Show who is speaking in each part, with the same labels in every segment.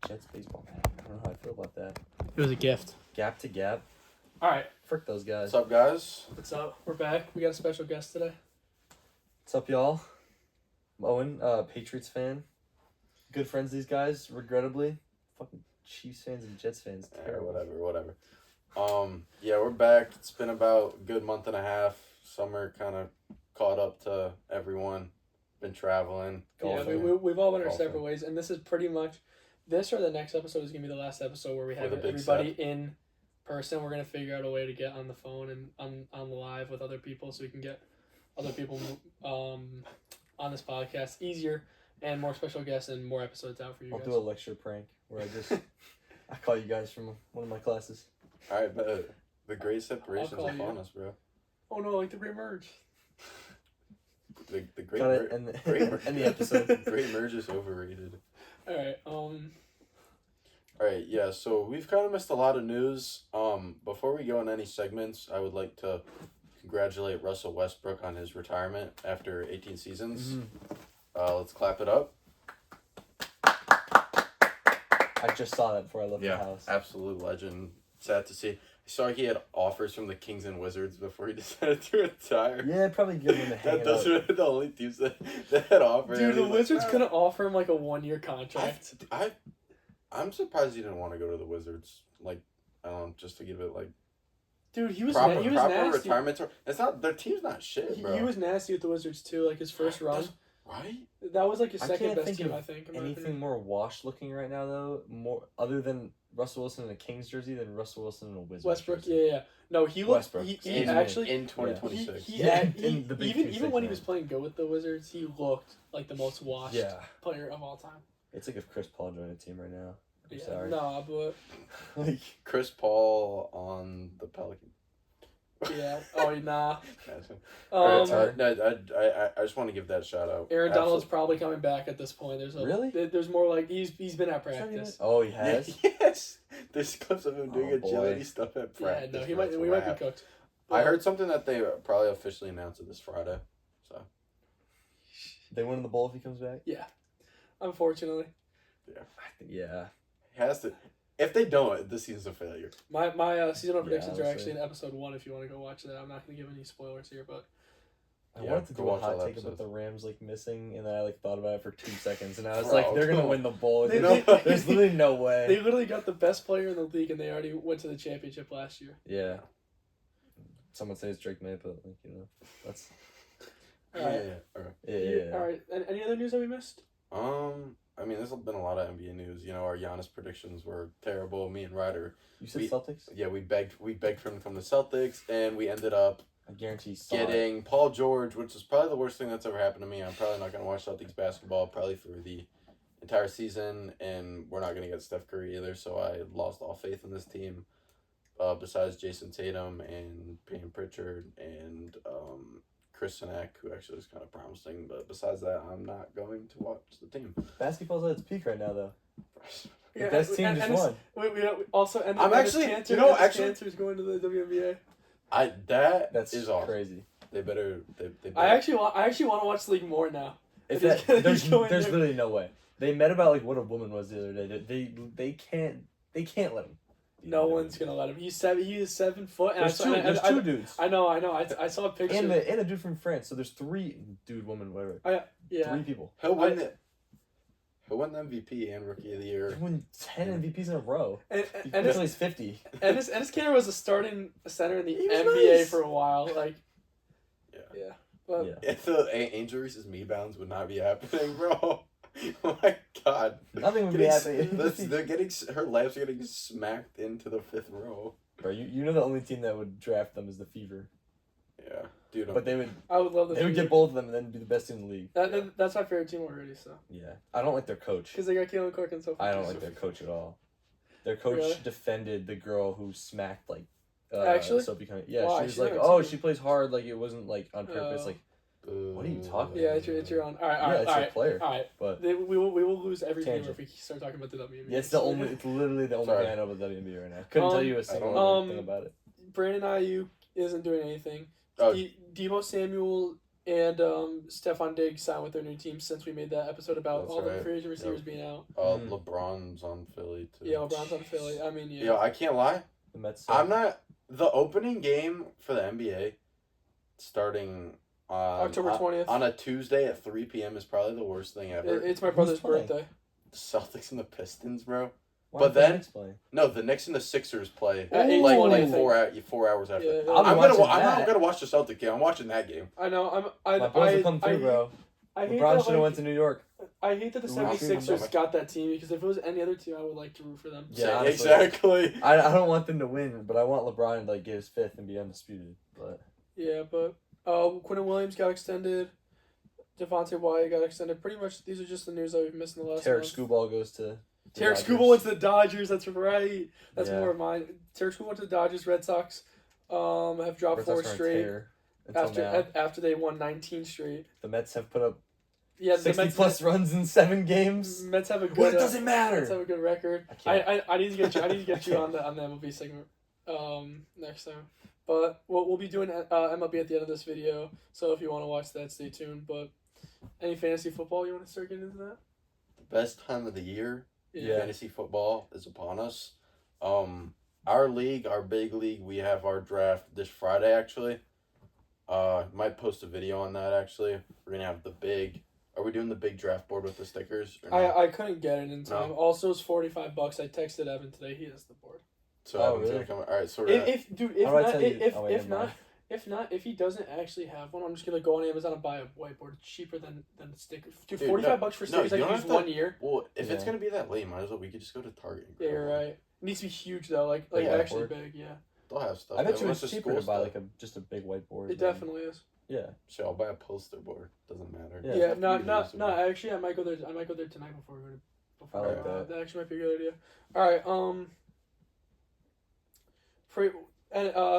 Speaker 1: Jets baseball hat. I don't know how I feel about that.
Speaker 2: It was a gift.
Speaker 1: Gap to gap.
Speaker 2: All right,
Speaker 1: Frick those guys.
Speaker 3: What's up, guys?
Speaker 2: what's up? We're back. We got a special guest today.
Speaker 1: What's up, y'all? I'm Owen, Patriots fan. Good friends, these guys, regrettably. Fucking Chiefs fans and Jets fans. Terrible.
Speaker 3: Whatever. Yeah, we're back. It's been about a good month and a half. Summer kind of caught up to everyone. Been traveling,
Speaker 2: Yeah,
Speaker 3: golfing.
Speaker 2: we've all went our
Speaker 3: Golfing.
Speaker 2: separate ways, and this is pretty much this or the next episode is gonna be the last episode where we have
Speaker 3: the big
Speaker 2: everybody in person. We're gonna figure out a way to get on the phone and on the live with other people, so we can get other people on this podcast easier and more special guests and more episodes out for you
Speaker 1: I'll
Speaker 2: guys.
Speaker 1: do a lecture prank where I call you guys from one of my classes.
Speaker 3: All right, but the great separation's
Speaker 2: I'll call
Speaker 3: upon
Speaker 2: you.
Speaker 3: us, bro.
Speaker 2: Oh no, like the remerge.
Speaker 3: The great
Speaker 1: Got it, and
Speaker 3: great
Speaker 1: end the episode.
Speaker 3: Great merge is overrated.
Speaker 2: All right.
Speaker 3: All right, yeah. So we've kind of missed a lot of news. Before we go in any segments, I would like to congratulate Russell Westbrook on his retirement after 18 seasons.
Speaker 1: Mm-hmm.
Speaker 3: Let's clap it up.
Speaker 1: I just saw that before I left the house.
Speaker 3: Absolute legend. Sad to see. I saw he had offers from the Kings and Wizards before he decided to retire.
Speaker 1: Yeah, I'd probably give him a hang
Speaker 3: Those
Speaker 1: out.
Speaker 3: were the only teams that had offers.
Speaker 2: Dude, the Wizards couldn't offer him like a 1-year contract.
Speaker 3: I'm surprised he didn't want to go to the Wizards. Like, I don't know, just to give it like
Speaker 2: Dude, he was
Speaker 3: proper
Speaker 2: nasty.
Speaker 3: retirement tour. It's not their team's not shit, bro.
Speaker 2: He was nasty with the Wizards too, like his first run.
Speaker 3: Right?
Speaker 2: That was like his
Speaker 1: I
Speaker 2: second
Speaker 1: can't
Speaker 2: best
Speaker 1: think
Speaker 2: team,
Speaker 1: of
Speaker 2: I think. in my
Speaker 1: anything
Speaker 2: opinion.
Speaker 1: more washed looking right now though, more other than Russell Wilson in a Kings jersey than Russell Wilson in a Wizards
Speaker 2: Westbrook,
Speaker 1: jersey.
Speaker 2: yeah. No, he looked.
Speaker 1: Westbrook.
Speaker 2: He
Speaker 1: In-
Speaker 2: actually.
Speaker 3: in 2026.
Speaker 2: He
Speaker 1: in the big
Speaker 2: even
Speaker 1: 2-6
Speaker 2: when he
Speaker 1: man.
Speaker 2: was playing good with the Wizards, he looked like the most washed
Speaker 1: Yeah.
Speaker 2: player of all time.
Speaker 1: It's like if Chris Paul joined a team right now. I'm
Speaker 2: Yeah,
Speaker 1: sorry.
Speaker 2: nah, but
Speaker 1: Like,
Speaker 3: Chris Paul on the Pelicans.
Speaker 2: yeah. Oh, nah.
Speaker 3: Alright,
Speaker 2: Um,
Speaker 3: no, I just want to give that shout out.
Speaker 2: Aaron Donald's
Speaker 3: Absolutely.
Speaker 2: probably coming back at this point.
Speaker 1: Really?
Speaker 2: There's more like he's been at
Speaker 1: it's not even-
Speaker 2: practice.
Speaker 1: oh, he has?
Speaker 3: Yes. There's clips of him doing
Speaker 1: Oh, boy.
Speaker 3: agility stuff at
Speaker 2: Yeah,
Speaker 3: practice.
Speaker 2: no,
Speaker 3: bro. It's
Speaker 2: we might
Speaker 3: rad.
Speaker 2: be cooked.
Speaker 3: I heard something that they probably officially announced it this Friday. So
Speaker 1: They win the bowl if he comes back?
Speaker 2: Unfortunately,
Speaker 1: I think, yeah.
Speaker 3: he has to. If they don't, this season's a failure.
Speaker 2: my seasonal predictions are
Speaker 1: honestly.
Speaker 2: actually in episode 1. If you want to go watch that, I'm not going to give any spoilers here, but
Speaker 1: I
Speaker 3: Yeah,
Speaker 1: wanted to
Speaker 3: go
Speaker 1: do a
Speaker 3: watch all
Speaker 1: hot
Speaker 3: the
Speaker 1: take about
Speaker 3: episodes.
Speaker 1: the Rams like missing, and then I like thought about it for 2 seconds, and I was
Speaker 3: Bro,
Speaker 1: like, they're gonna
Speaker 3: come on.
Speaker 1: win the bowl.
Speaker 2: They-
Speaker 1: There's literally no
Speaker 2: they
Speaker 1: way.
Speaker 2: literally got the best player in the league, and they already went to the championship last year.
Speaker 1: Yeah. Someone says Drake May, but like that's
Speaker 2: All right.
Speaker 3: All right.
Speaker 1: yeah.
Speaker 2: All right. And any other news that we missed?
Speaker 3: I mean, there's been a lot of NBA news. You know, our Giannis predictions were terrible. Me and Ryder,
Speaker 1: You said
Speaker 3: We-
Speaker 1: Celtics?
Speaker 3: yeah, we begged for him to come to Celtics, and we ended up
Speaker 1: I guarantee you saw it.
Speaker 3: getting Paul George, which is probably the worst thing that's ever happened to me. I'm probably not going to watch Celtics basketball probably for the entire season, and we're not going to get Steph Curry either, so I lost all faith in this team. Besides Jason Tatum and Payne Pritchard and Chris Sinek, who actually is kind of promising, but besides that, I'm not going to watch the team.
Speaker 1: Basketball's at its peak right now, though. The
Speaker 2: Yeah,
Speaker 1: best team
Speaker 2: and-
Speaker 1: just
Speaker 2: and
Speaker 1: won.
Speaker 2: We also and
Speaker 3: I'm
Speaker 2: Enes
Speaker 3: actually-
Speaker 2: Kanter,
Speaker 3: you know,
Speaker 2: Enes
Speaker 3: actually-
Speaker 2: Kanter's going to the WNBA.
Speaker 1: That's
Speaker 3: is awesome.
Speaker 1: crazy.
Speaker 3: They better. They better.
Speaker 2: I actually want to watch the league more now.
Speaker 1: If
Speaker 2: He's
Speaker 1: that,
Speaker 2: gonna-
Speaker 1: there's
Speaker 2: he's going
Speaker 1: there's
Speaker 2: there.
Speaker 1: literally no way. They met about like what a woman was the other day. They can't let him.
Speaker 2: No one's gonna let him. He is 7 foot. And
Speaker 1: There's
Speaker 2: I,
Speaker 1: two dudes.
Speaker 2: I know. I saw a picture.
Speaker 1: And a dude from France. So there's 3 dude, woman, whatever.
Speaker 2: yeah.
Speaker 1: 3 people.
Speaker 3: He'll win the MVP and Rookie of the
Speaker 1: He
Speaker 3: Year.
Speaker 1: won 10 MVPs in a row.
Speaker 2: And
Speaker 1: Until he's 50.
Speaker 2: Enes Kanter was a starting center in the
Speaker 1: He was
Speaker 2: NBA
Speaker 1: nice.
Speaker 2: for a while. Like,
Speaker 3: Yeah.
Speaker 2: yeah. But
Speaker 1: Yeah.
Speaker 3: If the Angel Reese's me bounds would not be happening, bro. Oh my god.
Speaker 1: Nothing would be happening.
Speaker 3: They're getting her legs are getting smacked into the 5th row.
Speaker 1: Bro, you know the only team that would draft them is the Fever.
Speaker 3: Yeah, dude.
Speaker 1: But they would
Speaker 2: I would love the.
Speaker 1: they would get both of them and then be the best team in the league.
Speaker 2: That's my favorite team already. So
Speaker 1: Yeah. I don't like their coach.
Speaker 2: because they got Keelan Clark and so.
Speaker 1: I don't like their coach at all. Their coach
Speaker 2: Really?
Speaker 1: defended the girl who smacked like
Speaker 2: Actually?
Speaker 1: Sophie Cunningham. Yeah,
Speaker 2: Why?
Speaker 1: she was
Speaker 2: She's
Speaker 1: like,
Speaker 2: not
Speaker 1: "Oh,
Speaker 2: Sophie.
Speaker 1: she plays hard. Like it wasn't like on purpose.
Speaker 2: Oh.
Speaker 1: Like what are you talking
Speaker 2: Yeah, it's your own. All right,
Speaker 1: yeah, it's
Speaker 2: all
Speaker 1: a
Speaker 2: right,
Speaker 1: player."
Speaker 2: all right.
Speaker 1: But
Speaker 2: We will lose every game
Speaker 1: Tangent.
Speaker 2: if we start talking about the WNBA.
Speaker 1: yeah, it's literally the only
Speaker 3: Sorry.
Speaker 1: thing I know about WNBA right now. Couldn't tell you a single
Speaker 2: don't-
Speaker 1: thing about it.
Speaker 2: Brandon Ayuk isn't doing anything.
Speaker 3: Oh.
Speaker 2: Debo Samuel and Stephon Diggs signed with their new team since we made that episode about
Speaker 3: That's
Speaker 2: all the
Speaker 3: right.
Speaker 2: free agent receivers
Speaker 3: Yep.
Speaker 2: being out.
Speaker 3: LeBron's on Philly too.
Speaker 2: Yeah, LeBron's on Philly. I mean, yeah.
Speaker 3: Yo, I can't lie.
Speaker 1: The Mets.
Speaker 3: I'm not the opening game for the NBA starting
Speaker 2: October 20th.
Speaker 3: on a Tuesday at 3 p.m. is probably the worst thing ever.
Speaker 2: It's my brother's
Speaker 1: playing?
Speaker 2: birthday.
Speaker 3: The Celtics and the Pistons, bro.
Speaker 1: Why
Speaker 3: but
Speaker 1: aren't the
Speaker 3: then-
Speaker 1: Knicks playing?
Speaker 3: No, the Knicks and the Sixers play
Speaker 2: At
Speaker 1: Ooh.
Speaker 2: 8:20, I
Speaker 3: like
Speaker 2: think.
Speaker 3: 4 hours after.
Speaker 2: Yeah,
Speaker 1: I'll be
Speaker 3: I'm
Speaker 1: watching
Speaker 3: not
Speaker 1: that.
Speaker 3: gonna watch the Celtic game. I'm watching that game.
Speaker 2: I know.
Speaker 1: My boys will come through, bro.
Speaker 2: I hate
Speaker 1: LeBron
Speaker 2: that,
Speaker 1: should have went to New York.
Speaker 2: I hate that the
Speaker 1: We're not shooting
Speaker 2: 76ers
Speaker 3: them.
Speaker 2: got that team because if it was any other team, I would like to root for them.
Speaker 1: Yeah,
Speaker 3: Say-
Speaker 1: honestly.
Speaker 3: exactly.
Speaker 1: I don't want them to win, but I want LeBron to like get his fifth and be undisputed. But
Speaker 2: Yeah, but Quentin Williams got extended. Devontae Wyatt got extended. Pretty much, these are just the news that we've missed in the last
Speaker 1: Tarek
Speaker 2: month.
Speaker 1: Skubal goes to the
Speaker 2: Tarek
Speaker 1: Dodgers.
Speaker 2: Skubal went to the Dodgers. That's right. That's
Speaker 1: Yeah.
Speaker 2: more of mine. Tarek Skubal went to the Dodgers. Red Sox have dropped
Speaker 1: Red
Speaker 2: 4
Speaker 1: Sox are on
Speaker 2: straight
Speaker 1: tear until now.
Speaker 2: after they won 19 straight.
Speaker 1: The Mets have put up
Speaker 2: Yeah, the
Speaker 1: 60
Speaker 2: Mets
Speaker 1: plus runs in 7 games.
Speaker 2: Mets have a
Speaker 1: But
Speaker 2: good.
Speaker 1: it doesn't
Speaker 2: Mets have
Speaker 1: matter.
Speaker 2: a good record.
Speaker 1: I can't.
Speaker 2: I need to get you. I need to get
Speaker 1: I
Speaker 2: you
Speaker 1: can't.
Speaker 2: on the MLB segment next time. But we'll be doing MLB at the end of this video. So if you want to watch that, stay tuned. But any fantasy football you want to start getting into that?
Speaker 3: The best time of the year,
Speaker 1: Yeah.
Speaker 3: fantasy football is upon us. Our league, our big league, we have our draft this Friday actually. Might post a video on that actually. We're gonna have the big. Are we doing the big draft board with the stickers? Or no?
Speaker 2: I couldn't get it in time.
Speaker 3: No.
Speaker 2: Also, it's $45. I texted Evan today. He has the board.
Speaker 3: So
Speaker 1: Oh,
Speaker 3: Evan's
Speaker 1: really?
Speaker 3: gonna come. All right, so we're gonna,
Speaker 2: If
Speaker 1: How do I
Speaker 2: not,
Speaker 1: tell you?
Speaker 2: if
Speaker 1: Oh, wait,
Speaker 2: if
Speaker 1: never
Speaker 2: not,
Speaker 1: mind.
Speaker 2: if not, if he doesn't actually have one, I'm just gonna go on Amazon and buy a whiteboard. It's cheaper than stickers. Dude,
Speaker 3: Dude,
Speaker 2: $45 for
Speaker 3: no,
Speaker 2: stickers. I
Speaker 3: you
Speaker 2: can
Speaker 3: don't
Speaker 2: use
Speaker 3: have to-
Speaker 2: 1 year.
Speaker 3: well, if it's
Speaker 1: Yeah.
Speaker 3: gonna be that late, might as well we could just go to Target. and
Speaker 2: Yeah,
Speaker 3: grab
Speaker 2: you're
Speaker 3: one.
Speaker 2: right. It needs to be huge though, like
Speaker 1: Big
Speaker 2: actually
Speaker 1: whiteboard.
Speaker 2: big. Yeah,
Speaker 3: They'll have stuff.
Speaker 1: I bet you
Speaker 3: Unless
Speaker 1: it's
Speaker 3: it's
Speaker 1: cheaper to
Speaker 3: school
Speaker 1: buy
Speaker 3: stuff.
Speaker 1: like just a big whiteboard.
Speaker 2: it
Speaker 1: than-
Speaker 2: definitely is.
Speaker 1: Yeah.
Speaker 3: Shit, I'll buy a poster board. Doesn't matter.
Speaker 1: Yeah.
Speaker 2: Yeah,
Speaker 3: Fuck
Speaker 2: no,
Speaker 3: you,
Speaker 2: no,
Speaker 3: Lisa.
Speaker 2: no. Actually, I might go there. I might go there tonight before we go to. Before,
Speaker 1: I like that.
Speaker 2: That actually might be a good idea. All right.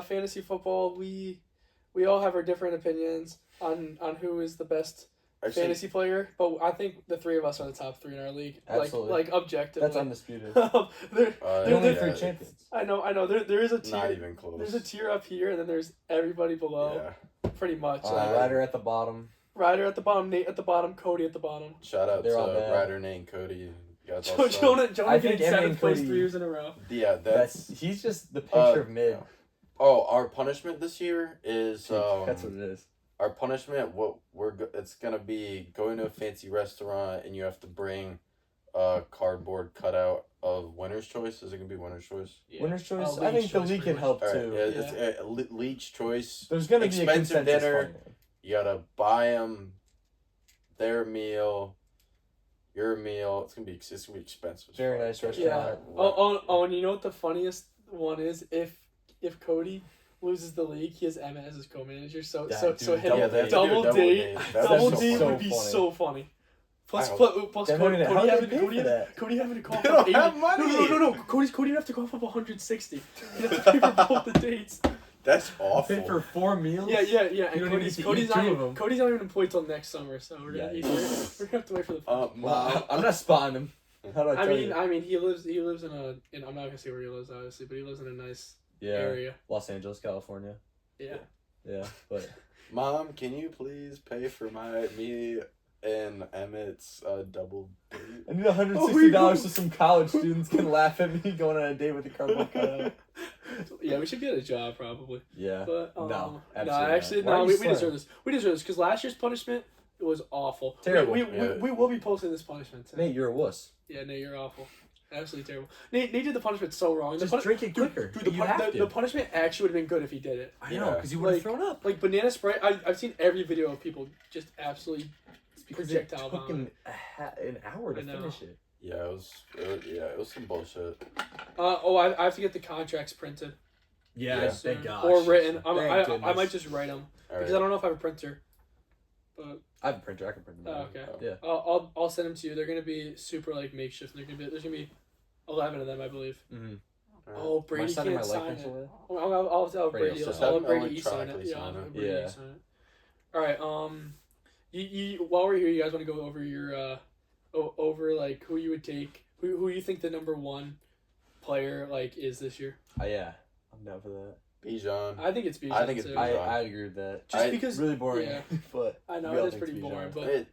Speaker 2: Fantasy football. We all have our different opinions on who is the best
Speaker 3: Actually,
Speaker 2: fantasy player, but I think the 3 of us are the top 3 in our league.
Speaker 1: Absolutely.
Speaker 2: Like objectively.
Speaker 1: That's undisputed.
Speaker 2: there,
Speaker 1: They're only
Speaker 2: yeah,
Speaker 1: 3 champions.
Speaker 2: I know. There is a tier.
Speaker 3: not even close.
Speaker 2: There's a tier up here, and then there's everybody below.
Speaker 3: Yeah.
Speaker 2: Pretty much.
Speaker 1: Ryder at the bottom.
Speaker 2: Ryder at the bottom, Nate at the bottom, Cody at the bottom.
Speaker 3: Shout out
Speaker 1: They're
Speaker 3: to
Speaker 1: all bad.
Speaker 3: Ryder, Nate, and Cody. You guys all suck.
Speaker 2: Jonah
Speaker 1: I
Speaker 2: getting
Speaker 1: think Emmy
Speaker 2: 7th
Speaker 1: and
Speaker 2: place
Speaker 1: Cody-
Speaker 2: 3 years in a row.
Speaker 3: Yeah, that's.
Speaker 1: He's just the picture of mid.
Speaker 3: yeah. Oh, our punishment this year is
Speaker 1: That's what it is.
Speaker 3: our punishment. It's gonna be going to a fancy restaurant and you have to bring a cardboard cutout of winner's choice. Is it gonna be winner's choice?
Speaker 2: Yeah.
Speaker 1: Winner's choice.
Speaker 2: League
Speaker 1: I think the
Speaker 2: choice,
Speaker 1: league
Speaker 2: pretty
Speaker 1: can
Speaker 2: much.
Speaker 1: help
Speaker 3: All right,
Speaker 1: too.
Speaker 3: yeah, it's Leach choice.
Speaker 1: There's gonna be a
Speaker 3: Expensive
Speaker 1: consensus
Speaker 3: dinner.
Speaker 1: finally.
Speaker 3: You gotta buy them their meal, your meal. It's gonna be expensive. as
Speaker 1: Very
Speaker 3: fuck.
Speaker 1: nice
Speaker 2: Yeah.
Speaker 1: restaurant.
Speaker 2: Oh, and you know what the funniest one is? If Cody loses the league, he has Emmett as his co-manager. So
Speaker 1: Yeah,
Speaker 2: so
Speaker 1: dude,
Speaker 2: him
Speaker 3: Yeah, they do
Speaker 2: double
Speaker 3: a
Speaker 2: date.
Speaker 3: That's
Speaker 2: Double
Speaker 1: so
Speaker 2: date
Speaker 1: funny.
Speaker 2: would be so funny. Plus,
Speaker 3: I
Speaker 2: plus
Speaker 1: Then
Speaker 2: Cody,
Speaker 1: how
Speaker 2: Cody
Speaker 1: do they
Speaker 2: having
Speaker 1: pay for that?
Speaker 2: Cody having to cough
Speaker 3: They
Speaker 2: up
Speaker 3: don't
Speaker 2: 80.
Speaker 3: have money.
Speaker 2: No. Cody would have to cough up 160. He'd have to pay for both the dates.
Speaker 3: That's
Speaker 1: Pay
Speaker 3: awful.
Speaker 1: for 4 meals.
Speaker 2: Yeah.
Speaker 1: You
Speaker 2: And
Speaker 1: don't even
Speaker 2: Cody's,
Speaker 1: get to
Speaker 2: Cody's
Speaker 1: eat
Speaker 2: not
Speaker 1: 2 of
Speaker 2: even,
Speaker 1: them.
Speaker 2: Cody's not even employed till next summer, so we're gonna,
Speaker 1: Yikes.
Speaker 2: we're gonna have to wait for the.
Speaker 3: Mom,
Speaker 1: I'm not spotting him. How do I tell you?
Speaker 2: I mean, he lives in I'm not gonna say where he lives, obviously, but he lives in a nice
Speaker 1: Yeah.
Speaker 2: area.
Speaker 1: Los Angeles, California.
Speaker 2: Yeah.
Speaker 1: Yeah, but
Speaker 3: Mom, can you please pay for me and Emmett's double date?
Speaker 1: I need $160 so some college students can laugh at me going on a date with a cardboard cutout.
Speaker 2: Yeah, we should get a job probably.
Speaker 1: Yeah.
Speaker 2: But
Speaker 1: No,
Speaker 2: no,
Speaker 1: absolutely
Speaker 2: actually,
Speaker 1: not. Why
Speaker 2: no,
Speaker 1: are
Speaker 2: we
Speaker 1: you
Speaker 2: deserve
Speaker 1: swearing?
Speaker 2: this. We deserve this because last year's punishment was awful.
Speaker 1: Terrible.
Speaker 2: We will be posting this punishment. Too.
Speaker 1: Nate, you're a wuss.
Speaker 2: Yeah, Nate, you're awful. Absolutely terrible. Nate did the punishment so wrong.
Speaker 1: Just
Speaker 2: the
Speaker 1: drink it quicker.
Speaker 2: Dude,
Speaker 1: You have to.
Speaker 2: the punishment actually would have been good if he did it.
Speaker 1: I know,
Speaker 3: Yeah.
Speaker 1: because you would have
Speaker 2: Like-
Speaker 1: thrown up.
Speaker 2: Like banana Sprite, I've seen every video of people just absolutely
Speaker 1: Because it
Speaker 2: projectile
Speaker 1: took
Speaker 2: vomit.
Speaker 1: an hour to
Speaker 2: I know.
Speaker 1: finish it.
Speaker 3: Yeah, it was some bullshit.
Speaker 2: I have to get the contracts printed.
Speaker 3: Yeah,
Speaker 2: soon.
Speaker 1: thank gosh.
Speaker 2: Or written.
Speaker 1: Thank
Speaker 2: I
Speaker 1: goodness.
Speaker 2: might just write them
Speaker 3: All
Speaker 2: because I
Speaker 3: right.
Speaker 2: don't know if I have a printer. But
Speaker 1: I have a printer. I can print them.
Speaker 2: oh,
Speaker 1: out.
Speaker 2: okay.
Speaker 1: Yeah.
Speaker 2: I'll send them to you. They're gonna be super like makeshift. There's gonna be 11 of them, I believe.
Speaker 1: Mm-hmm.
Speaker 2: Oh,
Speaker 1: Am I
Speaker 2: Brady
Speaker 1: sending my
Speaker 2: can't sign
Speaker 1: likeness
Speaker 2: it.
Speaker 1: away?
Speaker 2: I'll
Speaker 1: Brady
Speaker 2: Brady.
Speaker 1: will
Speaker 3: sign it.
Speaker 2: I'll
Speaker 3: Just have
Speaker 2: Brady
Speaker 3: him
Speaker 2: E sign it.
Speaker 3: electronically
Speaker 2: Yeah, I'll
Speaker 3: sign
Speaker 2: have
Speaker 3: it.
Speaker 2: Brady
Speaker 1: Yeah.
Speaker 2: E sign it. All right. You while we're here, you guys want to go over your over like who you would take, who you think the number 1 player like is this year?
Speaker 1: Oh yeah, I'm down for that.
Speaker 3: Bijan.
Speaker 2: I think it's Bijan.
Speaker 3: I think it's
Speaker 2: too.
Speaker 3: Bijan.
Speaker 1: I agree with that.
Speaker 2: Just
Speaker 3: I-
Speaker 2: because
Speaker 1: Really boring,
Speaker 2: Yeah.
Speaker 1: but
Speaker 2: I know
Speaker 1: we all
Speaker 2: it is
Speaker 1: think
Speaker 2: pretty
Speaker 1: it's Bijan.
Speaker 2: boring, but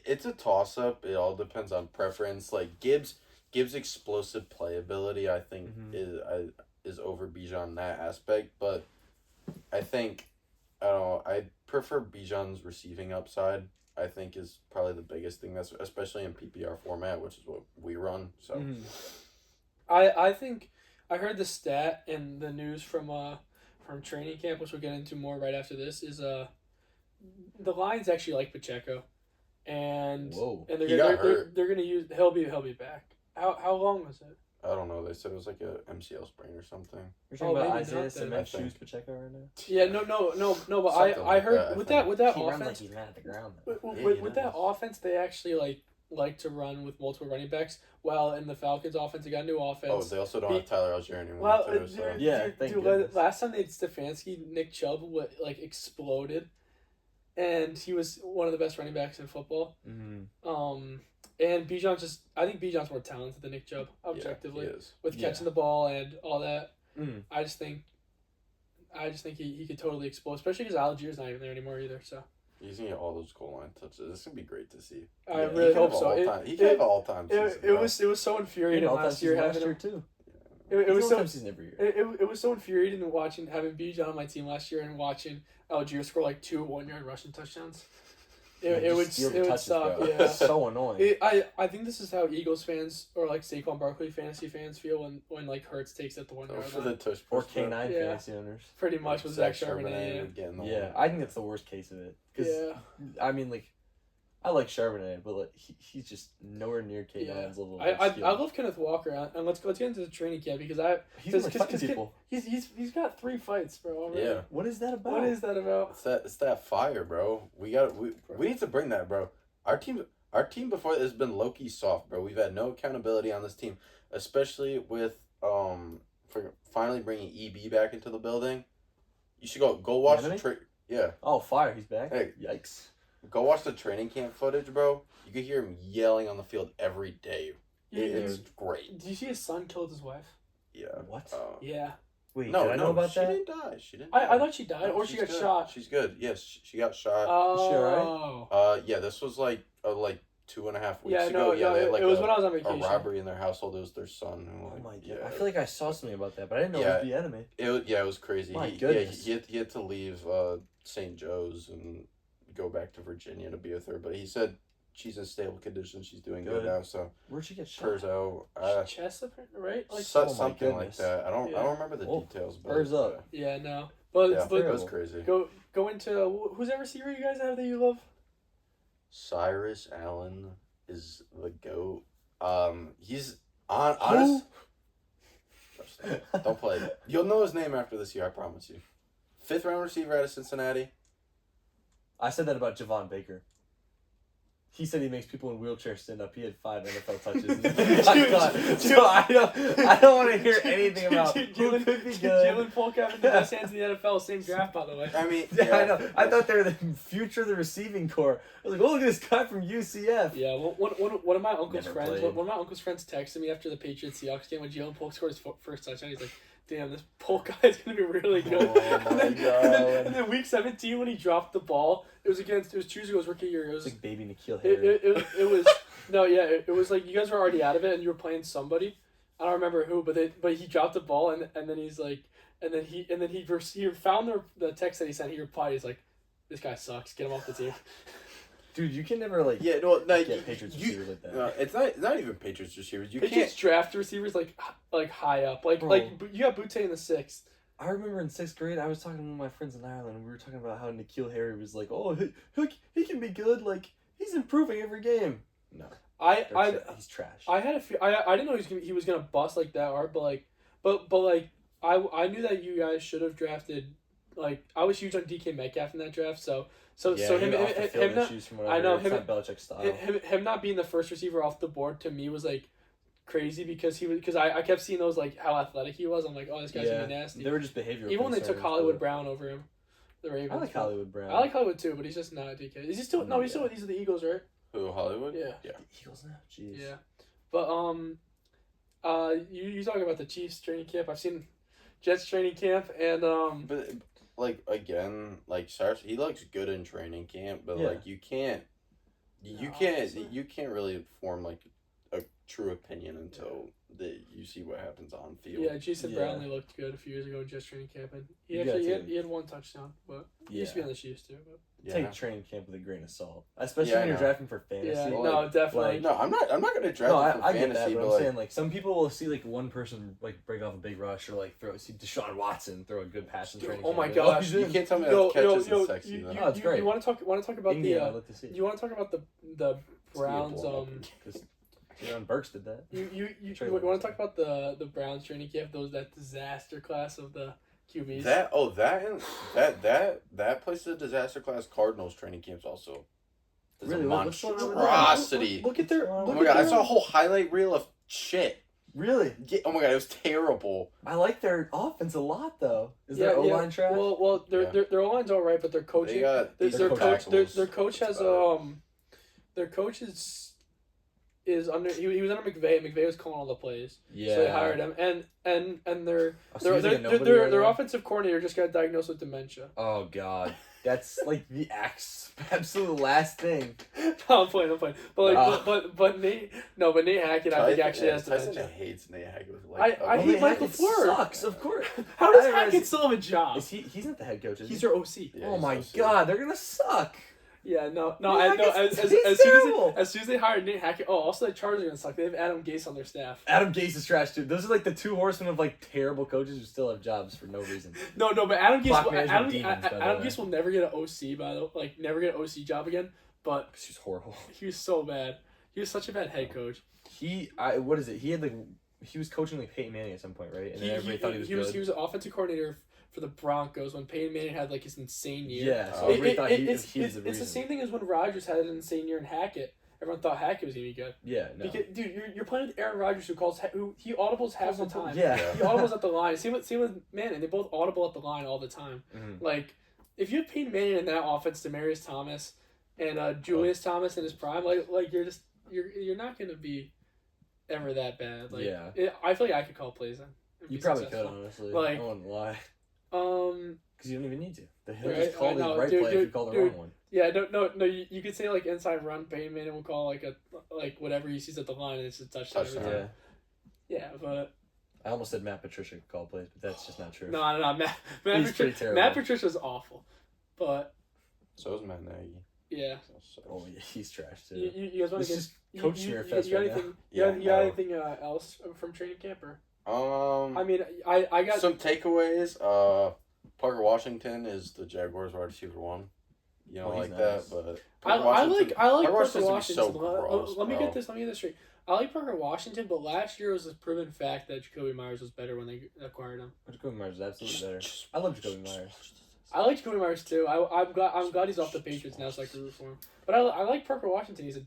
Speaker 3: It's a toss up. It all depends on preference. Like Gibbs' explosive playability, I think, is over Bijan in that aspect. But I think I don't know. I prefer Bijan's receiving upside. I think is probably the biggest thing. That's especially in PPR format, which is what we run. So
Speaker 2: I think I heard the stat and the news from training camp, which we'll get into more right after this. Is the Lions actually like Pacheco, and
Speaker 1: Whoa.
Speaker 2: and
Speaker 3: He got
Speaker 2: they're
Speaker 3: hurt.
Speaker 2: gonna use he'll be back. How long was it?
Speaker 3: I don't know. They said it was like a MCL sprain or something.
Speaker 1: We're talking about
Speaker 2: maybe
Speaker 1: Isaiah
Speaker 2: not then.
Speaker 1: Cement
Speaker 3: I think.
Speaker 1: Shoes Pacheco right now.
Speaker 2: Yeah, no. But
Speaker 3: Something
Speaker 2: I
Speaker 3: like
Speaker 2: heard
Speaker 3: that, I
Speaker 2: with
Speaker 3: think.
Speaker 2: that
Speaker 1: He runs like
Speaker 2: offense.
Speaker 1: he's mad at the ground.
Speaker 2: With that offense, they actually like to run with multiple running backs. Well, in the Falcons' offense, they got a new offense.
Speaker 3: Oh, they also don't have Tyler Algier anymore.
Speaker 2: Well,
Speaker 3: too, so.
Speaker 1: Yeah, thank goodness.
Speaker 2: last time they had Stefanski, Nick Chubb exploded, and he was one of the best running backs in football.
Speaker 1: Mm-hmm.
Speaker 2: And I think Bijan's more talented than Nick Chubb, objectively,
Speaker 3: Yeah, he is.
Speaker 2: with catching the ball and all that.
Speaker 1: Mm.
Speaker 2: I just think he could totally explode, especially because Algier's not even there anymore either. So
Speaker 3: He's gonna get all those goal line touches. This gonna be great to see.
Speaker 2: I
Speaker 1: Yeah,
Speaker 2: really hope so.
Speaker 3: He can have an all-time season.
Speaker 2: It was so infuriating last year having him.
Speaker 1: too.
Speaker 2: It was so
Speaker 1: season every year.
Speaker 2: It was so infuriating having Bijan on my team last year and watching Algier score like 2 1-yard rushing touchdowns. It would suck.
Speaker 1: Bro.
Speaker 2: Yeah.
Speaker 1: It's so annoying.
Speaker 2: I think this is how Eagles fans or like Saquon Barkley fantasy fans feel when like Hurts takes it the 1 yard
Speaker 3: For
Speaker 2: line.
Speaker 3: the tush
Speaker 1: Or
Speaker 3: push, bro.
Speaker 1: K9
Speaker 2: Yeah.
Speaker 1: fantasy owners.
Speaker 2: Pretty much with Zach Charbonnet.
Speaker 3: would get in the
Speaker 1: Yeah,
Speaker 3: hole.
Speaker 1: I think that's the worst case of it. Cause,
Speaker 2: Yeah.
Speaker 1: I mean, like, I like Charbonnet, but like, he's just nowhere near K9's
Speaker 2: Yeah.
Speaker 1: level.
Speaker 2: I
Speaker 1: of skill.
Speaker 2: love Kenneth Walker and let's get into the training camp because
Speaker 1: He's like fighting people.
Speaker 2: he's got 3 fights, bro. Already.
Speaker 3: Yeah.
Speaker 1: What is that about?
Speaker 2: What is that about?
Speaker 3: It's that fire, bro. We need to bring that, bro. Our team before has been low-key soft, bro. We've had no accountability on this team, especially with for finally bringing EB back into the building. You should go watch the
Speaker 1: Anthony?
Speaker 3: Yeah,
Speaker 1: Oh, fire! He's back.
Speaker 3: Hey.
Speaker 1: Yikes!
Speaker 3: go watch the training camp footage, bro. You could hear him yelling on the field every day. It's great.
Speaker 2: Did you see his son killed his wife?
Speaker 3: Yeah.
Speaker 1: What?
Speaker 2: Yeah.
Speaker 1: Wait,
Speaker 3: No,
Speaker 1: did I know about
Speaker 3: she
Speaker 1: that?
Speaker 3: didn't die. She didn't.
Speaker 2: I
Speaker 3: die.
Speaker 2: thought she died
Speaker 3: No,
Speaker 2: or she
Speaker 3: she's
Speaker 2: got
Speaker 3: good.
Speaker 2: shot.
Speaker 3: She's good. Yes, she got shot.
Speaker 2: Oh.
Speaker 3: Yeah, this was like 2.5 weeks
Speaker 2: Yeah,
Speaker 3: ago.
Speaker 2: no,
Speaker 3: Yeah,
Speaker 2: no,
Speaker 3: they had like
Speaker 2: it was
Speaker 3: a,
Speaker 2: when I was on
Speaker 3: a
Speaker 2: vacation.
Speaker 3: robbery in their household. It was their son. Who,
Speaker 1: Oh
Speaker 3: like,
Speaker 1: my god!
Speaker 3: yeah,
Speaker 1: I feel like I saw something about that, but I didn't know it
Speaker 3: Yeah.
Speaker 1: was the enemy.
Speaker 3: it was crazy.
Speaker 1: My
Speaker 3: he
Speaker 1: goodness.
Speaker 3: he had to leave St. Joe's and go back to Virginia to be with her. But he said she's in stable condition. She's doing good
Speaker 1: Good.
Speaker 3: now. So
Speaker 1: Where'd she get shot?
Speaker 3: Perzo,
Speaker 2: Chest, right? Like,
Speaker 1: Oh my
Speaker 3: something like
Speaker 1: goodness.
Speaker 3: that. I don't
Speaker 2: Yeah.
Speaker 3: remember the
Speaker 1: Well,
Speaker 3: details. But
Speaker 1: Spurs up.
Speaker 2: yeah, no. But
Speaker 3: Yeah,
Speaker 2: but
Speaker 3: it was crazy.
Speaker 2: go into who's that receiver you guys have that you love?
Speaker 3: Cyrus Allen is the GOAT. He's honest. Don't play it. You'll know his name after this year, I promise you. 5th round receiver out of Cincinnati.
Speaker 1: I said that about Javon Baker. He said he makes people in wheelchairs stand up. He had 5 NFL touches. And then got cut. So I don't want to hear anything about who could be good.
Speaker 2: Jalen Polk having the best hands in the NFL, same draft by the way.
Speaker 3: I mean,
Speaker 1: Yeah, I know. I thought they were the future of the receiving core. I was like, oh, look at this guy from UCF.
Speaker 2: Yeah, well, one of my uncle's
Speaker 1: Never
Speaker 2: friends,
Speaker 1: played.
Speaker 2: one of my uncle's friends texted me after the Patriots Seahawks game when Jalen Polk scored his first touchdown. He's like, "Damn, this Polk guy is gonna be really good."
Speaker 1: Oh my God.
Speaker 2: And then week 17 when he dropped the ball, it was Chuzigo's rookie year. It
Speaker 1: It's
Speaker 2: was
Speaker 1: like baby N'Keal Harry.
Speaker 2: it was no, yeah, it was like you guys were already out of it and you were playing somebody. I don't remember who, but he dropped the ball and then he's like he found the text that he sent. He replied, he's like, "This guy sucks. Get him off the team."
Speaker 1: Dude, you can never like
Speaker 3: Yeah, no, like
Speaker 1: get Patriots receivers like that.
Speaker 3: No, it's not even Patriots receivers. You
Speaker 2: Patriots
Speaker 3: can't.
Speaker 2: draft receivers like high up,
Speaker 1: Bro.
Speaker 2: you got Butte in the 6th.
Speaker 1: I remember in 6th grade, I was talking to one of my friends in Ireland, and we were talking about how N'Keal Harry was like, oh, he can be good. Like, he's improving every game. No. He's trash.
Speaker 2: I had a few. I didn't know he was gonna bust like that hard, but I knew that you guys should have drafted. Like, I was huge on DK Metcalf in that draft, so him not,
Speaker 1: issues from what
Speaker 2: I know,
Speaker 1: it's not Belichick style.
Speaker 2: him not being the first receiver off the board to me was like crazy because I kept seeing those like how athletic he was. I'm like, oh, this guy's gonna be nasty.
Speaker 1: They were just behavioral.
Speaker 2: Even when they took
Speaker 1: concerns,
Speaker 2: Hollywood
Speaker 1: but-
Speaker 2: Brown over him, the Ravens.
Speaker 1: I like Hollywood Brown.
Speaker 2: I like Hollywood too, but he's just not DK. Is he still? No, he's still. These are the Eagles, right?
Speaker 3: Who, Hollywood?
Speaker 2: Yeah.
Speaker 3: Yeah.
Speaker 1: The Eagles now. Jeez.
Speaker 2: Yeah, but you talking about the Chiefs training camp? I've seen. Jets training camp, and
Speaker 3: But like again, like Cyrus, he looks good in training camp, but
Speaker 1: Yeah.
Speaker 3: like you can't
Speaker 2: No, honestly.
Speaker 3: really form like a true opinion until you see what happens on field.
Speaker 2: yeah, Jason
Speaker 1: Yeah.
Speaker 2: Brownlee looked good a few years ago in Jets training camp, and he
Speaker 1: You
Speaker 2: actually
Speaker 1: got
Speaker 2: he had one touchdown, but he used to be
Speaker 1: Yeah.
Speaker 2: on the Chiefs too. But
Speaker 3: Yeah.
Speaker 1: Take training camp with a grain of salt, especially
Speaker 3: Yeah, I
Speaker 1: when you're
Speaker 3: know.
Speaker 1: drafting for fantasy.
Speaker 2: yeah,
Speaker 3: Well,
Speaker 2: no, definitely.
Speaker 1: like-
Speaker 3: No, I'm not gonna draft
Speaker 1: No,
Speaker 3: him for
Speaker 1: I get
Speaker 3: fantasy,
Speaker 1: that, but I'm
Speaker 3: like,
Speaker 1: saying like some people will see like one person like break off a big rush or like see Deshaun Watson throw a good pass in
Speaker 2: Dude,
Speaker 1: training
Speaker 2: oh
Speaker 1: camp.
Speaker 2: my
Speaker 1: Like,
Speaker 2: gosh.
Speaker 1: he's
Speaker 3: you
Speaker 1: in.
Speaker 3: can't tell me
Speaker 2: Yo,
Speaker 3: that catch
Speaker 2: yo,
Speaker 3: isn't
Speaker 2: yo,
Speaker 3: sexy
Speaker 2: you,
Speaker 3: though.
Speaker 2: you,
Speaker 1: Oh, it's great.
Speaker 2: you want to talk about
Speaker 1: Indiana,
Speaker 2: the
Speaker 1: I'd love to see it.
Speaker 2: you want to talk about the Browns
Speaker 3: blow up.
Speaker 1: Because Jalen Burks did that.
Speaker 2: you
Speaker 1: Trey
Speaker 2: want
Speaker 1: Lance.
Speaker 2: to talk about the Browns training camp, that disaster class of the QBs.
Speaker 3: That place is a disaster class. Cardinals training camps also. It's
Speaker 1: Really?
Speaker 3: a
Speaker 1: What's going on with that?
Speaker 3: monstrosity.
Speaker 2: Look at their.
Speaker 1: Oh
Speaker 3: Oh
Speaker 2: Look
Speaker 3: my
Speaker 2: at
Speaker 3: god, I
Speaker 2: their,
Speaker 3: saw a whole highlight reel of shit.
Speaker 1: Really?
Speaker 3: Yeah, oh my god, it was terrible.
Speaker 1: I like their offense a lot though. Is
Speaker 2: Yeah,
Speaker 1: their O
Speaker 2: yeah.
Speaker 1: line trash?
Speaker 2: Well,
Speaker 3: Yeah.
Speaker 2: their O-line's all right, but their coaching.
Speaker 3: They got
Speaker 2: Their,
Speaker 3: decent
Speaker 2: their coach,
Speaker 3: tackles.
Speaker 2: their coach
Speaker 3: That's
Speaker 2: has
Speaker 3: about
Speaker 2: their coach is under. He was under McVay. McVay was calling all the plays,
Speaker 1: yeah.
Speaker 2: so they hired him. And their
Speaker 1: So he's like a nobody right
Speaker 2: their
Speaker 1: now?
Speaker 2: offensive coordinator just got diagnosed with dementia.
Speaker 1: Oh god, that's like the absolute last thing.
Speaker 2: No, I'm playing. But like,
Speaker 1: Nah.
Speaker 2: but Nate Hackett, I think actually has
Speaker 3: Tyson
Speaker 2: dementia.
Speaker 3: hates Nate Hackett with like.
Speaker 2: I hate Mike
Speaker 1: Hackett
Speaker 2: LaFleur.
Speaker 1: Sucks, of course.
Speaker 2: How does
Speaker 1: I realize-
Speaker 2: Hackett still have a job?
Speaker 1: He's not the head coach. Is
Speaker 2: He's
Speaker 1: he?
Speaker 2: their OC.
Speaker 3: Yeah,
Speaker 1: Oh
Speaker 3: he's
Speaker 1: my
Speaker 3: so
Speaker 1: god, they're gonna suck.
Speaker 2: Yeah, no.
Speaker 1: Yeah,
Speaker 2: I know.
Speaker 1: Hackett's-
Speaker 2: As
Speaker 1: he's
Speaker 2: soon
Speaker 1: terrible.
Speaker 2: as they hired Nate Hackett. Oh, also the Chargers are gonna suck. They have Adam Gase on their staff.
Speaker 1: Adam Gase is trash too. Those are like the two horsemen of like terrible coaches who still have jobs for no reason.
Speaker 2: No, but Adam
Speaker 1: Clock
Speaker 2: Gase.
Speaker 1: management demons, by the
Speaker 2: Adam
Speaker 1: way.
Speaker 2: Gase will never get an OC by the like never get an OC job again. But
Speaker 1: She's horrible.
Speaker 2: he was so bad. He was such a bad head coach.
Speaker 1: What is it? He had like he was coaching like Peyton Manning at some point, right? And then everybody thought he was good.
Speaker 2: He was an offensive coordinator for the Broncos when Peyton Manning had like his insane year.
Speaker 1: Yeah, so
Speaker 3: It-
Speaker 1: everybody thought he was the
Speaker 2: It's the
Speaker 1: reason.
Speaker 2: same thing as when Rodgers had an insane year in Hackett. Everyone thought Hackett was gonna be good.
Speaker 1: Yeah, no.
Speaker 2: Because, dude, you're playing with Aaron Rodgers who he audibles half the time.
Speaker 1: Yeah.
Speaker 2: He audibles at the line. Same with Manning. They both audible at the line all the time.
Speaker 1: Mhm.
Speaker 2: Like, if you have Peyton Manning in that offense, Demaryius Thomas and Julius Thomas in his prime, like you're not gonna be ever that bad. Like,
Speaker 1: Yeah.
Speaker 2: I feel like I could call plays in. and
Speaker 1: You
Speaker 2: be
Speaker 1: probably
Speaker 2: successful.
Speaker 1: could, honestly.
Speaker 2: Like-
Speaker 1: I wouldn't lie.
Speaker 2: Because
Speaker 1: You don't even need to. He'll
Speaker 2: Right,
Speaker 1: just call
Speaker 2: I
Speaker 1: the
Speaker 2: know,
Speaker 1: right
Speaker 2: dude,
Speaker 1: play if you
Speaker 2: dude,
Speaker 1: call the
Speaker 2: dude.
Speaker 1: wrong one.
Speaker 2: yeah, no. You could say like inside run. Peyton Manning will call like whatever he sees at the line, and it's a touchdown. every
Speaker 3: Touchdown.
Speaker 2: time.
Speaker 1: Yeah.
Speaker 2: Yeah, but
Speaker 1: I almost said Matt Patricia could call plays, but that's just not true.
Speaker 2: no. Matt
Speaker 1: He's pretty terrible.
Speaker 2: Matt Patricia's awful, but
Speaker 3: So is Matt Nagy.
Speaker 2: yeah.
Speaker 1: Oh, yeah, he's trash too.
Speaker 2: You guys want
Speaker 1: This
Speaker 2: to
Speaker 1: is
Speaker 2: get
Speaker 1: Coach
Speaker 2: you
Speaker 1: Smearfest
Speaker 2: got
Speaker 1: right now.
Speaker 2: anything?
Speaker 3: Yeah,
Speaker 2: You got
Speaker 3: no.
Speaker 2: anything else from training camp or?
Speaker 3: Um,
Speaker 2: I mean, I got
Speaker 3: some takeaways. Parker Washington is the Jaguars wide receiver one. You don't
Speaker 1: Oh, he's
Speaker 3: like that,
Speaker 1: nice.
Speaker 3: but
Speaker 2: I like
Speaker 3: Parker
Speaker 2: Parker
Speaker 3: Washington's
Speaker 2: Washington.
Speaker 3: gonna be so gross,
Speaker 2: Let me
Speaker 3: bro.
Speaker 2: get this straight. I like Parker Washington, but last year was a proven fact that Jacoby Myers was better when they acquired him.
Speaker 1: Jacoby Myers is absolutely better. I love Jacoby Myers.
Speaker 2: I like Jacoby Myers too. I'm glad he's off the Patriots now, so I can root for him. But I like Parker Washington. He's a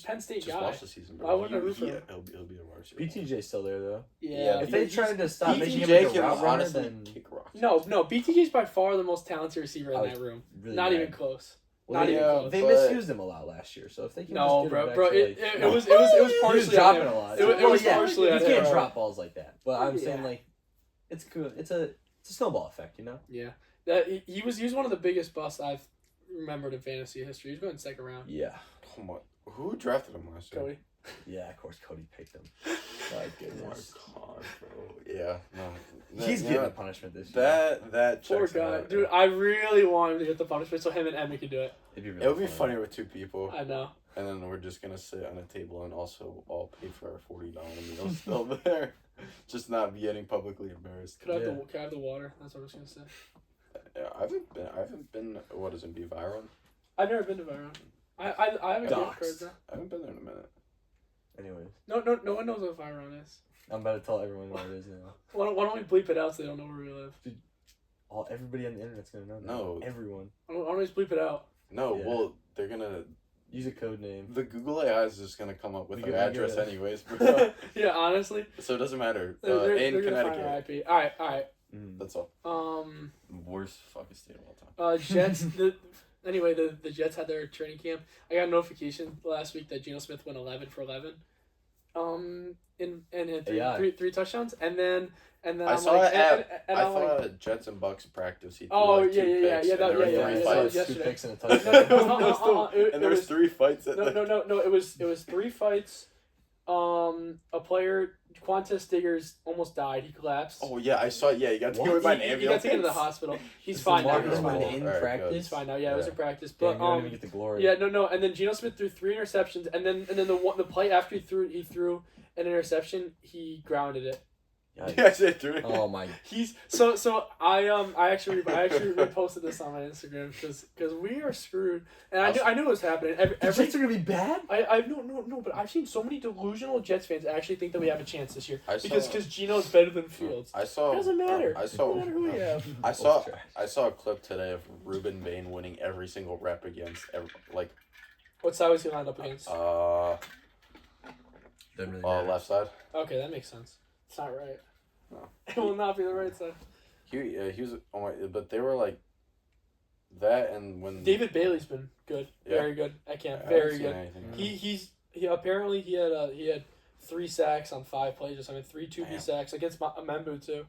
Speaker 2: Penn State
Speaker 3: Just
Speaker 2: guy.
Speaker 3: watch the season, bro.
Speaker 2: Why wouldn't I root for him?
Speaker 3: He'll be a wide receiver.
Speaker 1: BTJ's still there though.
Speaker 2: Yeah.
Speaker 1: If they
Speaker 3: he's-
Speaker 1: tried to stop making him
Speaker 3: BTJ
Speaker 1: like a
Speaker 3: can
Speaker 1: route runner,
Speaker 3: honestly
Speaker 1: then
Speaker 3: kick rocks.
Speaker 2: No. BTJ's by far the most talented receiver in
Speaker 1: I was
Speaker 2: that room.
Speaker 1: really
Speaker 2: Not
Speaker 1: bad.
Speaker 2: even close.
Speaker 1: Well,
Speaker 2: Not
Speaker 1: they,
Speaker 2: even close.
Speaker 1: They
Speaker 3: but-
Speaker 1: misused him a lot last year, so if they can
Speaker 2: No,
Speaker 1: just get him back
Speaker 2: bro.
Speaker 1: to, like,
Speaker 2: It was
Speaker 1: he
Speaker 2: partially
Speaker 1: was dropping
Speaker 2: on him.
Speaker 1: a lot.
Speaker 2: It was
Speaker 1: yeah,
Speaker 2: partially
Speaker 1: you
Speaker 2: on
Speaker 1: can't
Speaker 2: him.
Speaker 1: drop balls like that. But I'm
Speaker 2: Yeah.
Speaker 1: saying like, it's cool. It's a snowball effect, you know.
Speaker 2: Yeah. That he was one of the biggest busts I've remembered in fantasy history. He's going second round.
Speaker 1: Yeah,
Speaker 3: Come on. Who drafted him last year?
Speaker 2: Cody.
Speaker 1: yeah. Of course, Cody picked him. My goodness,
Speaker 3: God, bro. Yeah, no.
Speaker 1: he's
Speaker 3: you
Speaker 1: getting
Speaker 3: know,
Speaker 1: a punishment this year.
Speaker 3: that
Speaker 2: Poor
Speaker 3: checks
Speaker 2: guy.
Speaker 3: out.
Speaker 2: Dude, I really want him to get the punishment so him and Emmy could do it.
Speaker 1: It'd be really
Speaker 3: It would be funny with two people,
Speaker 2: I know.
Speaker 3: and then we're just gonna sit on a table and also all pay for our $40 meal still there, just not be getting publicly embarrassed.
Speaker 2: Could I have
Speaker 1: Yeah.
Speaker 2: could I have the water? That's what I was gonna say.
Speaker 3: Yeah, I haven't been. What is it? Be Byron?
Speaker 2: I've never been to Byron. I haven't gift
Speaker 1: Doxed.
Speaker 2: cards though.
Speaker 3: I haven't been there in a minute.
Speaker 1: Anyways,
Speaker 2: No one knows what Byron is.
Speaker 1: I'm about to tell everyone what it is now.
Speaker 2: Why don't we bleep it out so they don't know where we live?
Speaker 1: Everybody on the internet's gonna know. That.
Speaker 3: No.
Speaker 1: Everyone.
Speaker 2: Why don't we just bleep it out?
Speaker 3: No,
Speaker 1: Yeah.
Speaker 3: well, they're gonna.
Speaker 1: Use a code name.
Speaker 3: The Google AI is just gonna come up with
Speaker 1: We
Speaker 3: our
Speaker 1: can make
Speaker 3: address
Speaker 1: it-
Speaker 3: anyways, bro.
Speaker 2: Yeah, honestly.
Speaker 3: So it doesn't matter.
Speaker 2: They're
Speaker 3: In
Speaker 2: gonna find our
Speaker 3: Connecticut.
Speaker 2: IP. Alright.
Speaker 1: Mm.
Speaker 3: That's all. Worst fucking state of all time.
Speaker 2: Jets. Anyway, the Jets had their training camp. I got a notification last week that Geno Smith went 11 for 11. and
Speaker 1: AI.
Speaker 2: three touchdowns, and then
Speaker 3: I
Speaker 2: I'm
Speaker 3: saw
Speaker 2: like,
Speaker 3: it at
Speaker 2: and
Speaker 3: I
Speaker 2: I'm like,
Speaker 3: thought at Jets and Bucks practice he threw
Speaker 2: Oh,
Speaker 3: like
Speaker 2: yeah,
Speaker 3: two
Speaker 2: yeah,
Speaker 3: picks
Speaker 2: yeah,
Speaker 3: and
Speaker 2: that-
Speaker 3: there were
Speaker 2: yeah,
Speaker 3: three
Speaker 2: yeah,
Speaker 1: I
Speaker 3: fights.
Speaker 1: saw
Speaker 2: yesterday.
Speaker 1: 2 picks and a
Speaker 2: No,
Speaker 1: touchdown.
Speaker 3: And there was 3 fights at the
Speaker 2: no. It was 3 fights. A player, Qantas Diggers, almost died. He collapsed.
Speaker 3: Oh yeah, I saw. Yeah, you got taken
Speaker 1: What?
Speaker 3: away by an
Speaker 2: He got
Speaker 3: ambulance.
Speaker 2: taken to the hospital. He's
Speaker 1: This
Speaker 2: fine
Speaker 1: is
Speaker 2: now.
Speaker 1: Marcus
Speaker 2: He's fine
Speaker 1: Wynn
Speaker 2: now.
Speaker 1: in
Speaker 3: Alright,
Speaker 1: practice.
Speaker 2: He's fine now. Yeah, it was
Speaker 1: Yeah.
Speaker 2: in practice.
Speaker 1: Damn,
Speaker 2: But
Speaker 1: you don't even get the glory.
Speaker 2: yeah, no. And then Geno Smith threw 3 interceptions, and then the play after he threw an interception. He grounded it.
Speaker 1: Yikes.
Speaker 3: Yes, it threw.
Speaker 1: Oh my.
Speaker 2: He's so I actually reposted this on my Instagram because we are screwed, and I knew it was happening.
Speaker 1: The
Speaker 2: Every
Speaker 1: Jets are gonna be bad.
Speaker 2: I no, but I've seen so many delusional Jets fans actually think that we have a chance this year
Speaker 3: I saw-
Speaker 2: because Geno's better than Fields.
Speaker 3: I saw.
Speaker 2: It doesn't matter.
Speaker 3: I
Speaker 2: It doesn't matter who we have.
Speaker 3: I saw.
Speaker 1: Trash.
Speaker 3: I saw a clip today of Ruben Bain winning every single rep against
Speaker 2: What side was he lined up against?
Speaker 1: Doesn't really matter.
Speaker 3: left side.
Speaker 2: Okay, that makes sense. It's not right.
Speaker 3: No.
Speaker 2: It will not be the right side.
Speaker 3: He was. Oh my! But they were like that, and when
Speaker 2: David Bailey's been good,
Speaker 3: Yeah.
Speaker 2: very good. I can't,
Speaker 3: I haven't
Speaker 2: very
Speaker 3: seen
Speaker 2: good.
Speaker 3: anything.
Speaker 2: He apparently he had 3 sacks on 5 plays or something. 3 2B
Speaker 3: Damn.
Speaker 2: sacks against Membu too.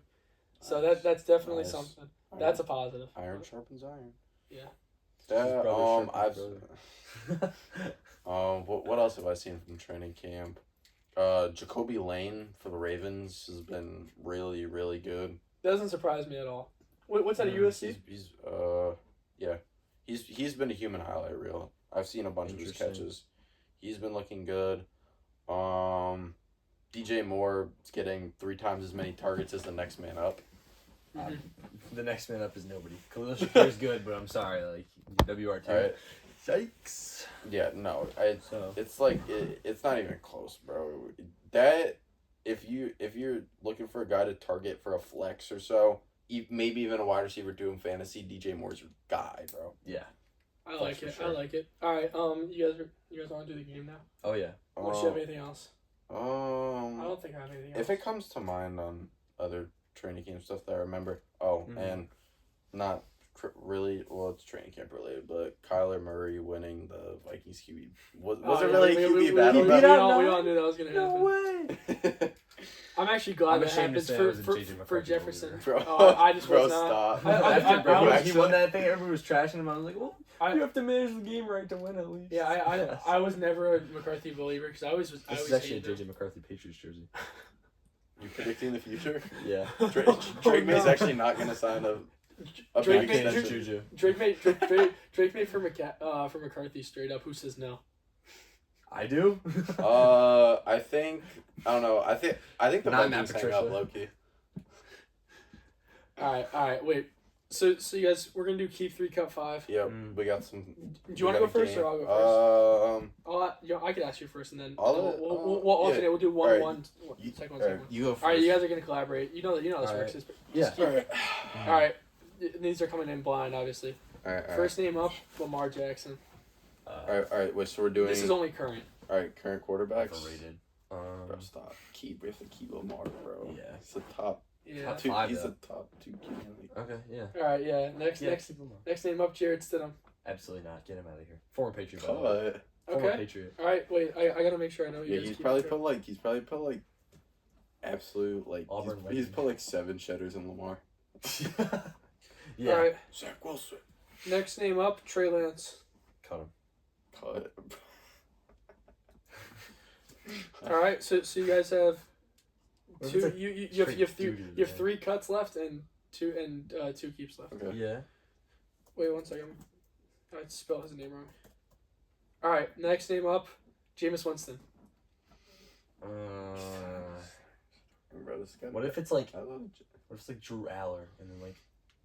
Speaker 2: So
Speaker 3: Nice.
Speaker 2: that's definitely
Speaker 3: Nice.
Speaker 2: something.
Speaker 3: Iron-
Speaker 2: That's a positive.
Speaker 3: iron sharpens iron.
Speaker 2: Yeah.
Speaker 3: Yeah.
Speaker 1: Probably
Speaker 3: I've.
Speaker 1: sharpens
Speaker 3: What else have I seen from training camp? Jacoby Lane for the Ravens has been really, really good.
Speaker 2: Doesn't surprise me at all. What's that at USC?
Speaker 3: He's been a human highlight reel. I've seen a bunch of his
Speaker 1: Interesting.
Speaker 3: catches. He's been looking good. DJ Moore is getting 3 times as many targets as the next man up.
Speaker 2: Mhm.
Speaker 1: The next man up is nobody. Khalil Shakir's good, but I'm sorry, like WR2.
Speaker 3: Alright.
Speaker 1: Yikes.
Speaker 3: Yeah, no,
Speaker 1: So
Speaker 3: it's like it's not even close, bro. That if you're looking for a guy to target for a flex or so, maybe even a wide receiver doing fantasy, DJ Moore's your guy, bro.
Speaker 1: yeah.
Speaker 2: I like
Speaker 3: for
Speaker 2: it.
Speaker 3: sure.
Speaker 2: I like it. All right. You guys want to do the game now?
Speaker 1: Oh yeah.
Speaker 2: Unless you have anything else. I
Speaker 3: Um,
Speaker 2: don't think I have anything else.
Speaker 3: if it comes to mind on other training camp stuff that I remember, and not really, well, it's training camp related, but Kyler Murray winning the Vikings QB was
Speaker 2: Oh,
Speaker 3: it
Speaker 2: yeah,
Speaker 3: really
Speaker 2: we-
Speaker 3: a
Speaker 2: we-
Speaker 3: QB
Speaker 2: we-
Speaker 3: battle?
Speaker 2: we
Speaker 3: bro?
Speaker 2: all knew that was gonna happen.
Speaker 1: way.
Speaker 2: I'm actually glad
Speaker 1: I'm
Speaker 2: that
Speaker 1: ashamed to
Speaker 2: happens
Speaker 1: say I
Speaker 2: for
Speaker 1: was a JJ
Speaker 2: for
Speaker 1: McCarthy
Speaker 2: Jefferson.
Speaker 1: believer.
Speaker 3: Bro,
Speaker 2: Oh, I just
Speaker 3: bro,
Speaker 2: was not.
Speaker 3: stop.
Speaker 2: I-
Speaker 1: He won that thing. Everybody was trashing him. I was like, well,
Speaker 2: I-
Speaker 1: you have to manage the game right to win at least.
Speaker 2: Yeah, I was never a McCarthy believer because I always
Speaker 1: This
Speaker 2: hated
Speaker 1: is actually a
Speaker 2: him.
Speaker 1: JJ McCarthy Patriots jersey.
Speaker 3: You predicting the future?
Speaker 1: Yeah.
Speaker 3: Drake May's
Speaker 2: no.
Speaker 3: actually not gonna sign a
Speaker 2: Drake
Speaker 3: big
Speaker 2: made-
Speaker 3: extension.
Speaker 1: Juju.
Speaker 2: Drake made for McCarthy straight up. Who says no?
Speaker 1: I do.
Speaker 3: I don't know. I think the
Speaker 1: Not Matt
Speaker 3: Vikings hang up
Speaker 1: Patricia.
Speaker 3: low key.
Speaker 2: All right, wait. So you guys, we're gonna do keep 3, cut 5.
Speaker 3: Yep, we got some.
Speaker 2: Do you want to go first or I'll go first? I could ask you first and then we'll alternate. We'll do one,
Speaker 3: Alright.
Speaker 2: one,
Speaker 3: You-
Speaker 2: second one,
Speaker 3: alright,
Speaker 2: second one.
Speaker 1: You go first.
Speaker 2: All right, you guys are gonna collaborate. You know how this
Speaker 1: Alright.
Speaker 2: works.
Speaker 1: Yeah.
Speaker 3: Alright.
Speaker 2: All right, these are coming in blind, obviously.
Speaker 3: Alright.
Speaker 2: First name up, Lamar Jackson.
Speaker 3: Alright. Wait. So we're doing.
Speaker 2: This is only current.
Speaker 3: Alright. Current quarterbacks.
Speaker 1: Overrated.
Speaker 3: Bro, stop. We have to keep Lamar, bro.
Speaker 1: Yeah.
Speaker 3: He's a top
Speaker 2: Yeah.
Speaker 1: Top
Speaker 3: two.
Speaker 1: 5,
Speaker 3: He's
Speaker 1: though.
Speaker 3: a top 2 QB in the league.
Speaker 1: Okay. Yeah.
Speaker 2: All right, yeah. Next name up, Jared Stidham.
Speaker 1: Absolutely not. Get him out of here. Former Patriot. By the way.
Speaker 3: Cut.
Speaker 1: Former
Speaker 2: Okay.
Speaker 1: Patriot.
Speaker 2: All right, wait. I gotta make sure I know you
Speaker 3: Yeah,
Speaker 2: guys.
Speaker 3: he's
Speaker 2: keep
Speaker 3: probably
Speaker 2: track.
Speaker 3: put like absolute like
Speaker 1: Auburn
Speaker 3: he's
Speaker 1: legend.
Speaker 3: put like 7 shedders in Lamar.
Speaker 1: Yeah.
Speaker 2: All right.
Speaker 3: Zach Wilson.
Speaker 2: Next name up, Trey Lance.
Speaker 1: Cut him.
Speaker 3: Cut.
Speaker 2: All right, so you guys have
Speaker 1: What if
Speaker 2: two.
Speaker 1: it's like
Speaker 2: You have
Speaker 1: straight
Speaker 2: three.
Speaker 1: doo-doo,
Speaker 2: You have
Speaker 1: man?
Speaker 2: 3 cuts left and 2 keeps left.
Speaker 3: Okay.
Speaker 1: Yeah.
Speaker 2: Wait 1 second. I spelled his name wrong. All right, next name up, Jameis Winston.
Speaker 3: Bro, this guy.
Speaker 1: What if it's like?
Speaker 3: I love.
Speaker 1: What if it's like Drew Aller and then like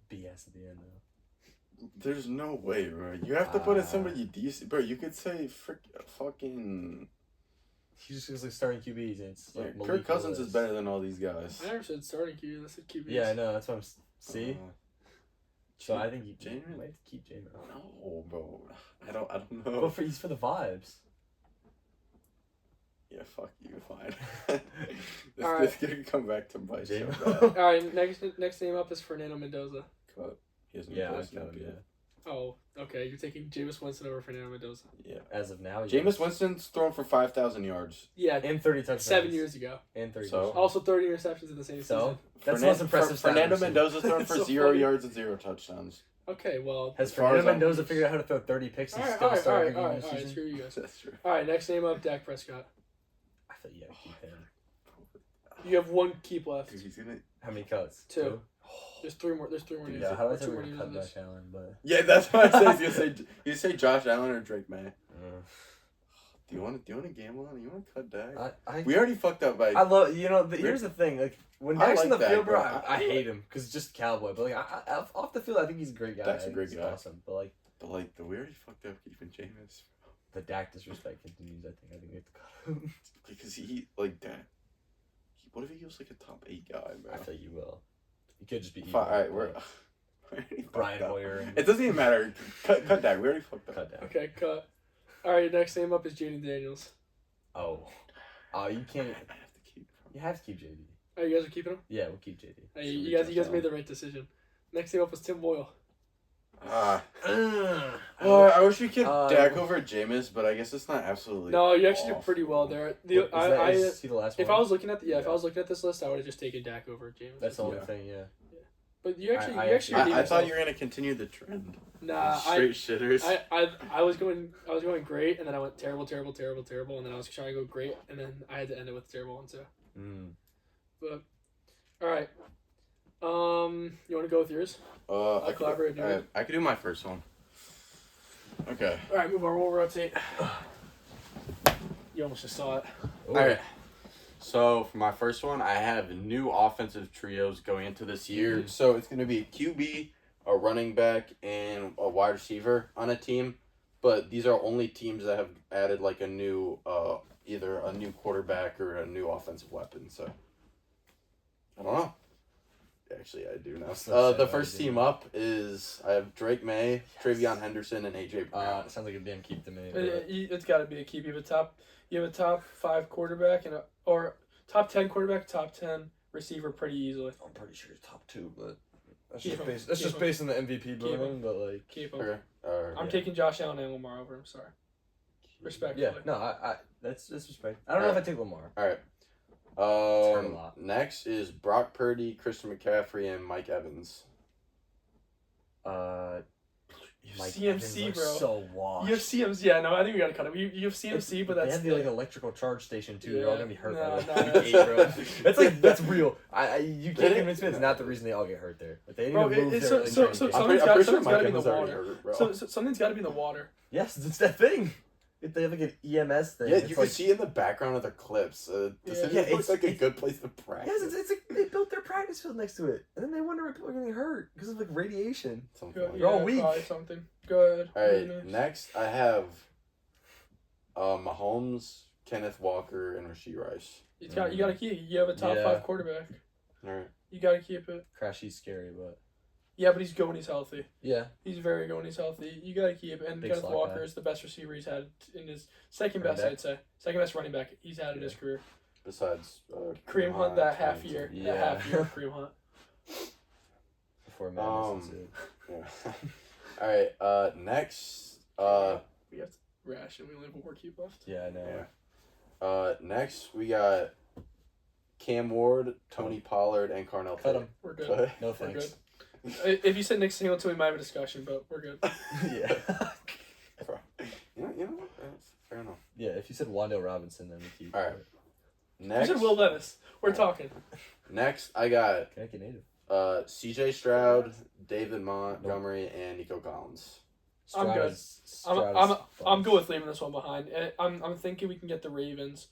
Speaker 1: BS at the end though?
Speaker 3: There's no way, bro. You have to put in somebody decent, bro. You could say fucking.
Speaker 1: He just was like starting QBs and it's like
Speaker 3: Kirk
Speaker 1: Malik
Speaker 3: Cousins
Speaker 1: Willis.
Speaker 3: is better than all these guys.
Speaker 2: I never said starting QB. I said QB.
Speaker 1: Yeah, I know. That's what I'm. See.
Speaker 3: Uh,
Speaker 1: So I think you
Speaker 3: Jameis?
Speaker 1: might have to keep Jameis.
Speaker 3: no, bro. I don't know.
Speaker 1: But he's for the vibes.
Speaker 3: Yeah, fuck you. Fine. this
Speaker 2: Alright.
Speaker 3: could come back to bite. So
Speaker 1: Jameis.
Speaker 3: bad.
Speaker 2: All right, next name up is Fernando Mendoza.
Speaker 3: Cut. He hasn't
Speaker 1: Yeah,
Speaker 3: been
Speaker 1: I
Speaker 3: posting
Speaker 1: cut
Speaker 3: up
Speaker 1: him,
Speaker 3: yet.
Speaker 2: Oh, okay. You're taking Jameis Winston over Fernando Mendoza.
Speaker 3: Yeah.
Speaker 1: As of now,
Speaker 3: Jameis Winston's thrown for 5,000 yards.
Speaker 2: Yeah,
Speaker 1: and 30 touchdowns.
Speaker 2: 7 years ago.
Speaker 1: And 30
Speaker 3: So?
Speaker 1: touchdowns.
Speaker 2: Also 30 interceptions in the same
Speaker 1: So?
Speaker 2: season.
Speaker 1: That's the most impressive stat
Speaker 3: Fernando
Speaker 1: I've seen.
Speaker 3: Mendoza's thrown for
Speaker 2: So
Speaker 3: 0
Speaker 2: funny.
Speaker 3: yards and 0 touchdowns.
Speaker 2: Okay, well.
Speaker 1: Has
Speaker 3: As far as
Speaker 1: Fernando
Speaker 3: I'm-
Speaker 1: Mendoza figured out how to throw 30 picks and
Speaker 2: Alright,
Speaker 1: still
Speaker 2: alright,
Speaker 1: start
Speaker 2: alright,
Speaker 1: every game
Speaker 2: alright,
Speaker 1: this
Speaker 2: alright,
Speaker 1: season?
Speaker 2: screw you guys.
Speaker 3: That's true.
Speaker 2: Alright, next name up, Dak Prescott.
Speaker 1: I thought you gotta keep him.
Speaker 2: You have one keep left.
Speaker 3: Dude, he's gonna...
Speaker 1: How many cuts?
Speaker 2: Two. There's three more names.
Speaker 1: Yeah, how do I
Speaker 2: Two
Speaker 1: tell
Speaker 2: more
Speaker 1: you
Speaker 2: names
Speaker 1: cut
Speaker 2: in this.
Speaker 1: Josh Allen? But
Speaker 3: Yeah, that's what I said. You say Josh Allen or Drake May. Do you want to gamble on it? You want to cut Dak? We already fucked up by...
Speaker 1: I love here's the thing, like when
Speaker 3: I
Speaker 1: Dak's
Speaker 3: like
Speaker 1: in the
Speaker 3: Dak,
Speaker 1: field, bro,
Speaker 3: bro.
Speaker 1: I hate him because it's just cowboy. But like off the field, I think he's a great guy.
Speaker 3: Dak's a great
Speaker 1: He's
Speaker 3: guy.
Speaker 1: awesome. But like
Speaker 3: But like, we already fucked up keeping Jameis.
Speaker 1: the Dak disrespect continues. I think we have to cut him.
Speaker 3: Because he like Dak. What if he goes like a top 8 guy, bro?
Speaker 1: I feel like you will. You could just be
Speaker 3: All right, we're already
Speaker 1: Brian
Speaker 3: fucked up.
Speaker 1: Hoyer. And
Speaker 3: It doesn't even matter. Cut Dak. We already fucked up.
Speaker 1: cut down.
Speaker 2: Okay, cut. Alright, next name up is Jaden Daniels.
Speaker 1: Oh, you can't.
Speaker 3: I have to keep.
Speaker 1: You have to keep JD.
Speaker 2: Oh, you guys are keeping him?
Speaker 1: Yeah, we'll keep JD.
Speaker 2: Hey,
Speaker 3: Should we
Speaker 2: you guys
Speaker 3: touch
Speaker 2: made
Speaker 3: on?
Speaker 2: the right decision. Next name up was Tim Boyle.
Speaker 3: I wish we kept Dak over Jameis, but I guess it's not absolutely.
Speaker 2: No, you actually did
Speaker 3: awful.
Speaker 2: pretty well there.
Speaker 1: Is he the last
Speaker 2: If
Speaker 1: one?
Speaker 2: I was looking at if I was looking at this list, I would have just taken Dak over James.
Speaker 1: That's the only
Speaker 3: Yeah.
Speaker 1: thing. Yeah.
Speaker 2: But you actually,
Speaker 1: I
Speaker 2: you actually.
Speaker 1: actually-
Speaker 2: redeemed
Speaker 3: I thought
Speaker 2: yourself.
Speaker 3: you were gonna continue the trend.
Speaker 2: Nah,
Speaker 3: Straight shitters.
Speaker 2: I was going great, and then I went terrible, terrible, terrible, terrible, and then I was trying to go great, and then I had to end it with a terrible one too. But all right, you want to go with yours?
Speaker 3: I
Speaker 2: collaborate, dude.
Speaker 3: I could do my first one. Okay.
Speaker 2: All right, move on. We'll rotate. You almost just saw it.
Speaker 3: All right. So for my first one, I have new offensive trios going into this year.
Speaker 1: Mhm.
Speaker 3: So it's going to be a QB, a running back, and a wide receiver on a team. But these are only teams that have added like a new, either a new quarterback or a new offensive weapon. So I don't know. Actually, I do now. The first team up is I have Drake May, Travion Henderson, and AJ Brown.
Speaker 1: Sounds like a damn keep to me.
Speaker 2: It's got to be a keep. You have a top 5 quarterback or top 10 quarterback, top 10 receiver pretty easily.
Speaker 1: I'm pretty sure he's top 2, but that's
Speaker 2: Keep
Speaker 1: just
Speaker 2: him.
Speaker 1: based. That's
Speaker 2: Keep
Speaker 1: just
Speaker 2: him.
Speaker 1: based on the MVP
Speaker 2: Keep
Speaker 1: voting.
Speaker 2: him.
Speaker 1: But like,
Speaker 2: Keep him.
Speaker 3: Okay.
Speaker 2: I'm
Speaker 1: yeah.
Speaker 2: taking Josh Allen and Lamar over him. Sorry. Respectfully.
Speaker 1: yeah, no, I that's disrespect. I don't know if I take Lamar.
Speaker 3: All right.
Speaker 1: hurt a lot.
Speaker 3: Next is Brock Purdy, Christian McCaffrey, and Mike Evans.
Speaker 1: Mike
Speaker 2: CMC,
Speaker 1: Evans looks
Speaker 2: bro.
Speaker 1: so washed.
Speaker 2: You have CMC. Yeah, no, I think we gotta cut him. You have CMC, but
Speaker 1: they
Speaker 2: that's
Speaker 1: have the like electrical charge station too. They're all gonna be hurt.
Speaker 2: Nah,
Speaker 1: by
Speaker 2: nah,
Speaker 1: like, 8, bro. That's like that's real. You
Speaker 3: They
Speaker 1: can't
Speaker 3: didn't-
Speaker 1: convince me it's not the reason they all get hurt there. Like, they need
Speaker 2: Bro,
Speaker 1: to move
Speaker 2: it's
Speaker 1: their
Speaker 2: so-
Speaker 1: training
Speaker 2: so-
Speaker 1: camp.
Speaker 2: so-
Speaker 3: I'm pretty
Speaker 2: Something's
Speaker 3: sure
Speaker 2: gotta
Speaker 3: Mike
Speaker 2: be in the
Speaker 3: Evans already
Speaker 2: water.
Speaker 3: hurt, bro.
Speaker 2: so something's got to be in the water.
Speaker 1: Yes, it's that thing. If they have like an EMS thing.
Speaker 3: Yeah,
Speaker 1: it's
Speaker 3: you
Speaker 1: like,
Speaker 3: can see in the background of the clips. This
Speaker 2: Yeah.
Speaker 3: looks
Speaker 1: it's-
Speaker 3: like a
Speaker 1: it's-
Speaker 3: good place to practice.
Speaker 1: Yes, it's like they built their practice field next to it, and then they wonder if people are getting hurt because of like radiation.
Speaker 3: Something
Speaker 2: Good,
Speaker 3: like
Speaker 1: They're all
Speaker 2: yeah,
Speaker 1: weak.
Speaker 2: probably something. Good.
Speaker 3: All right, next I have Mahomes, Kenneth Walker, and Rasheed Rice.
Speaker 2: You got to keep. You have a top
Speaker 1: Yeah.
Speaker 2: 5 quarterback.
Speaker 3: All right.
Speaker 2: You got to keep it.
Speaker 1: Crashy's scary, but
Speaker 2: Yeah, but he's good when he's healthy.
Speaker 1: yeah,
Speaker 2: He's very good when he's healthy. You got to keep it. And
Speaker 1: Big
Speaker 2: Kenneth
Speaker 1: slot
Speaker 2: Walker
Speaker 1: guy.
Speaker 2: is the best receiver he's had in his second
Speaker 1: Running
Speaker 2: best,
Speaker 1: back.
Speaker 2: I'd say. Second best running back he's had in his career.
Speaker 3: Besides
Speaker 2: Kareem Hunt that half
Speaker 3: Kennington.
Speaker 2: year.
Speaker 1: Yeah.
Speaker 2: That half year of Kareem Hunt.
Speaker 1: before Madness.
Speaker 3: Yeah. All right. Next.
Speaker 2: We have to ration. We only have 4 keep left.
Speaker 1: Yeah, I know.
Speaker 3: Yeah. Next we got Cam Ward, Tony Pollard, and Carnell.
Speaker 1: Cut him.
Speaker 2: We're good.
Speaker 3: Cut.
Speaker 1: No
Speaker 2: We're
Speaker 1: thanks.
Speaker 2: good. If you said Nick Singleton, we might have a discussion, but we're good.
Speaker 1: yeah.
Speaker 3: You know what? That's fair enough.
Speaker 1: Yeah, if you said Wandale Robinson, then we keep.
Speaker 3: All right.
Speaker 2: You
Speaker 3: Next.
Speaker 2: said Will Levis. We're talking.
Speaker 3: Next, I got
Speaker 1: Connecticut native.
Speaker 3: C.J. Stroud, David Montgomery, and Nico Collins.
Speaker 2: I'm good.
Speaker 1: Stroud
Speaker 2: I'm good with leaving this one behind. I'm thinking we can get the Ravens.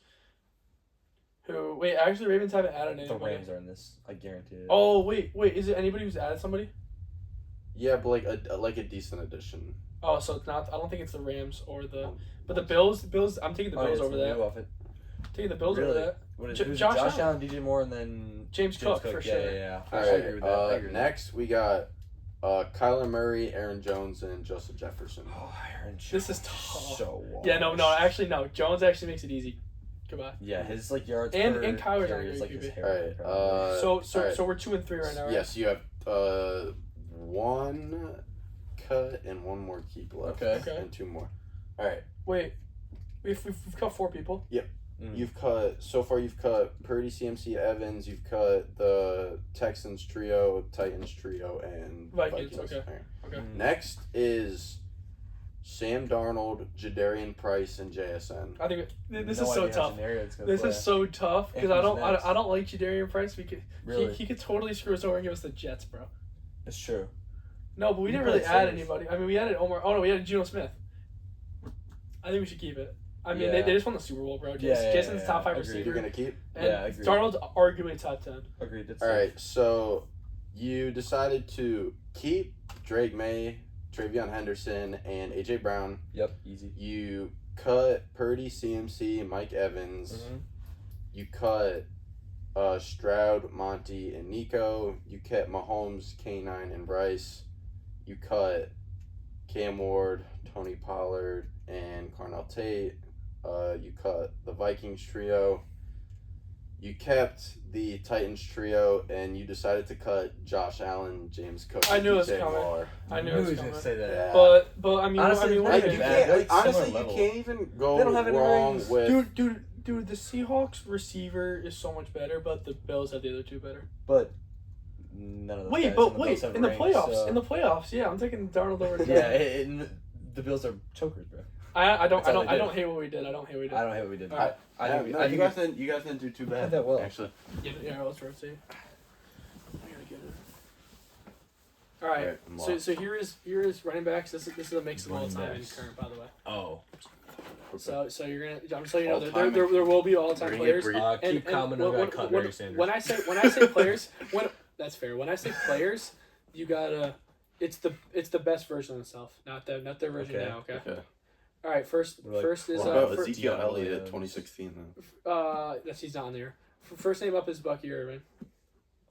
Speaker 2: Actually, Ravens haven't added
Speaker 1: The
Speaker 2: anybody.
Speaker 1: Rams are in this. I guarantee it.
Speaker 2: Oh wait, is it anybody who's added somebody?
Speaker 3: Yeah, but like a decent addition.
Speaker 2: Oh, so it's not. I don't think it's the Rams or the. But the Bills. I'm taking the
Speaker 1: Oh,
Speaker 2: Bills
Speaker 1: it's
Speaker 2: over
Speaker 1: the
Speaker 2: that.
Speaker 1: new outfit.
Speaker 2: Taking the Bills over
Speaker 1: Really?
Speaker 2: that.
Speaker 1: What is
Speaker 2: J-
Speaker 1: who's
Speaker 2: Josh
Speaker 1: Josh Allen, DJ Moore, and then
Speaker 2: James Cook, for
Speaker 1: Yeah,
Speaker 2: sure.
Speaker 1: yeah.
Speaker 3: All
Speaker 1: I agree with that. I
Speaker 3: right.
Speaker 1: agree with
Speaker 3: Next, we got Kyler Murray, Aaron Jones, and Joseph Jefferson.
Speaker 1: that. Oh, Aaron
Speaker 2: This is
Speaker 1: Jones
Speaker 2: tough.
Speaker 1: So
Speaker 2: Yeah, no,
Speaker 1: washed.
Speaker 2: actually, no. Jones actually makes it easy. Goodbye.
Speaker 1: Yeah, his like yards
Speaker 2: And-
Speaker 1: per
Speaker 2: and Kyler's
Speaker 1: carry
Speaker 2: not
Speaker 1: is
Speaker 2: great
Speaker 1: like his
Speaker 2: QB.
Speaker 1: hair.
Speaker 3: Alright,
Speaker 1: probably.
Speaker 2: So
Speaker 3: all right.
Speaker 2: we're 2 and 3 right now, right?
Speaker 3: Yes, you have one cut and one more keep left.
Speaker 1: Okay.
Speaker 3: And 2 more. All right.
Speaker 2: Wait, we've cut 4 people.
Speaker 3: You've cut Purdy, CMC, Evans. You've cut the Texans trio, Titans trio, and
Speaker 2: Vikings,
Speaker 3: Vikings.
Speaker 2: okay.
Speaker 3: All right.
Speaker 2: Okay.
Speaker 1: Mm.
Speaker 3: Next is Sam Darnold, Jadarian Price, and JSN.
Speaker 2: I think this
Speaker 1: No
Speaker 2: is so
Speaker 1: idea how
Speaker 2: tough.
Speaker 1: Generia's gonna
Speaker 2: This
Speaker 1: play.
Speaker 2: is so tough because
Speaker 1: And
Speaker 2: I
Speaker 1: who's
Speaker 2: don't
Speaker 1: next?
Speaker 2: I don't like Jadarian Price.
Speaker 1: Really?
Speaker 2: He could totally screw us over and give us the Jets, bro.
Speaker 1: It's true.
Speaker 2: No, but we
Speaker 1: You
Speaker 2: didn't
Speaker 1: play
Speaker 2: really add
Speaker 1: Saints.
Speaker 2: anybody. I mean, we added Omar. Oh no, we added Geno Smith. I think we should keep it. I mean,
Speaker 1: Yeah.
Speaker 2: they just won the Super Bowl, bro.
Speaker 1: Yeah,
Speaker 2: Jason's top 5
Speaker 1: agreed.
Speaker 2: receiver.
Speaker 3: You're gonna keep.
Speaker 2: And
Speaker 1: Yeah, agreed.
Speaker 2: Darnold's arguably top 10.
Speaker 1: Agreed. That's
Speaker 3: All right. So you decided to keep Drake May, Travion Henderson, and AJ Brown.
Speaker 1: Yep. Easy.
Speaker 3: You cut Purdy, CMC, Mike Evans.
Speaker 1: Mm-hmm.
Speaker 3: You cut Stroud, Monty, and Nico. You kept Mahomes, K9, and Bryce. You cut Cam Ward, Tony Pollard, and Carnell Tate. You cut the Vikings trio. You kept the Titans trio, and you decided to cut Josh Allen, James Cook.
Speaker 2: I
Speaker 3: and
Speaker 2: knew it was
Speaker 3: DJ
Speaker 2: coming.
Speaker 3: Moore.
Speaker 2: I knew
Speaker 1: he
Speaker 2: it was
Speaker 1: was gonna
Speaker 2: coming.
Speaker 1: say that.
Speaker 3: Yeah.
Speaker 2: But I mean,
Speaker 1: Honestly,
Speaker 2: what
Speaker 3: Like,
Speaker 1: they're
Speaker 3: you
Speaker 1: bad.
Speaker 3: can't,
Speaker 1: They're
Speaker 3: like, honestly,
Speaker 1: similar
Speaker 3: you
Speaker 1: level.
Speaker 3: can't even go
Speaker 1: They don't have any
Speaker 3: wrong
Speaker 1: rings.
Speaker 3: with.
Speaker 2: dude, the Seahawks receiver is so much better, but the Bills have the other 2 better.
Speaker 1: But none of those
Speaker 2: Wait,
Speaker 1: guys
Speaker 2: but
Speaker 1: on the Bills
Speaker 2: wait,
Speaker 1: have
Speaker 2: in the
Speaker 1: rings,
Speaker 2: playoffs,
Speaker 1: so-
Speaker 2: in the playoffs, yeah, I'm taking Darnold over.
Speaker 1: Yeah, the Bills are chokers, bro.
Speaker 2: I
Speaker 1: That's all they
Speaker 2: don't
Speaker 1: did.
Speaker 2: hate what we did. I don't hate what we did.
Speaker 1: I don't hate what we did.
Speaker 2: All right.
Speaker 1: I
Speaker 3: Yeah,
Speaker 1: think
Speaker 3: no,
Speaker 1: I
Speaker 3: you
Speaker 1: think
Speaker 3: guys didn't do too bad.
Speaker 1: that well.
Speaker 3: Actually.
Speaker 2: Yeah, let's rotate. I gotta get it. All right.
Speaker 3: Alright, I'm
Speaker 2: So
Speaker 3: lost.
Speaker 2: here is running backs. This is a mix of all
Speaker 1: Running
Speaker 2: time and
Speaker 1: backs.
Speaker 2: current, by the way.
Speaker 1: Oh.
Speaker 2: So you're gonna. I'm just letting you know
Speaker 3: All-time
Speaker 2: there will be all
Speaker 3: We're
Speaker 2: time
Speaker 3: gonna
Speaker 2: players.
Speaker 3: get
Speaker 1: Keep common. I got cut Barry Sanders.
Speaker 2: When I say players, that's fair. When I say players, you gotta. It's the best version of themselves, not their version
Speaker 1: Okay.
Speaker 2: now. Okay.
Speaker 3: Okay.
Speaker 2: All right. First
Speaker 1: We're like-
Speaker 2: first is
Speaker 3: What about
Speaker 1: fir-
Speaker 3: Ezekiel
Speaker 1: Dion
Speaker 3: Elliott,
Speaker 1: Williams.
Speaker 3: 2016 then?
Speaker 2: he's not on there. First name up is Bucky Irvin.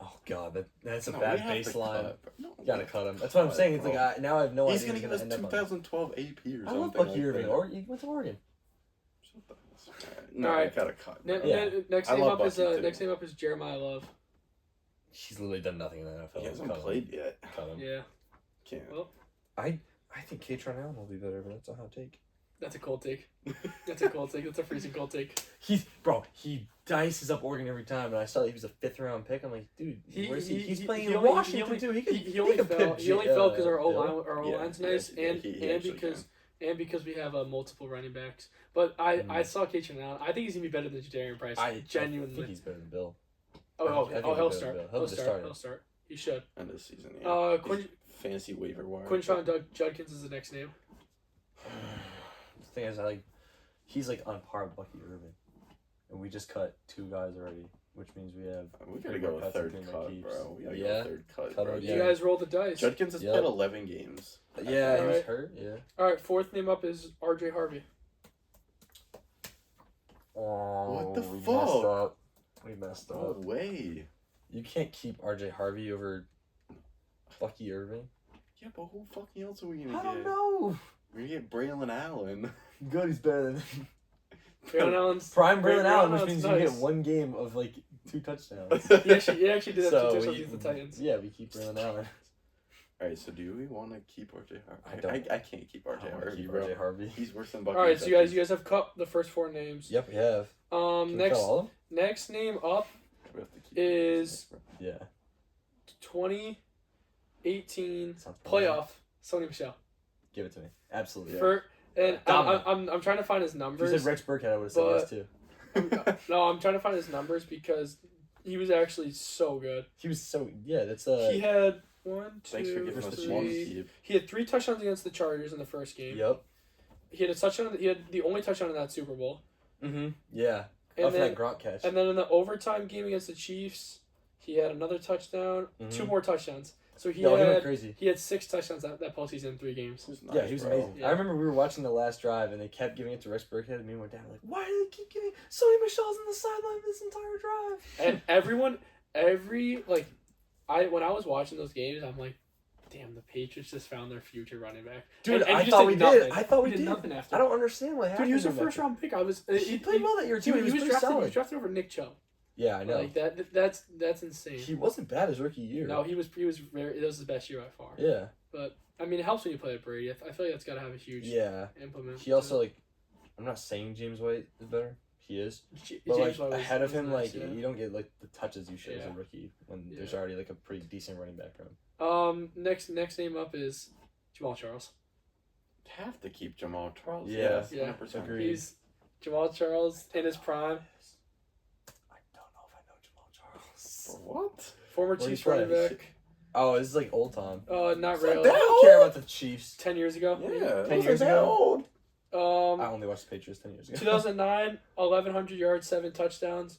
Speaker 1: Oh god, that's a
Speaker 3: No,
Speaker 1: bad
Speaker 3: we have to
Speaker 1: baseline.
Speaker 3: cut, bro. No,
Speaker 1: You
Speaker 3: we
Speaker 1: gotta
Speaker 3: have
Speaker 1: cut
Speaker 3: to
Speaker 1: him. That's what I'm
Speaker 3: cut,
Speaker 1: saying. It's
Speaker 3: bro.
Speaker 1: like now I have no
Speaker 3: He's
Speaker 1: idea.
Speaker 3: gonna give us
Speaker 1: end up on.
Speaker 3: 2012 AP or
Speaker 1: I
Speaker 3: something.
Speaker 1: love Bucky
Speaker 3: like
Speaker 1: Irving.
Speaker 3: that.
Speaker 1: Or he went to Oregon.
Speaker 3: No,
Speaker 2: Alright.
Speaker 3: we gotta cut.
Speaker 1: Ne-
Speaker 3: bro.
Speaker 2: Next
Speaker 3: I
Speaker 2: name
Speaker 3: love
Speaker 2: up is
Speaker 3: Bucky, too.
Speaker 2: next name up is Jeremiah Love.
Speaker 1: He's literally done nothing in the NFL.
Speaker 3: He hasn't
Speaker 1: Cut him.
Speaker 3: played yet.
Speaker 1: Cut him.
Speaker 2: Yeah,
Speaker 3: Can't.
Speaker 2: Well,
Speaker 1: I think Katron Allen will be better, but that's a hot take.
Speaker 2: that's a cold take. That's a cold take. That's a freezing cold take.
Speaker 1: He dices up Oregon every time, and I saw that he was a 5th round pick. I'm like, dude, where's he? He's playing in
Speaker 2: only-
Speaker 1: Washington too.
Speaker 2: He only fell. He only fell because our O
Speaker 3: Yeah,
Speaker 2: line's
Speaker 3: yeah,
Speaker 2: nice,
Speaker 3: yeah,
Speaker 2: and
Speaker 3: he actually
Speaker 2: because we have multiple running backs. But I
Speaker 1: Mm.
Speaker 2: saw Katron Allen. I think he's gonna be better than Jadarian Price.
Speaker 1: I
Speaker 2: genuinely.
Speaker 1: think he's better than Bill.
Speaker 2: Oh,
Speaker 1: I think
Speaker 2: he'll
Speaker 1: he's
Speaker 2: start.
Speaker 1: better than Bill.
Speaker 2: He'll
Speaker 1: He'll be
Speaker 2: start.
Speaker 1: starting.
Speaker 2: He'll start. He should.
Speaker 3: End of the season. Yeah.
Speaker 2: Quinn
Speaker 3: Fantasy waiver wire.
Speaker 2: Quinshawn Judkins is the next name.
Speaker 1: The thing is, he's like on par with Bucky Irvin, and we just cut 2 guys already, which means we have.
Speaker 3: We gotta go with
Speaker 1: Cuts
Speaker 3: third
Speaker 1: and
Speaker 3: cut,
Speaker 1: keeps.
Speaker 3: bro. We gotta
Speaker 1: Yeah.
Speaker 3: go third cut,
Speaker 1: Cut
Speaker 3: bro.
Speaker 1: him,
Speaker 2: You
Speaker 1: Yeah.
Speaker 2: guys roll the dice.
Speaker 3: Judkins has
Speaker 1: Yep.
Speaker 3: played 11 games.
Speaker 1: Yeah, he was
Speaker 2: Alright.
Speaker 1: hurt. Yeah.
Speaker 2: All right, fourth name up is R.J. Harvey.
Speaker 1: Oh,
Speaker 3: What the
Speaker 1: we
Speaker 3: fuck?
Speaker 1: Messed up. We messed
Speaker 3: No
Speaker 1: up.
Speaker 3: way.
Speaker 1: You can't keep RJ Harvey over Bucky Irving.
Speaker 3: Yeah, but who fucking else are we gonna
Speaker 1: I
Speaker 3: get?
Speaker 1: don't know.
Speaker 3: We're gonna get Braylon Allen.
Speaker 1: Good, he's better than
Speaker 2: Braylon Allen's
Speaker 1: prime Braylon Allen, which
Speaker 2: Allen's
Speaker 1: means
Speaker 2: nice.
Speaker 1: you get 1 game of like 2 touchdowns.
Speaker 2: He actually did have
Speaker 1: So
Speaker 2: 2 touchdowns
Speaker 1: we-
Speaker 2: against the Titans.
Speaker 1: Yeah, we keep Braylon Allen.
Speaker 3: Alright, so do we want to keep RJ Harvey?
Speaker 1: I don't.
Speaker 3: I can't keep RJ
Speaker 1: I wanna
Speaker 3: Harvey,
Speaker 1: keep
Speaker 3: bro.
Speaker 1: RJ Harvey.
Speaker 3: He's worse than Bucky.
Speaker 2: All right, so you guys have cut the first 4 names.
Speaker 1: Yep, we have. Can we
Speaker 2: Next
Speaker 1: cut all of them?
Speaker 2: next name up
Speaker 3: We have to keep
Speaker 2: is-
Speaker 1: Yeah.
Speaker 2: 2018
Speaker 1: Sounds
Speaker 2: playoff Sony Michel.
Speaker 1: Give it to me. Absolutely.
Speaker 2: For and
Speaker 1: Dominant.
Speaker 2: I'm trying to find his
Speaker 1: If you
Speaker 2: numbers.
Speaker 1: said Rex Burkhead, I would have said yes too.
Speaker 2: No, I'm trying to find his numbers because he was actually so good.
Speaker 1: He was so that's
Speaker 2: He had 1,
Speaker 3: Thanks for
Speaker 2: 2,
Speaker 3: giving us
Speaker 1: three.
Speaker 3: one
Speaker 2: 3.
Speaker 3: keep.
Speaker 2: He had 3 touchdowns against the Chargers in the first game.
Speaker 1: Yep.
Speaker 2: He had a touchdown. He had the only touchdown in that Super Bowl.
Speaker 1: Mm-hmm. Yeah.
Speaker 2: And
Speaker 1: Off
Speaker 2: then,
Speaker 1: that Gronk catch.
Speaker 2: and then in the overtime game against the Chiefs, he had another touchdown,
Speaker 1: Mhm.
Speaker 2: 2 more touchdowns. So he
Speaker 1: he went
Speaker 2: had
Speaker 1: crazy.
Speaker 2: 6 touchdowns that postseason in 3 games.
Speaker 3: He was
Speaker 1: Yeah,
Speaker 3: nice,
Speaker 1: he was
Speaker 3: bro.
Speaker 1: amazing.
Speaker 2: Yeah.
Speaker 1: I remember we were watching the last drive and they kept giving it to Rex Burkhead and me and went down like, why do they keep giving Sony Michel's on the sideline this entire drive?
Speaker 2: And when I was watching those games, I'm like, damn, the Patriots just found their future running back.
Speaker 1: Dude,
Speaker 2: And
Speaker 1: I
Speaker 2: he just
Speaker 1: thought we
Speaker 2: did
Speaker 1: did.
Speaker 2: nothing.
Speaker 1: I thought we
Speaker 2: He
Speaker 1: did.
Speaker 2: nothing after.
Speaker 1: I don't understand what happened.
Speaker 2: Dude, he was a
Speaker 1: to him
Speaker 2: first round pick. I was.
Speaker 1: He played well that year too.
Speaker 2: Dude,
Speaker 1: He was pretty solid.
Speaker 2: drafted over Nick Chubb.
Speaker 1: Yeah, I know.
Speaker 2: Like that's insane.
Speaker 1: He wasn't bad his rookie year.
Speaker 2: No, he was very. That was his best year by far.
Speaker 1: Yeah.
Speaker 2: But I mean, it helps when you play at Brady. I feel like that's got to have a huge
Speaker 1: Yeah.
Speaker 2: implement.
Speaker 1: He also like, I'm not saying James White is better. He is, but
Speaker 2: James
Speaker 1: like
Speaker 2: White was-
Speaker 1: ahead of
Speaker 2: was
Speaker 1: him,
Speaker 2: nice,
Speaker 1: like
Speaker 2: yeah.
Speaker 1: you don't get like the touches you should as a
Speaker 2: Yeah.
Speaker 1: rookie when
Speaker 2: Yeah.
Speaker 1: there's already like a pretty decent running back room.
Speaker 2: Next name up is Jamal Charles.
Speaker 3: Have to keep Jamal Charles.
Speaker 1: Yeah.
Speaker 3: Yes,
Speaker 2: Yeah.
Speaker 3: 100%.
Speaker 1: Agreed.
Speaker 2: He's Jamal Charles in his prime.
Speaker 1: I don't know if I know Jamal Charles.
Speaker 3: For what?
Speaker 2: Former
Speaker 1: Where'd he
Speaker 2: Chiefs running
Speaker 1: play?
Speaker 2: back.
Speaker 1: Oh, this is like old time.
Speaker 2: Not
Speaker 3: It's like
Speaker 2: really.
Speaker 3: that.
Speaker 1: I don't care about the Chiefs.
Speaker 2: 10 years ago.
Speaker 3: Yeah.
Speaker 1: 10 years ago?
Speaker 3: Old.
Speaker 1: I only watched the Patriots 10 years ago.
Speaker 2: 2009, 1,100 yards, 7 touchdowns.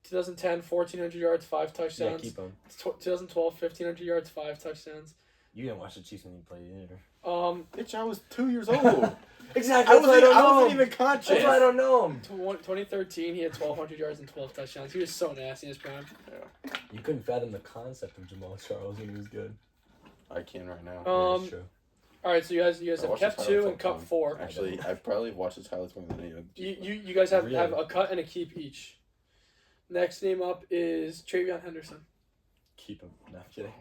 Speaker 2: 2010, 1,400 yards, 5
Speaker 1: Yeah,
Speaker 2: touchdowns.
Speaker 1: keep him.
Speaker 2: 2012, 1,500 yards, 5 touchdowns.
Speaker 1: You didn't watch the Chiefs when you played either.
Speaker 3: Bitch, I was 2 years old.
Speaker 1: Exactly.
Speaker 3: I wasn't even conscious.
Speaker 1: That's why I don't know him.
Speaker 2: 2013, he had 1,200 yards and 12 touchdowns. He was so nasty in his prime.
Speaker 1: You couldn't fathom the concept of Jamal Charles when he was good.
Speaker 3: I can right now.
Speaker 1: Yeah, that's true.
Speaker 2: All right, so you guys
Speaker 3: I
Speaker 2: have
Speaker 3: watched
Speaker 2: Cup
Speaker 3: the
Speaker 2: 2
Speaker 3: highlights
Speaker 2: and
Speaker 3: all
Speaker 2: Cup
Speaker 3: the time.
Speaker 2: 4.
Speaker 3: Actually, I probably watched his highlights more than any of the
Speaker 2: You guys have
Speaker 1: Really?
Speaker 2: a cut and a keep each. Next name up is Travion Henderson.
Speaker 1: Keep him. No, I'm kidding.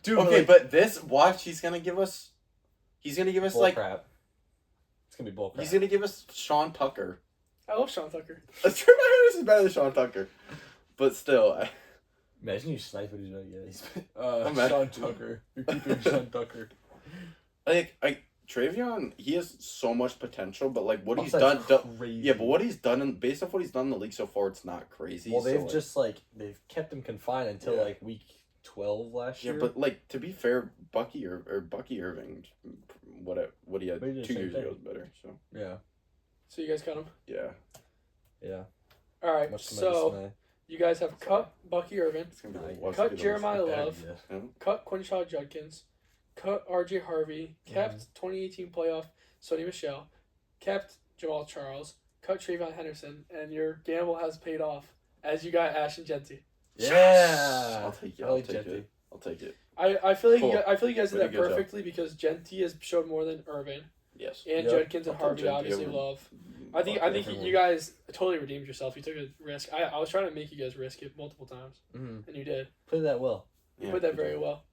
Speaker 3: Dude,
Speaker 1: okay,
Speaker 3: okay, but this watch, he's gonna give us
Speaker 1: Bull
Speaker 3: like
Speaker 1: crap. It's gonna be bull crap.
Speaker 3: he's gonna give us Sean Tucker.
Speaker 2: I love Sean Tucker.
Speaker 3: Travion Henderson's better than Sean Tucker, but still,
Speaker 1: Imagine you snipe what he's gonna get. He's
Speaker 3: Imagine-
Speaker 1: Sean Tucker. You're keeping Sean Tucker.
Speaker 3: Travion, he has so much potential, but like what he's
Speaker 1: Upside's
Speaker 3: done,
Speaker 1: crazy.
Speaker 3: yeah, but what he's done, based off what he's done in the league so far, it's not crazy.
Speaker 1: Well, they've
Speaker 3: so,
Speaker 1: just like they've kept him confined until
Speaker 3: Yeah.
Speaker 1: like week 12 last
Speaker 3: yeah,
Speaker 1: year.
Speaker 3: but like to be fair, Bucky Irving, what he had
Speaker 1: But he did the
Speaker 3: 2
Speaker 1: same
Speaker 3: years
Speaker 1: thing.
Speaker 3: ago was better. So
Speaker 1: yeah,
Speaker 2: So you guys cut him.
Speaker 1: yeah.
Speaker 2: All right,
Speaker 1: Much to my
Speaker 2: so
Speaker 1: dismay.
Speaker 2: you guys have cut Bucky Irvin,
Speaker 3: it's gonna be
Speaker 1: Nice.
Speaker 3: watch
Speaker 2: Cut
Speaker 3: it be the
Speaker 2: Jeremiah
Speaker 3: worst-
Speaker 2: Love.
Speaker 1: Yeah.
Speaker 2: cut Quinshaw Judkins, cut R.J. Harvey, kept 2018 playoff Sonny Michelle, kept Jamal Charles, cut Travion Henderson, and your gamble has paid off as you got Ashton Genty.
Speaker 1: Yeah.
Speaker 3: I'll take it.
Speaker 1: I
Speaker 3: I'll
Speaker 1: like
Speaker 3: take
Speaker 1: Genty.
Speaker 3: it. I'll take it.
Speaker 2: I feel like
Speaker 3: Cool.
Speaker 2: I feel like you guys did
Speaker 3: Pretty
Speaker 2: that
Speaker 3: good job.
Speaker 2: perfectly because Genty has showed more than Irvin
Speaker 3: Yes.
Speaker 2: and
Speaker 1: Yep.
Speaker 2: Judkins and
Speaker 3: I'll take
Speaker 2: Harvey
Speaker 3: Genty
Speaker 2: obviously
Speaker 3: over-
Speaker 2: love. I think
Speaker 1: everyone.
Speaker 2: you guys totally redeemed yourself. You took a risk. I was trying to make you guys risk it multiple times,
Speaker 1: Mm-hmm.
Speaker 2: and you did.
Speaker 1: Played that well.
Speaker 2: You
Speaker 3: Yeah,
Speaker 2: put that
Speaker 3: good
Speaker 2: very
Speaker 3: job.
Speaker 2: well.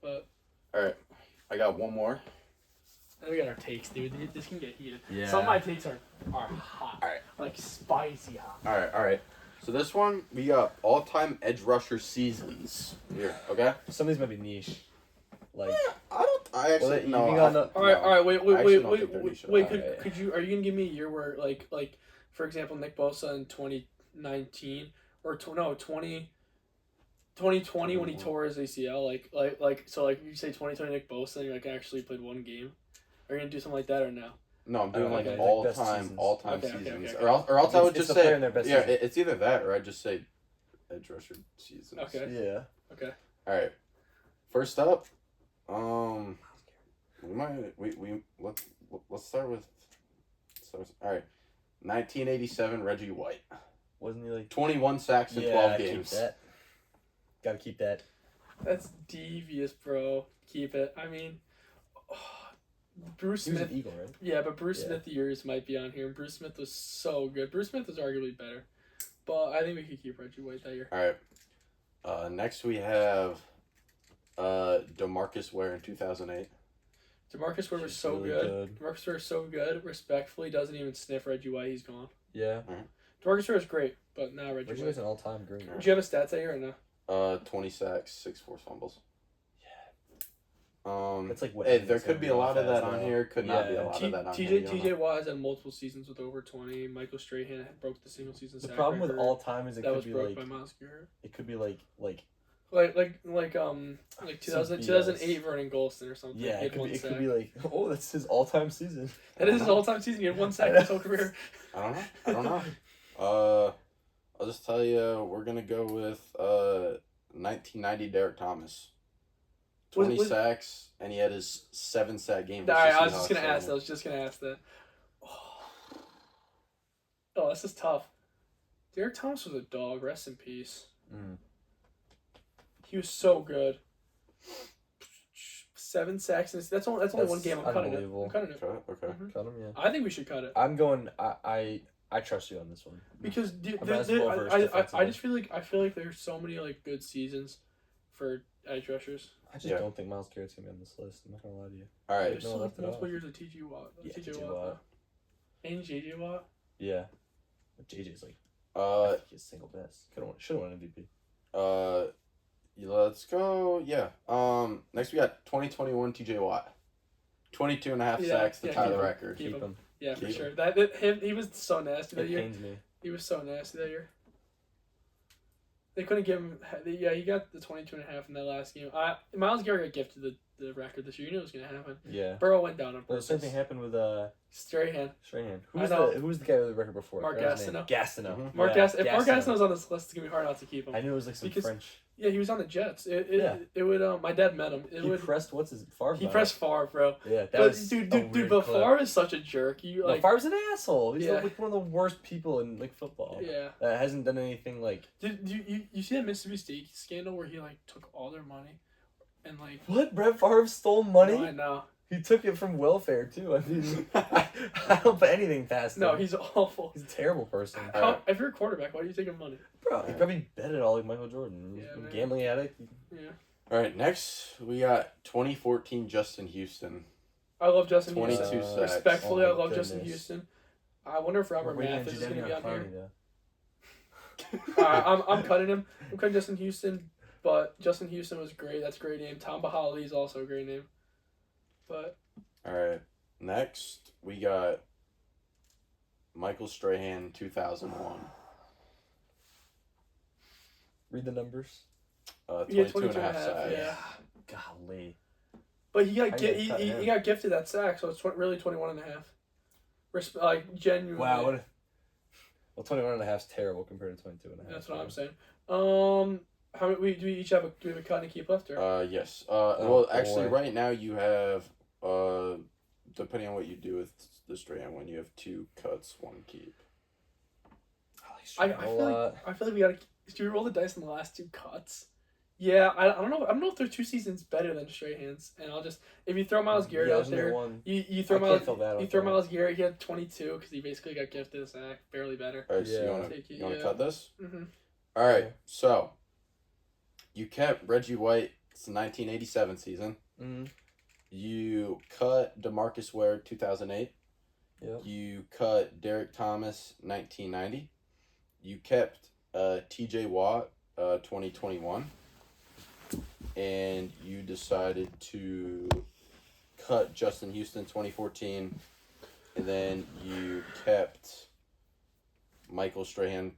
Speaker 2: But
Speaker 3: All right, I got one more.
Speaker 2: then we got our takes, dude. This can get heated.
Speaker 1: Yeah.
Speaker 2: Some of my takes are hot.
Speaker 3: Alright.
Speaker 2: Like spicy hot.
Speaker 3: All right. So this one we got all-time edge rusher seasons here. Okay.
Speaker 1: Some of these might be niche. Like
Speaker 3: I actually
Speaker 1: Well, you
Speaker 3: no.
Speaker 1: think
Speaker 3: I-
Speaker 1: on the-
Speaker 2: All right,
Speaker 3: no.
Speaker 2: all right. Wait.
Speaker 3: I actually don't think they're niche at all.
Speaker 2: Could you? Are you gonna give me a year where like for example Nick Bosa in 2019 or 2020 when he tore his ACL so you say 2020 Nick Bosa and you like actually played one game. Are you gonna do something like that or no?
Speaker 3: No, I'm doing like
Speaker 1: Okay, like best
Speaker 3: all-time
Speaker 1: seasons.
Speaker 2: Okay,
Speaker 3: seasons.
Speaker 2: okay.
Speaker 3: Or else I
Speaker 1: It's-
Speaker 3: would
Speaker 1: it's
Speaker 3: just
Speaker 1: the
Speaker 3: say
Speaker 1: player in their best
Speaker 3: yeah,
Speaker 1: season.
Speaker 3: it's either that or I'd just say edge rusher seasons.
Speaker 2: Okay.
Speaker 1: yeah.
Speaker 2: Okay.
Speaker 3: All right. First up, let's start with. All right, 1987 Reggie White,
Speaker 1: Wasn't he like
Speaker 3: 21 sacks in 12 games.
Speaker 1: Keep that. Gotta keep that.
Speaker 2: That's devious, bro. Keep it. I mean, Bruce
Speaker 1: He was
Speaker 2: Smith.
Speaker 1: an Eagle, right?
Speaker 2: Yeah, but Bruce
Speaker 1: Yeah.
Speaker 2: Smith years might be on here. Bruce Smith was so good. Bruce Smith was arguably better, but I think we could keep Reggie White that year.
Speaker 3: All right. Next we have DeMarcus Ware in 2008.
Speaker 2: DeMarcus Ware was
Speaker 1: He's
Speaker 2: so
Speaker 1: really
Speaker 2: good. DeMarcus Ware was so good. Respectfully, doesn't even sniff Reggie White. He's gone.
Speaker 1: Yeah.
Speaker 2: DeMarcus Ware is great, but now Reggie
Speaker 1: Reggie
Speaker 2: White.
Speaker 1: was an all-time great.
Speaker 2: Do you have a stats that year or no?
Speaker 3: 20 sacks, 6 forced fumbles.
Speaker 1: That's like what.
Speaker 3: Hey,
Speaker 1: Emmett
Speaker 3: there
Speaker 1: said
Speaker 3: could be a
Speaker 1: Rudolph
Speaker 3: lot of
Speaker 1: has
Speaker 3: that on
Speaker 1: now.
Speaker 3: here. Could not be a
Speaker 1: Yeah.
Speaker 3: lot of that on here.
Speaker 2: TJ Watt has had multiple seasons with over 20. Michael Strahan broke the single season
Speaker 1: The
Speaker 2: sack
Speaker 1: problem with
Speaker 2: record.
Speaker 1: all time is it
Speaker 2: that
Speaker 1: could
Speaker 2: was
Speaker 1: be
Speaker 2: broke
Speaker 1: like
Speaker 2: by Miles Garrett.
Speaker 1: it could be like
Speaker 2: 2000,
Speaker 1: BS.
Speaker 2: 2008 Vernon Golston or something.
Speaker 1: yeah,
Speaker 2: He
Speaker 1: it
Speaker 2: had one
Speaker 1: could
Speaker 2: sack.
Speaker 1: be like oh that's his all-time season.
Speaker 2: That is his all-time season. He had one sack his whole career.
Speaker 3: I don't know. I'll just tell you, we're gonna go with 1990 Derek Thomas. 20 sacks, and he had his 7-sack game.
Speaker 2: Alright, I was
Speaker 3: versus
Speaker 2: just gonna
Speaker 3: Seahawks.
Speaker 2: ask that. I was just gonna ask that. Oh, this is tough. Derek Thomas was a dog. Rest in peace.
Speaker 1: Mm.
Speaker 2: He was so good. 7 sacks. And that's only
Speaker 1: That's
Speaker 2: one game. I'm cutting it.
Speaker 1: unbelievable.
Speaker 2: I'm cutting it.
Speaker 3: Okay.
Speaker 2: Mhm.
Speaker 1: Cut him, yeah.
Speaker 2: I think we should cut it
Speaker 1: I'm going. I trust you on this one.
Speaker 2: because
Speaker 1: I'm as well versed
Speaker 2: I
Speaker 1: defensively.
Speaker 2: just feel like there's so many like good seasons for edge rushers.
Speaker 1: I just
Speaker 3: Yeah.
Speaker 1: don't think Myles Garrett's gonna be on this list. I'm not gonna lie to you.
Speaker 3: All right.
Speaker 2: There's
Speaker 1: no,
Speaker 2: still
Speaker 1: left it
Speaker 2: multiple
Speaker 1: off.
Speaker 2: years of T.J. Watt.
Speaker 1: Yeah,
Speaker 2: T.J.
Speaker 1: T.J.
Speaker 2: Watt.
Speaker 1: Watt.
Speaker 2: And J.J. Watt.
Speaker 1: Yeah. But JJ's like, I
Speaker 3: Uh,
Speaker 1: think he's single best. Should have won MVP.
Speaker 3: let's go. Yeah. Next we got 2021 TJ Watt. 22 and a half
Speaker 2: Yeah,
Speaker 3: sacks, the
Speaker 2: yeah,
Speaker 3: Tyler
Speaker 2: keep him.
Speaker 3: record.
Speaker 2: Keep
Speaker 1: Keep
Speaker 2: him.
Speaker 1: him.
Speaker 2: Yeah, for
Speaker 3: Keep
Speaker 2: sure.
Speaker 3: him.
Speaker 2: He was so nasty that
Speaker 1: It
Speaker 2: year.
Speaker 1: pains me.
Speaker 2: He was so nasty that year. They couldn't give him. Yeah, he got the 22 and a half in that last game. Myles Garrett got gifted the record this year. You knew it was gonna happen.
Speaker 1: Yeah.
Speaker 2: Burrow went down on
Speaker 1: Well, the same
Speaker 2: purpose.
Speaker 1: thing happened with
Speaker 2: Strahan.
Speaker 1: Strahan.
Speaker 2: I
Speaker 1: Who was
Speaker 2: know.
Speaker 1: the guy with the record before?
Speaker 2: Mark
Speaker 1: What was his name?
Speaker 2: Gastineau.
Speaker 1: Gastineau.
Speaker 3: Mhm.
Speaker 2: Mark
Speaker 1: Yeah,
Speaker 2: If Mark Gastineau's on this list, it's gonna be hard not to keep him.
Speaker 1: I knew it was like some
Speaker 2: Because-
Speaker 1: French.
Speaker 2: Yeah, he was on the Jets. It
Speaker 1: Yeah.
Speaker 2: would. My dad met him.
Speaker 1: He pressed what's his Favre?
Speaker 2: He pressed Favre, bro.
Speaker 1: Yeah, that
Speaker 2: But
Speaker 1: was
Speaker 2: dude,
Speaker 1: a
Speaker 2: dude,
Speaker 1: weird
Speaker 2: but
Speaker 1: clip.
Speaker 2: Favre is such a jerk. You
Speaker 1: No,
Speaker 2: like,
Speaker 1: Favre's an asshole. He's
Speaker 2: Yeah.
Speaker 1: like one of the worst people in like football.
Speaker 2: yeah.
Speaker 1: That hasn't done anything like.
Speaker 2: Did you see that Mississippi State scandal where he like took all their money, and like
Speaker 1: What? Brett Favre stole money?
Speaker 2: No, I know.
Speaker 1: He took it from welfare too. I mean, I don't put anything past him.
Speaker 2: No, he's awful.
Speaker 1: He's a terrible person.
Speaker 2: If you're a quarterback, why do you take him money?
Speaker 1: Bro, he probably bet it all like Michael Jordan.
Speaker 2: Yeah,
Speaker 1: He's a
Speaker 2: man.
Speaker 1: gambling addict.
Speaker 2: Yeah.
Speaker 3: All right. Next we got 2014 Justin Houston.
Speaker 2: I love Justin
Speaker 3: 22
Speaker 2: Houston.
Speaker 3: sacks.
Speaker 2: Respectfully,
Speaker 1: Oh
Speaker 2: I
Speaker 1: my
Speaker 2: love Justin
Speaker 1: goodness.
Speaker 2: Houston. I wonder if Robert
Speaker 1: We're waiting
Speaker 2: Mathis is
Speaker 1: on
Speaker 2: going to be on
Speaker 1: Jadeveon
Speaker 2: here.
Speaker 1: Clowney,
Speaker 2: I'm cutting him. I'm cutting Justin Houston, but Justin Houston was great. That's a great name. Tom Bahali is also a great name. But
Speaker 3: All right. Next we got Michael Strahan 2001.
Speaker 1: Read the numbers.
Speaker 3: 22 and a half sacks.
Speaker 2: yeah.
Speaker 1: Golly.
Speaker 2: But he got
Speaker 1: How you gonna cut
Speaker 2: he
Speaker 1: him?
Speaker 2: got gifted that sack, so it's really 21 and a half. Like genuinely.
Speaker 1: Wow. Well, 21 and a half is terrible compared to 22 and a half.
Speaker 2: That's what I'm saying. How many do we each have a cut and a keep left or?
Speaker 3: Yes. Well,
Speaker 1: boy.
Speaker 3: actually, right now you have, depending on what you do with the Strahan one, you have 2 cuts, 1 keep.
Speaker 2: I feel like we gotta. Do we roll the dice in the last 2 cuts? Yeah, I don't know. I don't know if they're 2 seasons better than Strahan's. And I'll just if you throw Myles Garrett out there, you throw
Speaker 1: I
Speaker 2: Myles
Speaker 1: can't feel bad
Speaker 2: you
Speaker 1: about
Speaker 2: throw
Speaker 1: that.
Speaker 2: Myles Garrett. He had 22 because he basically got gifted a sack, barely better.
Speaker 3: All right, so
Speaker 1: Yeah.
Speaker 3: you want
Speaker 2: Take it,
Speaker 3: to
Speaker 2: yeah.
Speaker 3: cut this?
Speaker 2: Mm-hmm.
Speaker 3: All right,
Speaker 1: Yeah.
Speaker 3: so you kept Reggie White. It's the 1987 season.
Speaker 1: Mm-hmm.
Speaker 3: You cut DeMarcus Ware 2008.
Speaker 1: Yep.
Speaker 3: You cut Derek Thomas 1990. You kept T.J. Watt 2021. And you decided to cut Justin Houston 2014. And then you kept Michael Strahan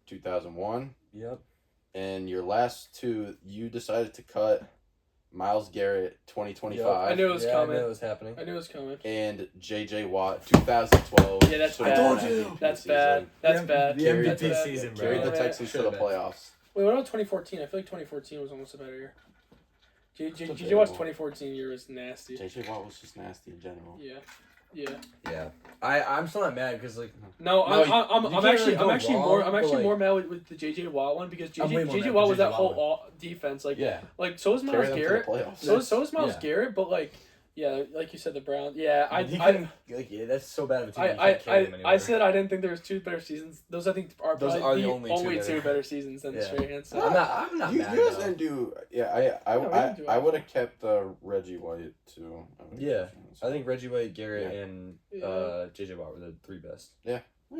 Speaker 3: 2001.
Speaker 1: Yep.
Speaker 3: And your last 2, you decided to cut Myles Garrett 2025.
Speaker 2: I knew it was
Speaker 1: I
Speaker 2: coming.
Speaker 1: knew it was happening.
Speaker 2: I knew it was coming.
Speaker 3: And J.J. Watt 2012.
Speaker 2: Yeah, that's
Speaker 3: So
Speaker 2: bad.
Speaker 3: you
Speaker 1: I
Speaker 3: won
Speaker 1: told you.
Speaker 3: MVP
Speaker 2: That's
Speaker 3: season.
Speaker 2: bad. That's
Speaker 1: The
Speaker 2: bad.
Speaker 1: The
Speaker 3: Carried
Speaker 2: That's
Speaker 1: MVP
Speaker 2: bad.
Speaker 1: season, bro.
Speaker 3: Carried the
Speaker 2: Yeah.
Speaker 3: Texans to the
Speaker 1: Should've been.
Speaker 3: playoffs.
Speaker 2: Wait, what about 2014? I feel like 2014 was almost a better year.
Speaker 3: Still
Speaker 2: JJ Watt's
Speaker 3: terrible.
Speaker 2: 2014 year was nasty.
Speaker 3: J.J. Watt was just nasty in general.
Speaker 2: Yeah, yeah.
Speaker 1: Yeah. I'm still not mad because like
Speaker 2: No,
Speaker 3: No,
Speaker 2: I'm
Speaker 1: you can't really go wrong,
Speaker 2: I'm
Speaker 1: but,
Speaker 2: actually
Speaker 1: like-
Speaker 2: more mad with the JJ Watt one because
Speaker 1: I'm way more
Speaker 2: JJ
Speaker 1: mad
Speaker 2: Watt
Speaker 1: with
Speaker 2: was
Speaker 1: JJ
Speaker 2: that whole
Speaker 1: Watt
Speaker 2: all defense like
Speaker 1: yeah.
Speaker 2: so is Myles
Speaker 3: Carried them to the
Speaker 2: Garrett.
Speaker 3: playoffs.
Speaker 2: So is Myles
Speaker 1: Yeah.
Speaker 2: Garrett, but like yeah, like you said, the Browns. Yeah,
Speaker 1: He couldn't, like, yeah, that's so bad of a team. You can't carry them anymore.
Speaker 2: I said I didn't think there was 2 better seasons. Those I think are
Speaker 1: Those
Speaker 2: probably
Speaker 1: are the only 2
Speaker 2: 2 better seasons than
Speaker 1: Yeah.
Speaker 2: Strahan. So.
Speaker 1: I'm not
Speaker 3: you
Speaker 1: mad.
Speaker 3: guys
Speaker 1: though.
Speaker 3: didn't do. Yeah,
Speaker 2: we didn't do
Speaker 3: I
Speaker 2: it.
Speaker 3: would have kept Reggie White too.
Speaker 1: Yeah. I think Reggie White, Garrett,
Speaker 3: Yeah.
Speaker 1: and
Speaker 2: Yeah.
Speaker 1: JJ Watt were the 3 best.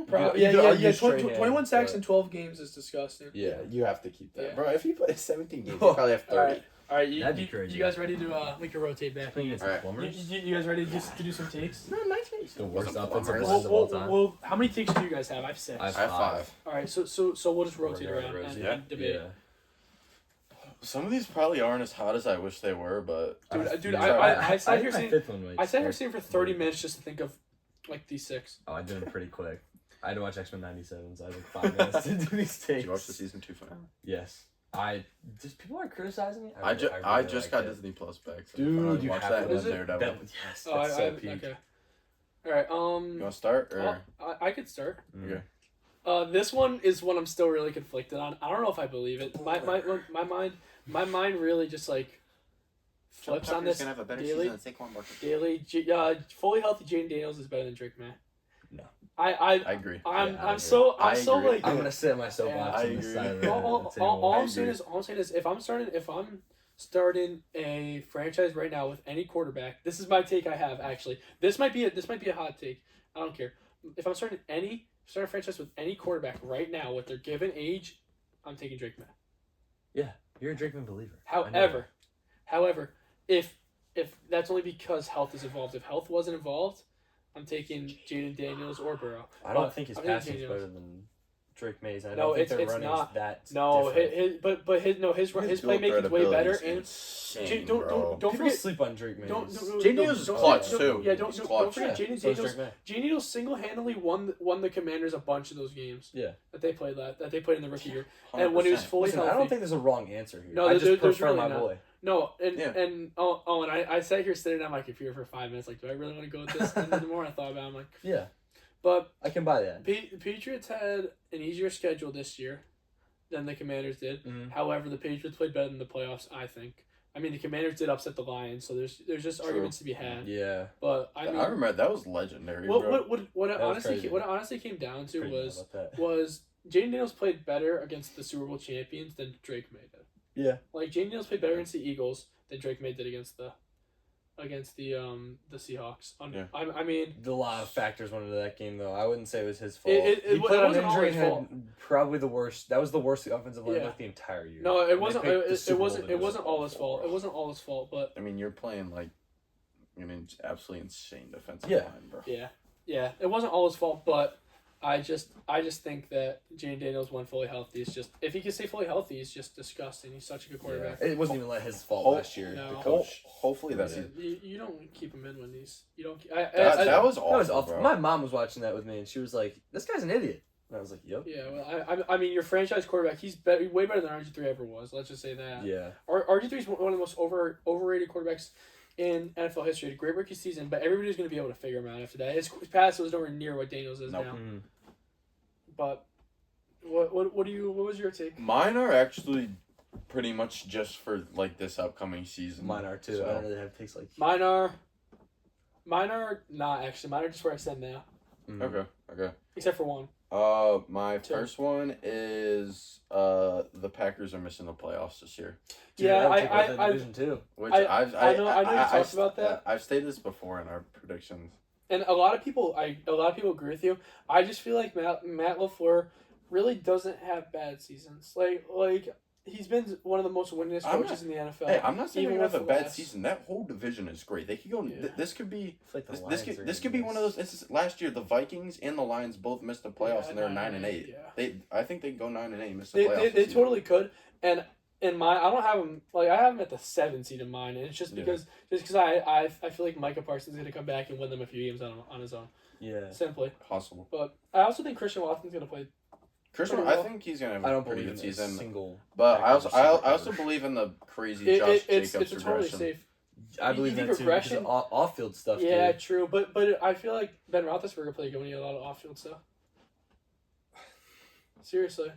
Speaker 2: Probably,
Speaker 1: You could argue
Speaker 2: 21
Speaker 1: Strahan,
Speaker 2: sacks
Speaker 1: but-
Speaker 2: in 12 games is disgusting.
Speaker 1: Yeah.
Speaker 3: You have to keep that,
Speaker 2: Yeah.
Speaker 3: bro. If you play 17 games, you probably have 30.
Speaker 2: All right,
Speaker 1: That'd be crazy.
Speaker 2: you guys ready to we can rotate back?
Speaker 1: Playing against
Speaker 3: Alright.
Speaker 1: the Plumbers.
Speaker 2: You guys ready to do some takes?
Speaker 3: No, 19.
Speaker 1: The worst
Speaker 3: Wasn't
Speaker 1: offensive
Speaker 3: Plumbers.
Speaker 1: lines of all time.
Speaker 2: Well, how many takes do you guys have? I have 6.
Speaker 1: I have
Speaker 3: I have 5.
Speaker 2: All right, so we'll just rotate
Speaker 1: We're gonna
Speaker 2: around
Speaker 1: rotate.
Speaker 2: and,
Speaker 3: Yeah.
Speaker 2: and debate.
Speaker 1: Yeah.
Speaker 3: Some of these probably aren't as hot as I wish they were, but
Speaker 2: Dude,
Speaker 3: I
Speaker 2: I sat here
Speaker 1: think my
Speaker 2: saying
Speaker 1: 5th one might
Speaker 2: I sat here
Speaker 1: start.
Speaker 2: saying for 30 minutes just to think of like these 6.
Speaker 1: Oh, I did it pretty quick. I had to watch X-Men 97, so I had like 5 minutes to do these takes.
Speaker 3: did you watch the season 2 finale?
Speaker 1: Yes. Just people are criticizing me.
Speaker 3: I
Speaker 1: really
Speaker 3: just
Speaker 1: liked
Speaker 3: got
Speaker 1: it.
Speaker 3: Disney Plus back. So
Speaker 1: Dude,
Speaker 3: I finally
Speaker 1: you
Speaker 3: watched
Speaker 1: have
Speaker 3: that
Speaker 1: to.
Speaker 3: with
Speaker 2: Is it?
Speaker 3: Daredevil.
Speaker 1: Yes,
Speaker 2: Oh,
Speaker 1: that's so peak.
Speaker 2: okay. All right.
Speaker 3: You want to start or?
Speaker 2: I could start.
Speaker 1: Mm.
Speaker 3: Okay.
Speaker 2: This one is one I'm still really conflicted on. I don't know if I believe it. My mind really just like flips on this
Speaker 4: gonna have a better
Speaker 2: daily.
Speaker 4: season than Saquon Barkley.
Speaker 2: Daily, fully healthy Jaden Daniels is better than Drake May.
Speaker 3: I agree.
Speaker 2: I'm
Speaker 3: Yeah, I agree.
Speaker 2: so
Speaker 3: I
Speaker 2: agree.
Speaker 3: like.
Speaker 1: I'm gonna sit in my soapbox
Speaker 3: I
Speaker 1: on this
Speaker 3: agree.
Speaker 1: side of the
Speaker 2: all
Speaker 1: table.
Speaker 2: I'm saying is if I'm starting a franchise right now with any quarterback, this is my take I have actually. This might be a hot take. I don't care. If I'm starting a franchise with any quarterback right now with their given age, I'm taking Drake May.
Speaker 1: You're a Drake May believer.
Speaker 2: However, if that's only because health is involved. If health wasn't involved, I'm taking Jaden Daniels or Burrow.
Speaker 1: I don't
Speaker 2: But
Speaker 1: think his
Speaker 2: I'm taking
Speaker 1: passing is
Speaker 2: Daniels.
Speaker 1: better than Drake May's. I
Speaker 2: No,
Speaker 1: don't think
Speaker 2: it's-
Speaker 1: their
Speaker 2: it's
Speaker 1: running
Speaker 2: not.
Speaker 1: is that
Speaker 2: No,
Speaker 1: different.
Speaker 2: his
Speaker 3: His
Speaker 2: playmaking's way better. And
Speaker 3: insane,
Speaker 2: don't
Speaker 3: bro.
Speaker 2: don't
Speaker 1: People
Speaker 2: forget.
Speaker 1: sleep on Drake May.
Speaker 3: Jaden Daniels is clutch, too.
Speaker 2: Yeah,
Speaker 3: He's
Speaker 2: don't
Speaker 3: clutch.
Speaker 2: forget Jaden
Speaker 1: So is
Speaker 2: Daniels.
Speaker 1: Drake May.
Speaker 2: Jaden Daniels single-handedly won the Commanders a bunch of those games.
Speaker 1: Yeah.
Speaker 2: That they played in the rookie year. And when he was
Speaker 3: 100%.
Speaker 2: fully
Speaker 1: Listen,
Speaker 2: healthy.
Speaker 1: I don't think there's a wrong answer here.
Speaker 2: No,
Speaker 1: I just
Speaker 2: there's
Speaker 1: prefer
Speaker 2: really
Speaker 1: my
Speaker 2: not.
Speaker 1: boy.
Speaker 2: No, and
Speaker 3: Yeah.
Speaker 2: and I sat here sitting on my computer for 5 minutes, like, do I really want to go with this? And then the more I thought about it, I'm like,
Speaker 1: Yeah,
Speaker 2: but
Speaker 1: I can buy that.
Speaker 2: the Patriots had an easier schedule this year than the Commanders did.
Speaker 1: Mhm.
Speaker 2: However, the Patriots played better in the playoffs, I think. I mean, the Commanders did upset the Lions, so there's just
Speaker 3: True.
Speaker 2: arguments to be had.
Speaker 1: Yeah.
Speaker 2: But I mean,
Speaker 3: remember that was legendary, bro.
Speaker 2: what it
Speaker 1: That was
Speaker 2: honestly
Speaker 1: crazy.
Speaker 2: what it honestly came down to
Speaker 1: Pretty mad
Speaker 2: was
Speaker 1: about that.
Speaker 2: Jaden Daniels played better against the Super Bowl champions than Drake May did.
Speaker 1: Yeah.
Speaker 2: Like Jaden Daniels played better against the Eagles than Drake May did against the Seahawks.
Speaker 3: Yeah.
Speaker 2: I mean,
Speaker 1: A lot of factors went into that game, though. I wouldn't say it was his fault.
Speaker 2: It
Speaker 1: He played on
Speaker 2: wasn't
Speaker 1: injury
Speaker 2: always
Speaker 1: and
Speaker 2: fault.
Speaker 1: had probably the worst. That was the worst offensive line
Speaker 2: Yeah.
Speaker 1: like the entire year.
Speaker 2: no, it
Speaker 1: And
Speaker 2: wasn't.
Speaker 1: they picked the
Speaker 2: It
Speaker 1: Super Bowl
Speaker 2: wasn't.
Speaker 1: to
Speaker 2: It
Speaker 1: lose.
Speaker 2: wasn't all his fault. It wasn't all his fault, but
Speaker 3: I mean, you're playing like an absolutely insane defensive
Speaker 1: Yeah.
Speaker 3: line, bro.
Speaker 2: yeah, it wasn't all his fault. But I just think that Jaden Daniels, when fully healthy, is just, if he can stay fully healthy, he's just disgusting. He's such a good quarterback.
Speaker 1: Yeah. It wasn't even his fault
Speaker 3: Ho-
Speaker 1: last year.
Speaker 2: No.
Speaker 1: The
Speaker 3: Ho-
Speaker 1: coach.
Speaker 3: hopefully that's
Speaker 1: Yeah.
Speaker 3: it.
Speaker 2: You don't keep him in when these. You don't.
Speaker 3: That was awful.
Speaker 1: That was awful.
Speaker 3: Bro.
Speaker 1: My mom was watching that with me, and she was like, "This guy's an idiot." And I was like, "Yep."
Speaker 2: Yeah, well, I mean, your franchise quarterback, he's way better than RG3 ever was. Let's just say that.
Speaker 1: Yeah.
Speaker 2: RG3 is one of the most overrated quarterbacks in NFL history. He had a great rookie season, but everybody's going to be able to figure him out after that. His pass was nowhere near what Daniels is
Speaker 3: Nope.
Speaker 2: now.
Speaker 1: Mhm.
Speaker 2: But what was your take?
Speaker 3: Mine are actually pretty much just for like this upcoming season.
Speaker 1: Mine are too.
Speaker 3: So-
Speaker 1: I don't really have takes like.
Speaker 2: Mine are not actually. Mine are just where I said now,
Speaker 1: Mhm.
Speaker 3: Okay.
Speaker 2: except for one.
Speaker 3: My
Speaker 2: Two.
Speaker 3: first one is the Packers are missing the playoffs this year.
Speaker 1: Dude,
Speaker 2: Yeah,
Speaker 1: would take
Speaker 2: I-
Speaker 1: that
Speaker 2: I-
Speaker 1: division too.
Speaker 3: Which
Speaker 2: I
Speaker 3: I
Speaker 2: know you talked about that.
Speaker 3: I've stated this before in our predictions.
Speaker 2: And a lot of people agree with you. I just feel like Matt LaFleur really doesn't have bad seasons. Like he's been one of the most winningest
Speaker 3: I'm
Speaker 2: coaches in the NFL.
Speaker 3: Hey, I'm not saying
Speaker 2: even
Speaker 3: they have a
Speaker 2: with
Speaker 3: bad
Speaker 2: last-
Speaker 3: season. That whole division is great. They could go.
Speaker 2: Yeah.
Speaker 3: This could be.
Speaker 1: I feel like the
Speaker 3: This
Speaker 1: Lions
Speaker 3: could
Speaker 1: are
Speaker 3: this
Speaker 1: gonna
Speaker 3: could be
Speaker 1: miss.
Speaker 3: one of those. This is last year. The Vikings and the Lions both missed the playoffs,
Speaker 2: Yeah,
Speaker 3: and they're 9-8.
Speaker 2: Yeah.
Speaker 3: I think they go 9-8. Miss the
Speaker 2: They,
Speaker 3: playoffs.
Speaker 2: they,
Speaker 3: this
Speaker 2: they
Speaker 3: year.
Speaker 2: totally could. And in my, I don't have him, like, I have him at the 7 seed in mine. And it's just
Speaker 3: Yeah.
Speaker 2: because I feel like Micah Parsons is going to come back and win them a few games on his own.
Speaker 1: Yeah.
Speaker 2: Simply.
Speaker 3: possible.
Speaker 2: But I also think Christian Watson's going to play.
Speaker 3: Christian,
Speaker 2: Pretty
Speaker 3: I
Speaker 2: well.
Speaker 3: think he's gonna have
Speaker 1: I
Speaker 3: a
Speaker 1: don't
Speaker 3: pretty
Speaker 1: believe
Speaker 3: good
Speaker 1: in a
Speaker 3: season.
Speaker 1: single.
Speaker 3: But I
Speaker 1: Packers
Speaker 3: also
Speaker 1: receiver.
Speaker 3: believe in the crazy Josh
Speaker 2: It's
Speaker 3: Jacobs
Speaker 2: a totally
Speaker 3: regression.
Speaker 2: safe.
Speaker 1: I
Speaker 2: You
Speaker 1: believe
Speaker 2: think
Speaker 1: that too because
Speaker 2: regression-
Speaker 1: of off-field stuff.
Speaker 2: Yeah,
Speaker 1: dude.
Speaker 2: true. But I feel like Ben Roethlisberger played good when he had a lot of off-field stuff. Seriously.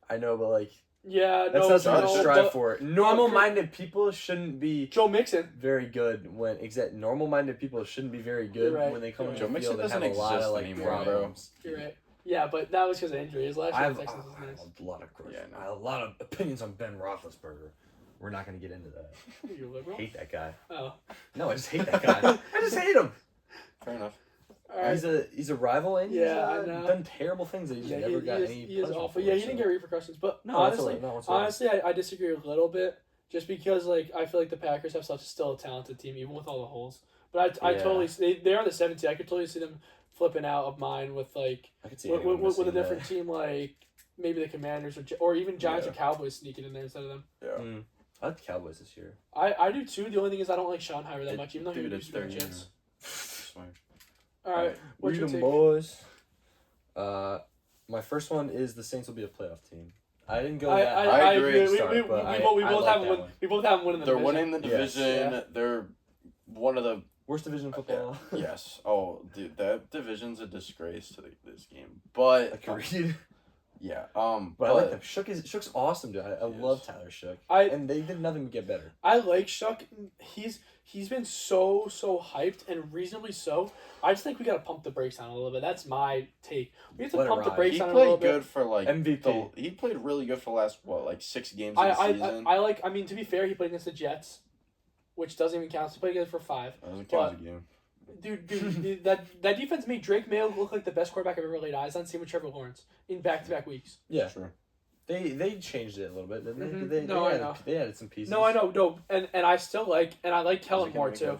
Speaker 1: I know, but like
Speaker 2: Yeah,
Speaker 1: that's
Speaker 2: no,
Speaker 1: not something
Speaker 3: no,
Speaker 1: to strive
Speaker 2: but
Speaker 1: for. Normal-minded people shouldn't be
Speaker 2: Joe Mixon.
Speaker 1: very good when normal-minded people shouldn't be very good
Speaker 2: You're right.
Speaker 1: when they come
Speaker 2: You're
Speaker 1: into
Speaker 3: right.
Speaker 1: the
Speaker 3: Joe
Speaker 1: field and
Speaker 3: Mixon
Speaker 1: have a lot
Speaker 3: doesn't
Speaker 1: of like
Speaker 3: exist anymore, bro.
Speaker 1: problems.
Speaker 2: You're right. Yeah, but that was because of injury. His last
Speaker 1: I
Speaker 2: year
Speaker 1: have
Speaker 2: with Texans was nice.
Speaker 1: a lot of questions.
Speaker 3: Yeah, no.
Speaker 1: I have a lot of opinions on Ben Roethlisberger. We're not going to get into that.
Speaker 2: You
Speaker 1: I
Speaker 2: liberal?
Speaker 1: hate that guy.
Speaker 2: Oh.
Speaker 1: No, I just hate that guy. I just hate him.
Speaker 3: Fair enough.
Speaker 2: All right.
Speaker 1: He's a rival and
Speaker 2: Yeah, I
Speaker 1: he's
Speaker 2: know.
Speaker 1: done terrible things that he's
Speaker 2: Yeah,
Speaker 1: never got
Speaker 2: he
Speaker 1: any
Speaker 2: is, he is
Speaker 1: punishment
Speaker 2: awful.
Speaker 1: for,
Speaker 2: Yeah, he
Speaker 1: so.
Speaker 2: didn't get repercussions. But
Speaker 1: No,
Speaker 2: honestly,
Speaker 1: not whatsoever.
Speaker 2: honestly, I disagree a little bit. Just because like I feel like the Packers have still a talented team, even with all the holes. But I
Speaker 1: Yeah.
Speaker 2: totally they are the 17. I could totally see them flipping out of mine with like
Speaker 1: I could see
Speaker 2: with
Speaker 1: anyone
Speaker 2: a
Speaker 1: missing
Speaker 2: different
Speaker 1: that.
Speaker 2: team like maybe the Commanders or even Giants
Speaker 3: Yeah.
Speaker 2: or Cowboys sneaking in there instead of them.
Speaker 3: Yeah.
Speaker 1: I like the Cowboys this year.
Speaker 2: I do too. The only thing is I don't like Schottenheimer that much, even though he
Speaker 3: Dude,
Speaker 2: would
Speaker 3: it's
Speaker 2: use
Speaker 3: their
Speaker 2: the
Speaker 3: year.
Speaker 2: Jets.
Speaker 3: Swear.
Speaker 2: All right, what's
Speaker 1: We
Speaker 2: your
Speaker 1: the
Speaker 2: take?
Speaker 1: boys. My first one is the Saints will be a playoff team. I didn't go that high.
Speaker 3: I
Speaker 2: I
Speaker 3: agree.
Speaker 2: agree.
Speaker 1: Start,
Speaker 2: We
Speaker 1: but I
Speaker 2: both
Speaker 1: like
Speaker 2: have
Speaker 1: that
Speaker 2: win.
Speaker 1: one.
Speaker 2: We both have them winning the
Speaker 3: They're
Speaker 2: division.
Speaker 3: winning the
Speaker 1: Yes.
Speaker 3: division.
Speaker 2: Yeah.
Speaker 3: They're one of the
Speaker 1: Worst division in football.
Speaker 3: yes. Oh, dude, that division's a disgrace to this game. But
Speaker 1: Agreed.
Speaker 3: Yeah.
Speaker 1: But I like them. Shook's awesome, dude. I love Tyler Shook. And they did nothing to get better.
Speaker 2: I like Shook. He's been so hyped and reasonably so. I just think we gotta pump the brakes on a little bit. That's my take. We have to pump the brakes on a little bit.
Speaker 3: He played good for like
Speaker 1: MVP.
Speaker 3: He played really good for the last 6 games of the season.
Speaker 2: I mean, to be fair, he played against the Jets, which doesn't even count. So he played against for 5.
Speaker 3: That doesn't count as a game.
Speaker 2: Dude, that defense made Drake May look like the best quarterback I've ever laid eyes on. Same with Trevor Lawrence in back-to-back weeks.
Speaker 1: Yeah,
Speaker 3: sure.
Speaker 1: They changed it a little bit, didn't they?
Speaker 2: Mm-hmm.
Speaker 1: They added some pieces.
Speaker 2: No, I know, and I still like Kellen Moore too.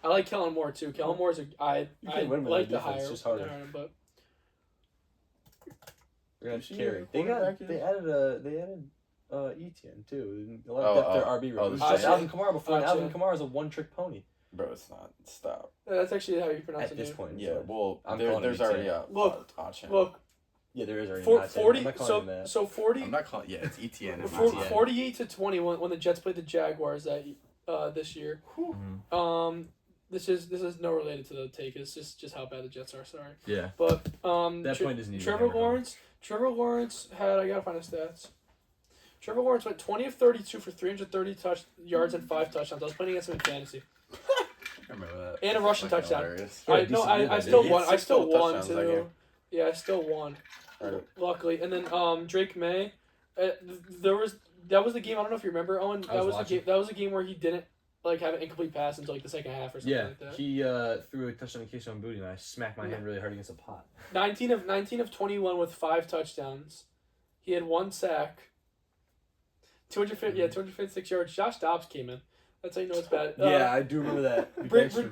Speaker 2: I like Kellen Moore too. Kellen Moore's I like the hire.
Speaker 1: It's just harder.
Speaker 2: But
Speaker 1: They're gonna carry. They added Etienne too. A lot of depth their RB room. It was just Alvin Kamara before. And Alvin Kamara is a one-trick pony.
Speaker 3: Bro, it's not. Stop.
Speaker 2: That's actually how you pronounce it.
Speaker 1: At this point.
Speaker 3: Yeah, well, there's
Speaker 1: Etienne.
Speaker 3: already a
Speaker 2: look.
Speaker 1: Yeah, there is already.
Speaker 2: 40.
Speaker 1: So
Speaker 2: 40.
Speaker 3: I'm not calling. Yeah, it's Etienne.
Speaker 2: 48-20 when the Jets played the Jaguars this year.
Speaker 1: Mm-hmm.
Speaker 2: This is no related to the take. It's just how bad the Jets are. Sorry.
Speaker 1: Yeah.
Speaker 2: But
Speaker 1: that point isn't even.
Speaker 2: Trevor Lawrence had. I gotta find his stats. Trevor Lawrence went 20 of 32 for 330 yards and 5 touchdowns. I was playing against him in fantasy.
Speaker 3: I remember that.
Speaker 2: And a rushing touchdown.
Speaker 1: I
Speaker 2: still won. I still won
Speaker 3: touchdowns
Speaker 2: too. Yeah, I still won.
Speaker 3: Right.
Speaker 2: Luckily, and then Drake May, that was the game. I don't know if you remember, Owen. That was the game where he didn't have an incomplete pass until the second half or something like that.
Speaker 1: He threw a touchdown in Keyshawn Booty, and I smacked my hand really hard against a pot.
Speaker 2: 19 of 21 with 5 touchdowns. He had 1 sack. 256 yards. Josh Dobbs came in. That's how you know it's bad.
Speaker 1: I do remember that.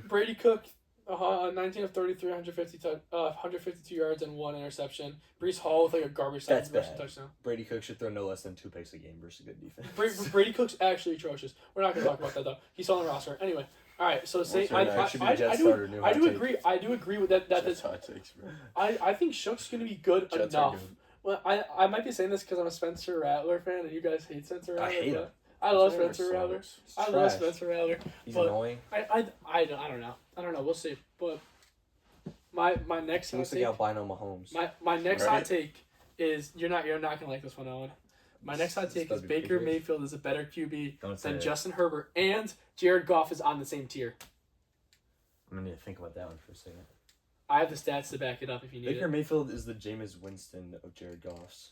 Speaker 2: Brady Cook, 19 of 33, 152 yards and 1 interception. Breece Hall with a garbage time touchdown.
Speaker 1: Brady Cook should throw no less than 2 picks a game versus a good defense.
Speaker 2: Brady Cook's actually atrocious. We're not going to talk about that though. He's on the roster anyway. All right, so I do agree with that. I think Shook's going to be good enough. Well, I might be saying this because I'm a Spencer Rattler fan, and you guys hate Spencer Rattler.
Speaker 1: I hate him.
Speaker 2: I love Spencer Rattler. I love Spencer Rattler.
Speaker 1: He's annoying.
Speaker 2: I don't know. We'll see. But my next hot
Speaker 1: looks
Speaker 2: take.
Speaker 1: Like albino Mahomes.
Speaker 2: My next hot take is you're not gonna like this one, Owen. My next hot take is Baker Mayfield is a better QB than Justin Herbert, and Jared Goff is on the same tier.
Speaker 1: I'm gonna need to think about that one for a second.
Speaker 2: I have the stats to back it up if you need
Speaker 1: Baker Mayfield is the Jameis Winston of Jared Goff's.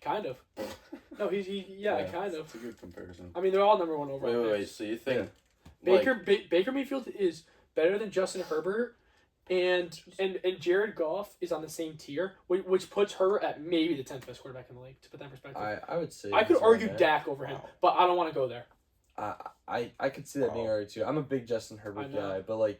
Speaker 2: Kind of. No, kind of.
Speaker 3: That's a good comparison.
Speaker 2: I mean, they're all number 1 overall.
Speaker 3: Wait. So you think
Speaker 2: Baker Mayfield is better than Justin Herbert, and Jared Goff is on the same tier, which puts Herbert at maybe the 10th best quarterback in the league. To put that in perspective,
Speaker 1: I would say
Speaker 2: I could argue Dak over him, but I don't want to go there.
Speaker 1: I could see that being argued too. I'm a big Justin Herbert guy, but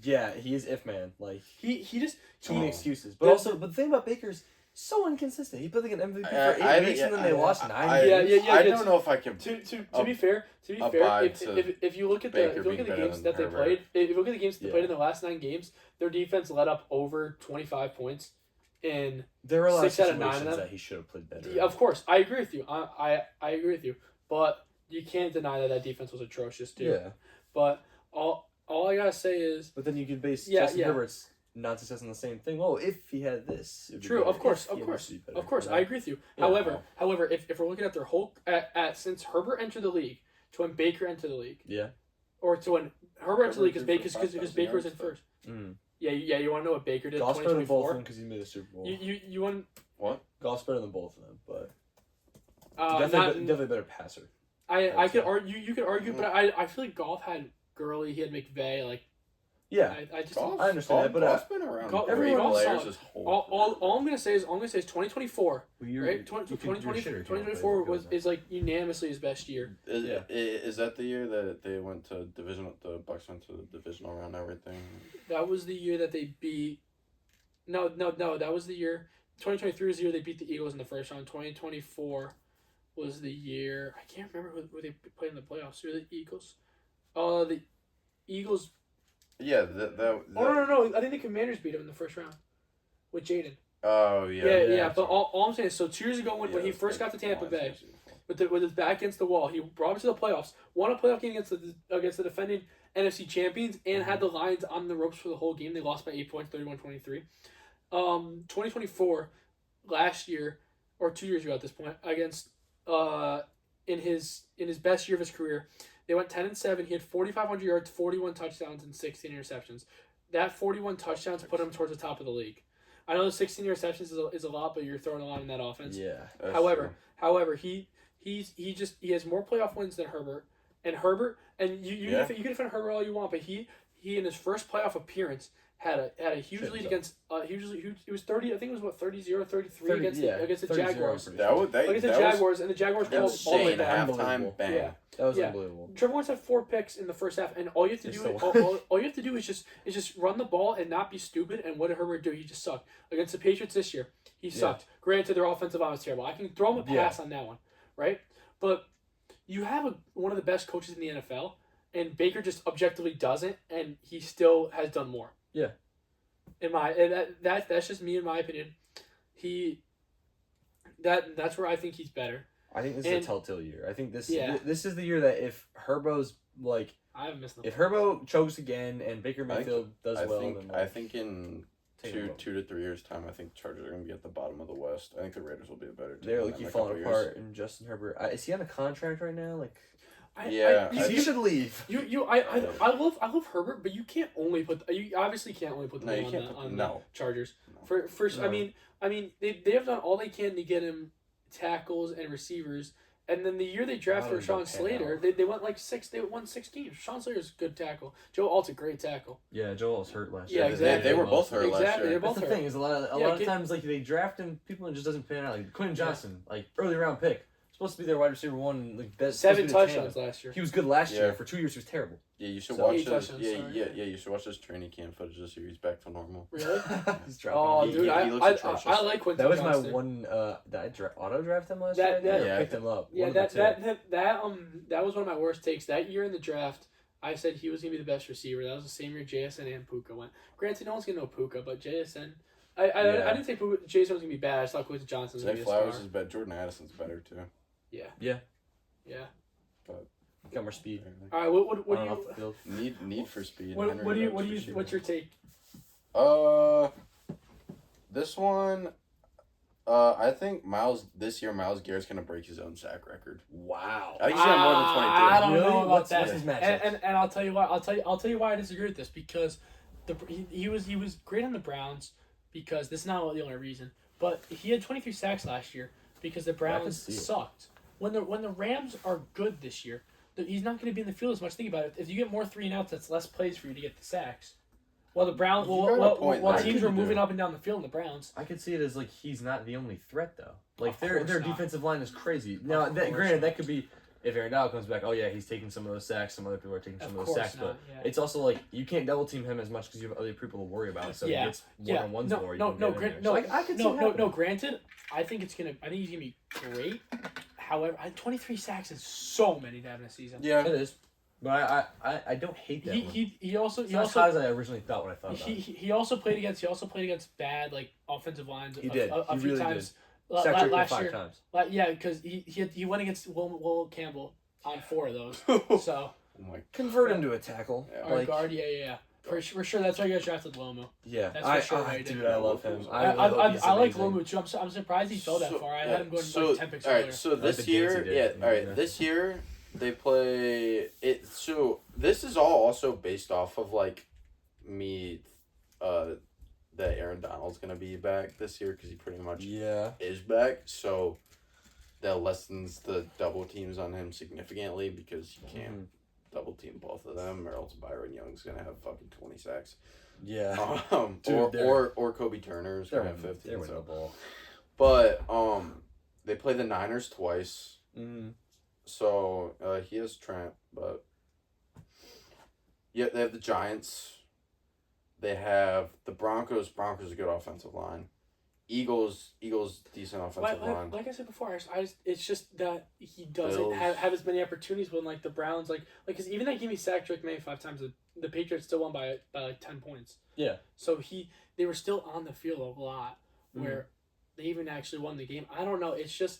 Speaker 1: yeah, he is if man.
Speaker 2: He just
Speaker 1: too many excuses. But the thing about Baker's so inconsistent. He played like an MVP for 8 weeks and then they lost 9 games.
Speaker 3: I don't know if I can.
Speaker 2: To be fair, if you look at the games that they played, if you look at the games they played in the last 9 games, their defense let up over 25 points in
Speaker 1: there were a lot
Speaker 2: 6
Speaker 1: of
Speaker 2: out of 9 of them.
Speaker 1: That he should have played better.
Speaker 2: Yeah, of course, I agree with you. I agree with you, but you can't deny that defense was atrocious too.
Speaker 1: Yeah.
Speaker 2: But all I gotta say is.
Speaker 1: But then you can base Justin Herbert's non-success on the same thing. Oh, if he had this.
Speaker 2: True, of course, I agree with you. Yeah, however, if we're looking at their whole since Herbert entered the league to when Baker entered the league.
Speaker 1: Yeah.
Speaker 2: Or to when Herbert entered the league because Baker was in first.
Speaker 1: Mm.
Speaker 2: Yeah. You want to know what Baker did?
Speaker 1: Goff's better than both of them because he made a Super Bowl.
Speaker 2: You want
Speaker 3: what?
Speaker 1: Goff's better than both of them, but definitely better passer.
Speaker 2: I could argue. You could argue, but I feel like Goff had Gurley. He had McVay.
Speaker 1: Yeah,
Speaker 2: I
Speaker 1: understand that, but
Speaker 3: Goff's been around.
Speaker 2: All I'm gonna say is 2024. Right, 2024 is unanimously his best year.
Speaker 3: Is that the year that they went to divisional? The Bucks went to the divisional round. Everything.
Speaker 2: That was the year that they beat. No. That was the year. 2023 was the year they beat the Eagles in the first round. 2024 was the year. I can't remember who they played in the playoffs. Who were the Eagles? The Eagles.
Speaker 3: Yeah,
Speaker 2: No. I think the Commanders beat him in the first round with Jaden.
Speaker 3: Oh, yeah.
Speaker 2: Yeah. But all I'm saying is, so 2 years ago when he first got to Tampa Bay, with his back against the wall, he brought him to the playoffs, won a playoff game against the defending NFC champions, and had the Lions on the ropes for the whole game. They lost by 8 points, 31-23. 2024, last year or 2 years ago at this point against in his best year of his career. They went 10-7. He had 4,500 yards, 41 touchdowns, and 16 interceptions. That 41 touchdowns put him towards the top of the league. I know the 16 interceptions is a lot, but you're throwing a lot in that offense.
Speaker 1: Yeah.
Speaker 2: However, he has more playoff wins than Herbert. And Herbert, and you can defend Herbert all you want, but he in his first playoff appearance had a huge lead against it was 30. I think it was 30-0, 33 against the Jaguars.
Speaker 3: Against
Speaker 2: the Jaguars, and the Jaguars called all the way back.
Speaker 3: Halftime bang.
Speaker 2: Yeah.
Speaker 1: That was unbelievable.
Speaker 2: Trevor Lawrence had 4 picks in the first half, and all you have to do all you have to do is just run the ball and not be stupid. And what did Herbert do? He just sucked against the Patriots this year. He sucked. Granted, their offensive line was terrible. I can throw him a pass on that one, right? But you have one of the best coaches in the NFL, and Baker just objectively doesn't, and he still has done more.
Speaker 1: Yeah.
Speaker 2: That's just me in my opinion. That's where I think he's better.
Speaker 1: I think this is a telltale year. I think this is the year that if Herbo's like
Speaker 2: I haven't missed
Speaker 1: if Herbo chokes again and Baker Mayfield does well, then
Speaker 3: I think in 2 to 3 years time, I think the Chargers are going to be at the bottom of the West. I think the Raiders will be a better team.
Speaker 1: They're like falling apart, and Justin Herbert is he on a contract right now? Like,
Speaker 3: he
Speaker 1: should leave.
Speaker 2: I love Herbert, but you obviously can't only put the name on the Chargers.
Speaker 3: No.
Speaker 2: I mean they have done all they can to get him tackles and receivers, and then the year they drafted Rashawn Slater, they went like 6. They won 6 games. Rashawn Slater's a good tackle. Joe Alt's a great tackle.
Speaker 1: Yeah, Joe Alt was hurt last year.
Speaker 2: Yeah, exactly.
Speaker 3: They were both hurt last year.
Speaker 2: They're both
Speaker 1: That's the thing is a lot of times like they draft him, people and it just doesn't pan out. Like Quentin Johnson, like early round pick. Supposed to be their wide receiver 1, like best
Speaker 2: 7 touchdowns last year.
Speaker 1: He was good last year. For 2 years, he was terrible.
Speaker 3: Yeah, you should watch this. You should watch this training camp footage this year. He's back to normal.
Speaker 2: Really?
Speaker 1: He's dropping.
Speaker 2: Dude,
Speaker 3: he looks atrocious.
Speaker 2: I like Quentin
Speaker 1: That was
Speaker 2: Johnston.
Speaker 1: my one. Did I auto draft him last year?
Speaker 2: Yeah,
Speaker 1: I picked him up.
Speaker 2: Yeah, that was one of my worst takes. That year in the draft, I said he was gonna be the best receiver. That was the same year JSN and Puka went. Granted, no one's gonna know Puka, but JSN. I didn't say JSN was gonna be bad. I just thought Quentin Johnson was gonna be a star.
Speaker 3: Flowers is better. Jordan Addison's better too.
Speaker 2: Yeah.
Speaker 3: But
Speaker 1: got more speed.
Speaker 2: All right, what do you
Speaker 3: need for speed?
Speaker 2: What's your take?
Speaker 3: This one, I think Myles Garrett's gonna break his own sack record.
Speaker 1: Wow.
Speaker 3: I think he's gonna more than 23.
Speaker 2: I don't know about
Speaker 1: what's
Speaker 2: that.
Speaker 1: his matchup?
Speaker 2: And I'll tell you why. I'll tell you why I disagree with this, because he was great on the Browns, because this is not the only reason, but he had 23 sacks last year because the Browns sucked. When the Rams are good this year, he's not going to be in the field as much. Think about it. If you get more 3 and outs, that's less plays for you to get the sacks. While the Browns, while teams were moving up and down the field in the Browns.
Speaker 1: I could see it as like he's not the only threat though. Like their defensive line is crazy. Now, granted, that could be if Aaron Donald comes back. Oh yeah, he's taking some of those sacks. Some other people are taking some of those sacks, but it's also like you can't double team him as much because you have other people to worry about. So it's one-on-ones more.
Speaker 2: Granted, I think he's gonna be great. However, 23 sacks is so many to have in a season.
Speaker 3: Yeah,
Speaker 1: it is. But I don't hate that.
Speaker 2: He also
Speaker 1: as high as I originally thought when I thought about it.
Speaker 2: He also played against bad like offensive lines.
Speaker 1: He did.
Speaker 2: A few
Speaker 1: really
Speaker 2: times.
Speaker 1: Did.
Speaker 2: Last
Speaker 1: 5
Speaker 2: year.
Speaker 1: times.
Speaker 2: Yeah, because he went against Will Campbell on 4 of those. So
Speaker 1: convert him to a tackle.
Speaker 2: Or guard. Yeah. For sure, that's why you guys drafted Lomu.
Speaker 1: Yeah,
Speaker 2: that's for sure.
Speaker 1: Dude, I love him.
Speaker 2: I like Lomu too. I'm surprised he fell that far. I had him going like 10 picks earlier.
Speaker 3: So this year, this year they play it. So this is all also based off of like me, that Aaron Donald's gonna be back this year because he pretty much is back. So that lessens the double teams on him significantly because you can't double team both of them, or else Byron Young's gonna have fucking 20 sacks.
Speaker 1: Yeah.
Speaker 3: Dude, or Kobe Turner's gonna have 15.
Speaker 1: They're winning the ball.
Speaker 3: But they play the Niners twice.
Speaker 1: Mm-hmm.
Speaker 3: So he has Trent, but they have the Giants. They have the Broncos. Broncos a good offensive line. Eagles decent offensive line.
Speaker 2: Like I said before, it's just that he doesn't have as many opportunities when like the Browns because even that game he sacked Drake May 5 times, the Patriots still won by like 10 points.
Speaker 1: Yeah.
Speaker 2: So they were still on the field a lot where they even actually won the game. I don't know. It's just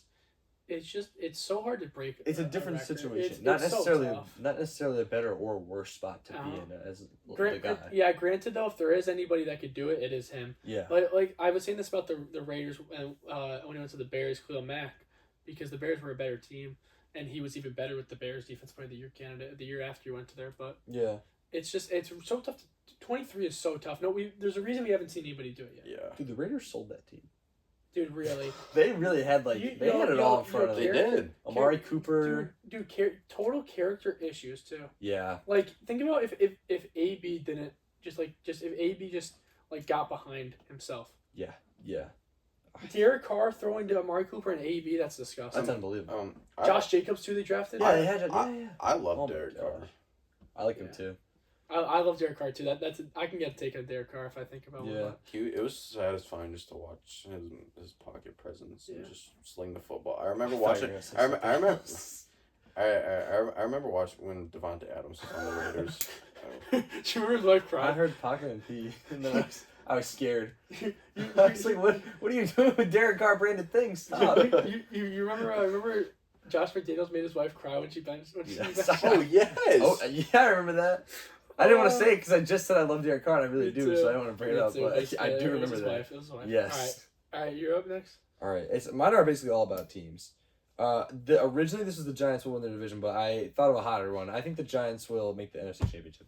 Speaker 2: it's so hard to break.
Speaker 1: It's a different
Speaker 2: record.
Speaker 1: situation.
Speaker 2: It's
Speaker 1: not
Speaker 2: so
Speaker 1: necessarily
Speaker 2: tough.
Speaker 1: not necessarily a better or worse spot to be in as the guy.
Speaker 2: Yeah, granted though, if there is anybody that could do it, it is him.
Speaker 1: Yeah.
Speaker 2: But like I was saying this about the Raiders when he went to the Bears, Khalil Mack, because the Bears were a better team, and he was even better with the Bears defense player of the year candidate the year after he went to there. But
Speaker 1: Yeah.
Speaker 2: it's so tough. 23 is so tough. No, there's a reason we haven't seen anybody do it yet.
Speaker 3: Yeah.
Speaker 1: Dude, the Raiders sold that team.
Speaker 2: Dude, really?
Speaker 1: They really had they had it all in front of
Speaker 3: They
Speaker 1: them.
Speaker 3: did.
Speaker 1: Amari Cooper.
Speaker 2: Dude, total character issues too.
Speaker 1: Yeah.
Speaker 2: Like, think about if AB didn't if AB just got behind himself.
Speaker 1: Yeah.
Speaker 2: Derek Carr throwing to Amari Cooper and AB, that's disgusting.
Speaker 1: That's unbelievable.
Speaker 2: Josh Jacobs too, they drafted.
Speaker 1: Yeah, they had. Yeah.
Speaker 3: I love
Speaker 1: Oh my
Speaker 3: Derek Carr.
Speaker 1: gosh. I like him too.
Speaker 2: I love Derek Carr too. I can get a take on Derek Carr if I think about
Speaker 1: Yeah.
Speaker 2: one.
Speaker 3: It was satisfying just to watch his pocket presence and
Speaker 2: Yeah.
Speaker 3: just sling the football. I remember watching. I remember watching when Devontae Adams was on the Raiders.
Speaker 2: Do you remember his wife
Speaker 1: I
Speaker 2: cried?
Speaker 1: heard pocket and pee, and then I was scared.
Speaker 2: you,
Speaker 1: I was like, "What are you doing with Derek Carr branded things? Stop!"
Speaker 2: you remember Josh McDaniels made his wife cry when she benched.
Speaker 1: Yes.
Speaker 3: Oh yes.
Speaker 1: Oh yeah, I remember that. I didn't want to say it because I just said I love Derek Carr, and I really
Speaker 2: Me
Speaker 1: do,
Speaker 2: too.
Speaker 1: so I don't want to bring it up. But I do
Speaker 2: It was
Speaker 1: remember
Speaker 2: his
Speaker 1: that.
Speaker 2: wife. It was his wife.
Speaker 1: Yes.
Speaker 2: All right, you're up next.
Speaker 1: All right. Mine are basically all about teams. Originally, this was the Giants will win their division, but I thought of a hotter one. I think the Giants will make the NFC Championship.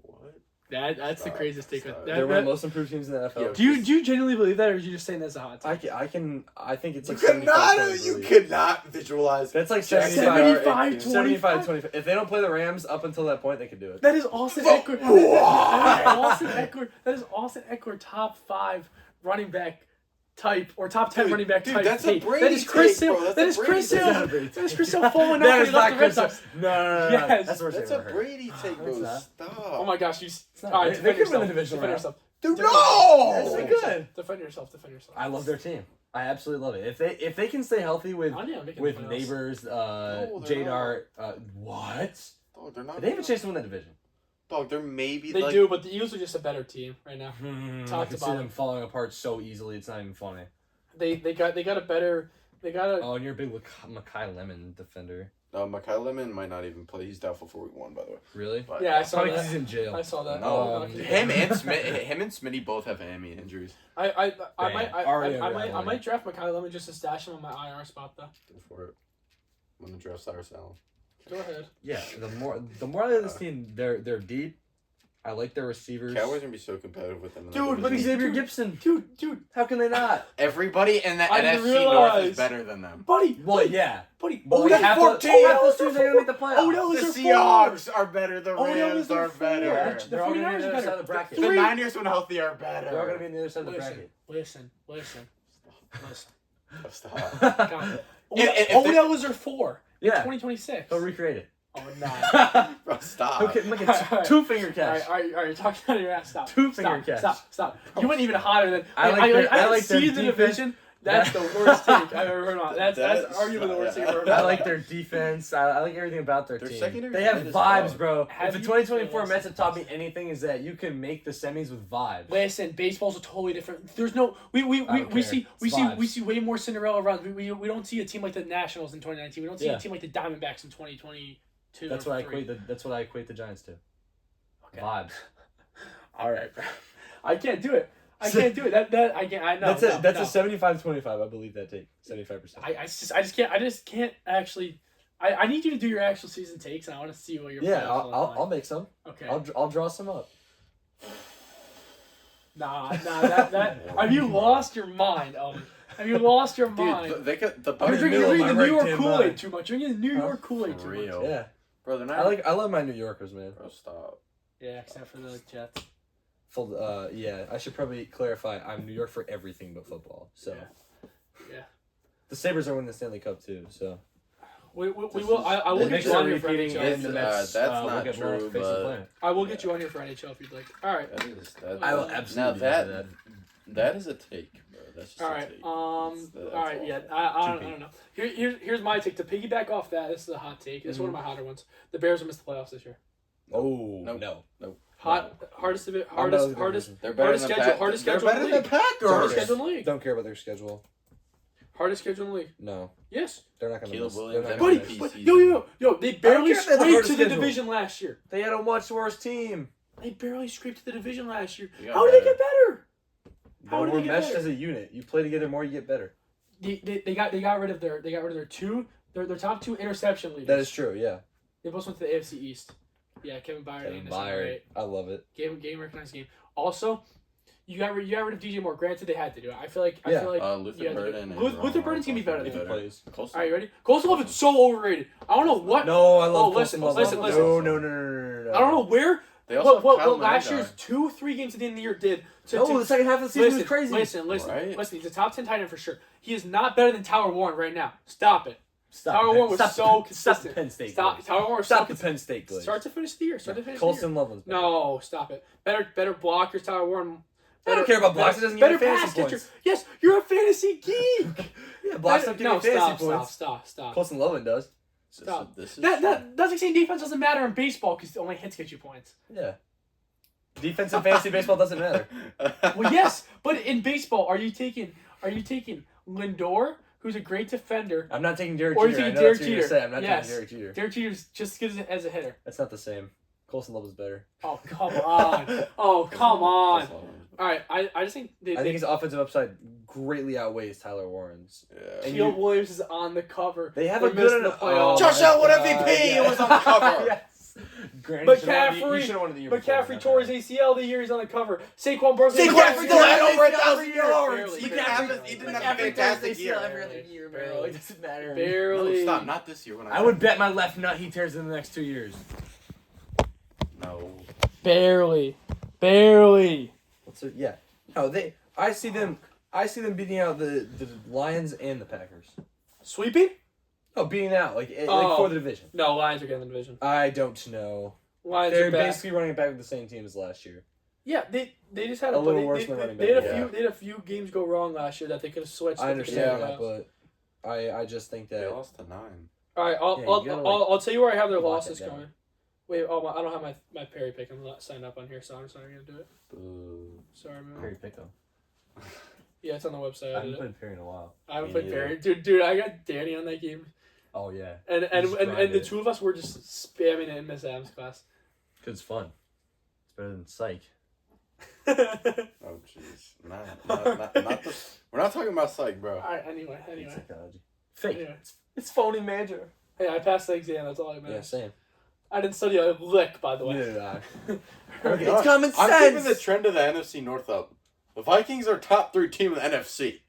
Speaker 3: What?
Speaker 2: That's the
Speaker 3: Stop,
Speaker 2: craziest take.
Speaker 3: stop.
Speaker 1: They're one of the most improved teams in the NFL.
Speaker 2: Do you genuinely believe that, or are you just saying that's a hot take?
Speaker 1: I think it's
Speaker 3: You
Speaker 1: like
Speaker 3: could
Speaker 1: 75-20,
Speaker 3: not. You
Speaker 1: really.
Speaker 3: could not visualize.
Speaker 1: That's like
Speaker 2: 75-25.
Speaker 1: 75-25. If they don't play the Rams up until that point, they could do it.
Speaker 2: That is Austin
Speaker 3: What?
Speaker 2: Eckler. That is Austin Eckler, top 5 running back type or top 10 running back type.
Speaker 3: that's a
Speaker 2: take.
Speaker 3: Brady
Speaker 2: That is Chris
Speaker 3: take,
Speaker 2: Hill.
Speaker 3: bro. That's
Speaker 2: That
Speaker 3: a
Speaker 2: is
Speaker 3: Brady
Speaker 2: Chris
Speaker 3: take.
Speaker 2: Hill.
Speaker 1: That's a Brady
Speaker 2: That is
Speaker 1: take.
Speaker 2: Chris Hill falling
Speaker 1: That
Speaker 2: off
Speaker 1: is
Speaker 2: when he left
Speaker 1: not
Speaker 2: the Red
Speaker 1: Chris Hill.
Speaker 2: Sox.
Speaker 1: No.
Speaker 2: Yes.
Speaker 1: That's the worst
Speaker 3: That's
Speaker 1: thing
Speaker 3: a
Speaker 1: I've ever heard.
Speaker 3: Brady take, bro.
Speaker 1: it's not.
Speaker 3: Stop.
Speaker 2: Oh my gosh, you.
Speaker 1: not.
Speaker 2: All right,
Speaker 1: They
Speaker 2: defend
Speaker 1: could win the
Speaker 2: yourself.
Speaker 1: division
Speaker 2: Defend
Speaker 1: round.
Speaker 2: yourself.
Speaker 3: Dude,
Speaker 2: Defend
Speaker 3: no!
Speaker 1: Yes, they could.
Speaker 2: Defend yourself.
Speaker 1: I love their team. I absolutely love it. If they can stay healthy with Neighbors,
Speaker 3: they're
Speaker 1: J
Speaker 3: not.
Speaker 1: Dart, what?
Speaker 3: Dog, they're not.
Speaker 1: They have a chance to win that division.
Speaker 3: Dog, they're maybe.
Speaker 2: They
Speaker 3: like,
Speaker 2: do, but the Eagles are just a better team right now.
Speaker 1: I
Speaker 2: Top
Speaker 1: can
Speaker 2: to
Speaker 1: see them
Speaker 2: bottom.
Speaker 1: falling apart so easily. It's not even funny.
Speaker 2: They got a better. They got a.
Speaker 1: Oh, and you're a big Makai Lemon defender.
Speaker 3: Mekhi Lemon might not even play. He's doubtful for week 1, by the way.
Speaker 1: Really?
Speaker 3: But,
Speaker 2: Yeah, I saw
Speaker 1: Probably
Speaker 2: that.
Speaker 1: 'cause he's in jail.
Speaker 2: I saw that.
Speaker 3: No,
Speaker 1: him
Speaker 3: and Smitty both have hammy injuries.
Speaker 2: I
Speaker 1: Ariana
Speaker 2: might
Speaker 1: Grande.
Speaker 2: draft Makai Lemon just to stash him on my IR spot though.
Speaker 3: Go for it. I'm gonna draft Cyrus Allen.
Speaker 2: Go ahead.
Speaker 1: Yeah, the more I like this team, they're deep. I like their receivers.
Speaker 3: Cowboys are gonna be so competitive with them. In that
Speaker 2: Dude, but
Speaker 3: division.
Speaker 1: Xavier Gibson.
Speaker 2: Dude,
Speaker 1: How can they not?
Speaker 3: Everybody in the
Speaker 2: I
Speaker 3: NFC North
Speaker 2: realize.
Speaker 3: is better than them.
Speaker 2: buddy.
Speaker 1: Well, yeah.
Speaker 2: Buddy.
Speaker 1: But
Speaker 2: Odell,
Speaker 1: half
Speaker 2: four-
Speaker 1: those teams
Speaker 2: Odell's
Speaker 1: are gonna make the playoffs.
Speaker 2: Odell's
Speaker 3: The
Speaker 2: are
Speaker 3: Seahawks are better. The
Speaker 2: Odell
Speaker 3: Rams
Speaker 2: is their
Speaker 3: are better.
Speaker 2: four.
Speaker 1: They're all gonna be on
Speaker 2: 49ers
Speaker 1: the
Speaker 2: are
Speaker 1: other side
Speaker 2: better.
Speaker 1: of the bracket.
Speaker 3: The
Speaker 2: Three-
Speaker 3: Niners, when healthy, are better.
Speaker 1: They're all gonna be on the other side of the
Speaker 2: Listen.
Speaker 1: bracket.
Speaker 3: Stop.
Speaker 2: God.
Speaker 3: If they-
Speaker 2: Odell is their 4 in
Speaker 1: Yeah.
Speaker 2: 2026.
Speaker 1: They'll recreate it.
Speaker 2: Oh, nah.
Speaker 3: Bro, stop.
Speaker 1: Okay, look at two finger
Speaker 2: All
Speaker 1: catch.
Speaker 2: right, you're talking out of your ass. Stop.
Speaker 1: Two finger catch.
Speaker 2: Stop. You went even hotter than.
Speaker 1: I like their- I like their
Speaker 2: see the
Speaker 1: defense.
Speaker 2: division. That's the worst take I've ever heard on. That's
Speaker 3: That's-
Speaker 2: arguably the worst take I've ever heard.
Speaker 1: I like their defense. I like everything about their
Speaker 3: Their
Speaker 1: team.
Speaker 3: secondary
Speaker 1: They have
Speaker 3: is
Speaker 1: vibes,
Speaker 3: solid.
Speaker 1: bro.
Speaker 2: Have
Speaker 1: If the
Speaker 2: you-
Speaker 1: 2024
Speaker 2: Yes.
Speaker 1: Mets have taught me anything, is that you can make the semis with vibes.
Speaker 2: Listen, baseball's a totally different. There's no we
Speaker 1: don't care.
Speaker 2: see
Speaker 1: It's vibes.
Speaker 2: we see way more Cinderella runs. We don't see a team like the Nationals in 2019. We don't see
Speaker 1: Yeah.
Speaker 2: a team like the Diamondbacks in 2022.
Speaker 1: That's
Speaker 2: or
Speaker 1: what I
Speaker 2: 3.
Speaker 1: equate. That's what I equate the Giants to.
Speaker 2: Okay.
Speaker 1: Vibes.
Speaker 2: All right, I can't do it. I can't do it. That I can't. I know.
Speaker 1: That's a 75-25. I believe that take 75%.
Speaker 2: I just can't actually. I need you to do your actual season takes, and I want to see what your
Speaker 1: Yeah,
Speaker 2: playoffs look
Speaker 1: I'll
Speaker 2: like.
Speaker 1: make some.
Speaker 2: Okay.
Speaker 1: I'll draw some up.
Speaker 2: Nah. That have you lost your mind, Owen? Have you lost your mind?
Speaker 3: Dude, they could, the
Speaker 2: You're
Speaker 3: Bucks.
Speaker 2: drinking,
Speaker 1: middle of
Speaker 2: the
Speaker 1: my
Speaker 2: New York
Speaker 1: right-hand
Speaker 2: Kool-Aid
Speaker 1: mind.
Speaker 2: too much. You're drinking the New York Kool-Aid
Speaker 3: For
Speaker 2: too
Speaker 3: real.
Speaker 2: much.
Speaker 1: Yeah,
Speaker 3: Bro, they're not.
Speaker 1: I love my New Yorkers, man.
Speaker 3: Bro, stop.
Speaker 2: Yeah, except for the Jets.
Speaker 1: Full. Yeah, I should probably clarify. I'm New York for everything but football. So.
Speaker 2: Yeah.
Speaker 1: The Sabres are winning the Stanley Cup too. So.
Speaker 2: We will. I will
Speaker 1: The
Speaker 2: get
Speaker 1: Knicks
Speaker 2: you
Speaker 1: are
Speaker 2: on here for
Speaker 1: repeating,
Speaker 2: NHL.
Speaker 1: and the
Speaker 3: It's,
Speaker 1: Mets.
Speaker 3: that's
Speaker 1: will
Speaker 3: not
Speaker 1: get more
Speaker 3: true,
Speaker 1: face the
Speaker 3: but-
Speaker 1: planet.
Speaker 2: I will get you on here for NHL if you'd like. All right.
Speaker 3: That
Speaker 2: I will
Speaker 1: absolutely
Speaker 3: Now
Speaker 1: do that.
Speaker 3: that is a take, bro. That's just
Speaker 2: All
Speaker 3: a
Speaker 2: right.
Speaker 3: take.
Speaker 2: All
Speaker 3: That's
Speaker 2: right.
Speaker 3: awful.
Speaker 2: Yeah. I don't know. Here's my take. To piggyback off that, this is a hot take. This is one of my hotter ones. The Bears will miss the playoffs this year.
Speaker 1: Oh
Speaker 3: Nope.
Speaker 1: no.
Speaker 3: Nope.
Speaker 2: Hardest
Speaker 1: division.
Speaker 3: They're better
Speaker 2: hardest
Speaker 3: than
Speaker 2: schedule.
Speaker 3: the
Speaker 2: Hardest
Speaker 3: They're
Speaker 2: schedule in
Speaker 3: better
Speaker 2: the
Speaker 3: than
Speaker 2: league.
Speaker 3: Packers.
Speaker 2: Hardest schedule in the league.
Speaker 1: Don't care about their schedule.
Speaker 2: Hardest schedule in the league.
Speaker 1: No,
Speaker 2: Yes.
Speaker 1: they're not gonna.
Speaker 3: Caleb
Speaker 1: miss.
Speaker 3: Williams,
Speaker 1: They're not
Speaker 2: Buddy,
Speaker 1: gonna miss.
Speaker 3: MVP.
Speaker 2: they barely
Speaker 1: care if they have the
Speaker 2: scraped
Speaker 1: hardest
Speaker 2: to the
Speaker 1: schedule.
Speaker 2: division last year.
Speaker 1: They had a much worse team.
Speaker 2: They barely scraped to the division last year.
Speaker 3: They got
Speaker 2: How did they
Speaker 3: better.
Speaker 2: get better? How
Speaker 1: They
Speaker 2: did
Speaker 1: were
Speaker 2: they get
Speaker 1: meshed
Speaker 2: better?
Speaker 1: as a unit. You play together more, you get better.
Speaker 2: They got rid of their their top 2 interception leaders.
Speaker 1: That is true. Yeah.
Speaker 2: They both went to the AFC East. Yeah, Kevin Byard.
Speaker 1: Kevin
Speaker 2: and
Speaker 1: Byard.
Speaker 2: Right.
Speaker 1: I love it.
Speaker 2: Game recognized game. Also, you got rid of DJ Moore. Granted, they had to do it. I feel like
Speaker 3: Luther
Speaker 2: you had to do
Speaker 3: Burden.
Speaker 2: it.
Speaker 3: and
Speaker 2: Luther
Speaker 3: Ron
Speaker 2: Burden's gonna be better
Speaker 3: Armstrong
Speaker 2: than
Speaker 1: If he plays.
Speaker 3: Colson.
Speaker 2: All right, you ready? Colson Love is so overrated. I don't know what.
Speaker 1: No, I love.
Speaker 2: listen,
Speaker 1: Colson
Speaker 2: listen,
Speaker 1: Love.
Speaker 2: listen.
Speaker 1: No.
Speaker 2: I don't know where.
Speaker 3: They also
Speaker 2: What
Speaker 3: have Kyle
Speaker 2: last
Speaker 3: Managa.
Speaker 2: year's 2-3 games at the end of the year did.
Speaker 1: No, the second half of the season was crazy.
Speaker 2: Listen.
Speaker 3: Right?
Speaker 2: Listen. He's a top 10 tight end for sure. He is not better than Tyler Warren right now. Stop it.
Speaker 1: Stop.
Speaker 2: Tyler Warren was so
Speaker 1: Stop
Speaker 2: consistent.
Speaker 1: the Penn State.
Speaker 2: Stop.
Speaker 1: Glitch.
Speaker 2: Tyler Warren was
Speaker 1: Stop
Speaker 2: so
Speaker 1: the
Speaker 2: consistent.
Speaker 1: Penn State glitch.
Speaker 2: Start to finish the year. Start to finish
Speaker 1: Colson
Speaker 2: the year.
Speaker 1: Loveland's better.
Speaker 2: No, stop it. Better blockers. Tyler Warren.
Speaker 1: I don't care about blocks. It doesn't give
Speaker 2: Better
Speaker 1: you fantasy
Speaker 2: pass catcher.
Speaker 1: points.
Speaker 2: Yes, you're a fantasy geek.
Speaker 1: Yeah, blocks don't give you fantasy points.
Speaker 2: Stop.
Speaker 1: Colson Loveland does.
Speaker 2: Stop.
Speaker 3: This is
Speaker 2: That's like saying defense doesn't matter in baseball because only hits get you points.
Speaker 1: Yeah. Defensive fantasy baseball doesn't matter.
Speaker 2: Well, yes, but in baseball, are you taking Lindor, who's a great defender?
Speaker 1: I'm not taking Derek
Speaker 2: Or
Speaker 1: Jeter.
Speaker 2: you
Speaker 1: I
Speaker 2: taking
Speaker 1: know
Speaker 2: Derek
Speaker 1: that's what you're
Speaker 2: Jeter.
Speaker 1: gonna say. I'm not
Speaker 2: Yes.
Speaker 1: taking Derek Jeter.
Speaker 2: Derek Jeter's just as good as a hitter.
Speaker 1: That's not the same. Colson Loveland's better.
Speaker 2: Oh come on! Oh come on! All right, I just think
Speaker 1: I think his offensive upside greatly outweighs Tyler Warren's.
Speaker 3: Yeah.
Speaker 1: And
Speaker 2: Caleb Williams is on the cover.
Speaker 1: They have
Speaker 2: We're
Speaker 1: a good
Speaker 2: missing
Speaker 1: enough.
Speaker 2: the playoffs.
Speaker 3: Josh Allen MVP, it was on the cover.
Speaker 1: Yes. Granted,
Speaker 2: McCaffrey-
Speaker 1: he should've won it the year before,
Speaker 2: McCaffrey
Speaker 1: not
Speaker 2: tore his
Speaker 1: that.
Speaker 2: ACL the year he's on the cover. Saquon Barkley.
Speaker 3: Saquon still had over
Speaker 2: Barely.
Speaker 3: 1,000 yards.
Speaker 2: Barely.
Speaker 3: He didn't have a fantastic year.
Speaker 1: every other year, man.
Speaker 2: Barely.
Speaker 1: It doesn't matter.
Speaker 2: Barely.
Speaker 3: No, stop. Not this year. When
Speaker 1: I would bet my left nut he tears in the next 2 years.
Speaker 3: No.
Speaker 2: Barely.
Speaker 1: Yeah. No, I see them beating out the Lions and the Packers.
Speaker 2: Sweeping?
Speaker 1: Oh, beating out like
Speaker 2: Oh.
Speaker 1: for the division.
Speaker 2: No, Lions are getting the division.
Speaker 1: I don't know.
Speaker 2: Lions
Speaker 1: They're
Speaker 2: are back.
Speaker 1: basically running it back with the same team as last year.
Speaker 2: Yeah, they just had
Speaker 1: A little
Speaker 2: they-
Speaker 1: worse
Speaker 2: they-
Speaker 1: than running
Speaker 2: they had
Speaker 1: back,
Speaker 2: a
Speaker 3: yeah.
Speaker 2: few they had a few games go wrong last year that they could have switched.
Speaker 1: I understand
Speaker 3: Yeah.
Speaker 1: that, but I just think
Speaker 3: They
Speaker 1: that
Speaker 3: lost to 9.
Speaker 2: All right,
Speaker 1: Yeah, you gotta, like,
Speaker 2: I'll tell you where I have their
Speaker 1: lock it
Speaker 2: losses
Speaker 1: down.
Speaker 2: going. Wait, I don't have my Perry pick. I'm not signed up on here, so I'm just not gonna do it.
Speaker 3: Boo.
Speaker 2: Sorry, man.
Speaker 1: Perry pick them.
Speaker 2: Yeah, it's on the website.
Speaker 1: I
Speaker 2: I, did
Speaker 1: haven't
Speaker 2: it.
Speaker 1: played Perry in a while.
Speaker 2: I haven't
Speaker 3: Me
Speaker 2: played
Speaker 3: neither.
Speaker 2: Perry, dude. I got Danny on that game,
Speaker 1: Oh yeah,
Speaker 2: and
Speaker 1: You just grind
Speaker 2: the
Speaker 1: it.
Speaker 2: two of us were just spamming it in Miss Adams' class.
Speaker 1: cause it's fun. It's better than Psych.
Speaker 3: Oh, jeez. Not this. We're not talking about psych, bro.
Speaker 2: All right. Anyway.
Speaker 1: Psychology. Fake.
Speaker 2: Anyway.
Speaker 1: It's phony major.
Speaker 2: Hey, I passed the exam. That's all I
Speaker 1: Yeah,
Speaker 2: meant.
Speaker 1: same.
Speaker 2: I didn't study a lick, by the way.
Speaker 1: Neither did I.
Speaker 3: Okay,
Speaker 1: It's common
Speaker 3: I'm
Speaker 1: sense.
Speaker 3: keeping the trend of the NFC North up. The Vikings are top 3 team in the NFC.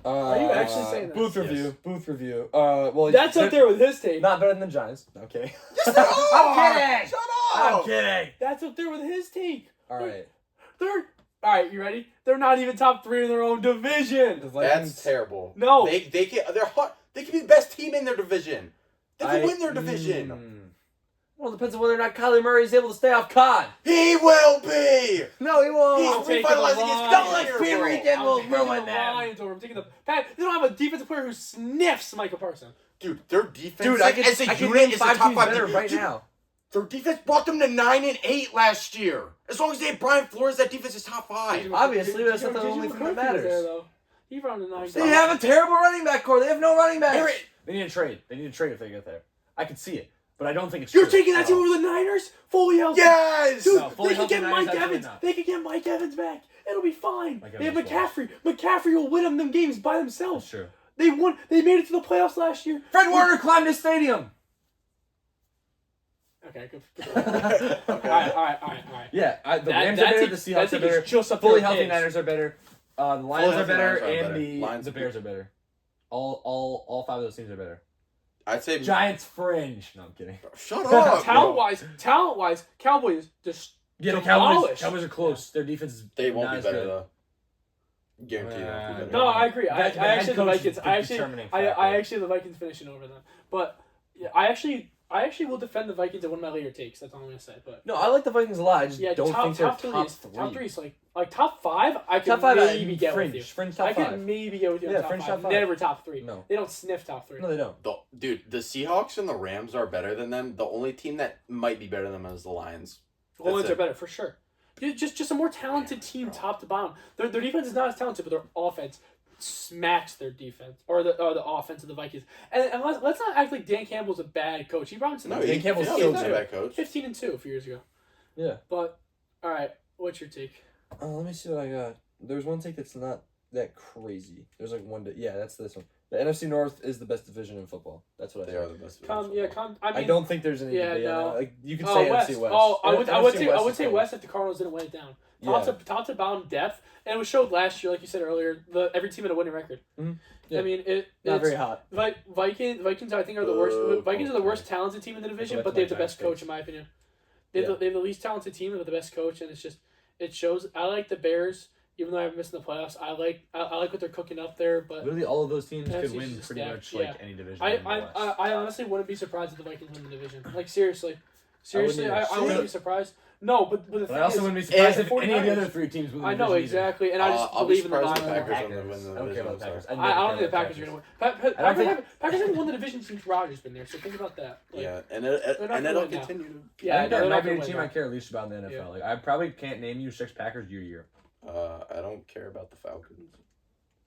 Speaker 2: Are you actually saying that?
Speaker 1: Booth
Speaker 3: Yes.
Speaker 1: review. Booth review. Well,
Speaker 2: That's up there with his take.
Speaker 1: Not better than the Giants. Okay.
Speaker 3: Yes, they are!
Speaker 1: I'm kidding.
Speaker 3: Shut
Speaker 1: I'm
Speaker 3: up!
Speaker 1: kidding.
Speaker 2: That's up there with his take.
Speaker 1: All right.
Speaker 2: They're all right. You ready? They're not even top 3 in their own division.
Speaker 1: The
Speaker 3: That's terrible.
Speaker 2: No.
Speaker 3: They can they're hot. They can be the best team in their division. They can win their division.
Speaker 1: Well, it depends on whether or not Kyler Murray is able to stay off COD.
Speaker 3: He will be.
Speaker 1: No, he won't.
Speaker 3: He's
Speaker 2: I'm taking
Speaker 3: revitalizing
Speaker 2: the
Speaker 3: his
Speaker 2: Lions.
Speaker 1: Don't let
Speaker 3: career,
Speaker 1: P.
Speaker 3: bro.
Speaker 1: Regan will
Speaker 2: I'm taking
Speaker 1: ruin
Speaker 2: the
Speaker 1: them.
Speaker 2: Lions over. I'm taking the Pat. They don't have a defensive player who sniffs Micah Parsons.
Speaker 3: Dude, their defense
Speaker 1: Dude, I
Speaker 3: as a
Speaker 1: can
Speaker 3: unit
Speaker 1: name
Speaker 3: is a
Speaker 1: 5
Speaker 3: top
Speaker 1: teams
Speaker 3: 5
Speaker 1: better
Speaker 3: team.
Speaker 1: right
Speaker 3: Dude,
Speaker 1: now.
Speaker 3: Their defense brought them to 9-8 last year. As long as they have Brian Flores, that defense is top 5.
Speaker 1: Obviously, that's
Speaker 2: JJ
Speaker 1: not the only
Speaker 2: McCarthy
Speaker 1: thing that
Speaker 2: was
Speaker 1: matters.
Speaker 2: There, though. He brought him to 9.
Speaker 1: They have a terrible running back core. They have no running backs.
Speaker 3: Aaron-
Speaker 1: They need a trade. They need a trade if they get there. I can see it, but I don't think it's
Speaker 2: You're
Speaker 1: true
Speaker 2: taking that
Speaker 1: at
Speaker 2: team
Speaker 1: all.
Speaker 2: over the Niners? Fully healthy.
Speaker 3: Yes!
Speaker 2: Dude,
Speaker 1: No, fully
Speaker 2: they can
Speaker 1: healthy
Speaker 2: get
Speaker 1: Niners,
Speaker 2: Mike
Speaker 1: absolutely
Speaker 2: Evans.
Speaker 1: not.
Speaker 2: They can get Mike Evans back. It'll be fine.
Speaker 1: Mike
Speaker 2: They have
Speaker 1: Evans
Speaker 2: McCaffrey. McCaffrey will win them games by
Speaker 1: That's
Speaker 2: themselves.
Speaker 1: true.
Speaker 2: They won. They made it to the playoffs last year.
Speaker 1: Fred Warner climbed his stadium.
Speaker 2: Okay, good.
Speaker 3: Okay.
Speaker 2: All right.
Speaker 1: Yeah, the
Speaker 2: That-
Speaker 1: Rams
Speaker 2: that
Speaker 1: are better.
Speaker 2: take-
Speaker 1: The
Speaker 2: that
Speaker 1: Seahawks
Speaker 2: take
Speaker 1: are
Speaker 2: is
Speaker 1: better.
Speaker 2: just up
Speaker 1: Fully
Speaker 2: there with
Speaker 1: healthy
Speaker 2: his.
Speaker 1: Niners are better. The Lions
Speaker 3: Fully
Speaker 1: are
Speaker 3: healthy
Speaker 1: better,
Speaker 3: Niners are
Speaker 1: and
Speaker 3: better.
Speaker 1: the
Speaker 3: Lions-
Speaker 1: Bears are better. All 5 of those teams are better.
Speaker 3: I'd say
Speaker 1: Giants fringe. No, I'm kidding.
Speaker 3: Shut up.
Speaker 2: Talent
Speaker 3: bro.
Speaker 2: wise, Cowboys just
Speaker 1: Yeah, the
Speaker 2: demolished.
Speaker 1: Cowboys are close. Their defense is
Speaker 3: They won't
Speaker 1: not
Speaker 3: be
Speaker 1: as
Speaker 3: better
Speaker 1: good.
Speaker 3: though. Guaranteed they won't be better.
Speaker 2: No, I agree. I
Speaker 1: That's the
Speaker 2: actually
Speaker 1: head
Speaker 2: the
Speaker 1: coach
Speaker 2: Vikings.
Speaker 1: is the
Speaker 2: I actually
Speaker 1: determining
Speaker 2: I
Speaker 1: factor.
Speaker 2: actually the Vikings finishing over them. But yeah, I actually will defend the Vikings and one of my later takes. That's all I'm gonna say. But
Speaker 1: No, I like the Vikings a lot. I just
Speaker 2: yeah,
Speaker 1: don't
Speaker 2: top,
Speaker 1: think they're
Speaker 2: top three
Speaker 1: top
Speaker 2: is
Speaker 1: 3.
Speaker 2: top 3 is like top 5. I could
Speaker 1: Top 5,
Speaker 2: maybe get
Speaker 1: fringe.
Speaker 2: with you.
Speaker 1: Fringe
Speaker 2: I
Speaker 1: top
Speaker 2: could
Speaker 1: 5.
Speaker 2: maybe get with you.
Speaker 1: Yeah,
Speaker 2: on top
Speaker 1: fringe
Speaker 2: 5.
Speaker 1: top 5.
Speaker 2: Never top 3.
Speaker 1: No.
Speaker 2: They don't sniff top 3.
Speaker 1: No, they don't.
Speaker 3: Dude, the Seahawks and the Rams are better than them. The only team that might be better than them is the Lions.
Speaker 2: Goal-lines
Speaker 3: it.
Speaker 2: are better for sure. Just a more talented team, top to bottom. Their defense is not as talented, but their offense smacks their defense or the offense of the Vikings. And let's not act like Dan Campbell's a bad coach. He brought him to
Speaker 3: No,
Speaker 2: the
Speaker 3: Dan Campbell's
Speaker 1: he's
Speaker 3: still
Speaker 1: not
Speaker 3: a bad coach.
Speaker 2: 15-2 a few years ago.
Speaker 1: Yeah.
Speaker 2: But all right, what's your take?
Speaker 1: Let me see what I got. There's one take that's not that crazy. There's like one. Yeah, that's this one. The NFC North is the best division in football. That's what I
Speaker 3: They
Speaker 1: think.
Speaker 3: are the best.
Speaker 2: I mean,
Speaker 1: I don't think there's any
Speaker 2: Yeah,
Speaker 1: debate on
Speaker 2: no.
Speaker 1: that. Like, you can say
Speaker 2: West.
Speaker 1: NFC West.
Speaker 2: Oh, I would
Speaker 1: NFC
Speaker 2: say
Speaker 1: West is close.
Speaker 2: West if the Cardinals didn't weigh it down.
Speaker 1: Yeah.
Speaker 2: Top to bottom depth, and it was showed last year, like you said earlier. Every team had a winning record.
Speaker 1: Mhm. Yeah.
Speaker 2: I mean,
Speaker 1: Not
Speaker 2: it's
Speaker 1: very hot.
Speaker 2: Vikings. I think are the worst. Vikings are the worst talented team in the division,
Speaker 1: That's
Speaker 2: but they have the
Speaker 1: my
Speaker 2: best
Speaker 1: Giants
Speaker 2: coach in my opinion. They have the least talented team with the best coach, and it shows. I like the Bears, even though I'm missing the playoffs. I like what they're cooking up there, but
Speaker 1: Literally, all of those teams
Speaker 2: NFC
Speaker 1: could win
Speaker 2: is
Speaker 1: pretty
Speaker 2: stacked,
Speaker 1: much like
Speaker 2: yeah.
Speaker 1: any division.
Speaker 2: I
Speaker 1: in the West.
Speaker 2: honestly wouldn't be surprised if the Vikings win the division. Like seriously,
Speaker 1: either.
Speaker 2: I wouldn't be surprised. No, but the
Speaker 1: But
Speaker 2: thing
Speaker 1: I also
Speaker 2: is,
Speaker 1: wouldn't be surprised
Speaker 2: the
Speaker 1: if any of the
Speaker 2: 49ers
Speaker 1: other three teams win the
Speaker 2: I know
Speaker 1: division either.
Speaker 2: exactly, and I just
Speaker 3: I'll be
Speaker 2: believe in the
Speaker 3: surprised if
Speaker 2: Lions.
Speaker 3: the Packers win the
Speaker 1: I don't care about the
Speaker 3: division,
Speaker 1: Packers.
Speaker 3: so.
Speaker 2: I don't think the Packers are going to win. Packers haven't won the division since Rodgers been there, so think about that. Like,
Speaker 3: Yeah, and
Speaker 2: they're not
Speaker 3: it'll
Speaker 2: gonna win now.
Speaker 3: continue to.
Speaker 2: Yeah,
Speaker 1: I think
Speaker 2: they're
Speaker 1: that
Speaker 2: not
Speaker 1: might be
Speaker 2: gonna
Speaker 1: the
Speaker 2: win
Speaker 1: team
Speaker 2: now.
Speaker 1: I care least about in the NFL.
Speaker 2: Yeah.
Speaker 1: Like, I probably can't name you 6 Packers year to year.
Speaker 3: I don't care about the Falcons.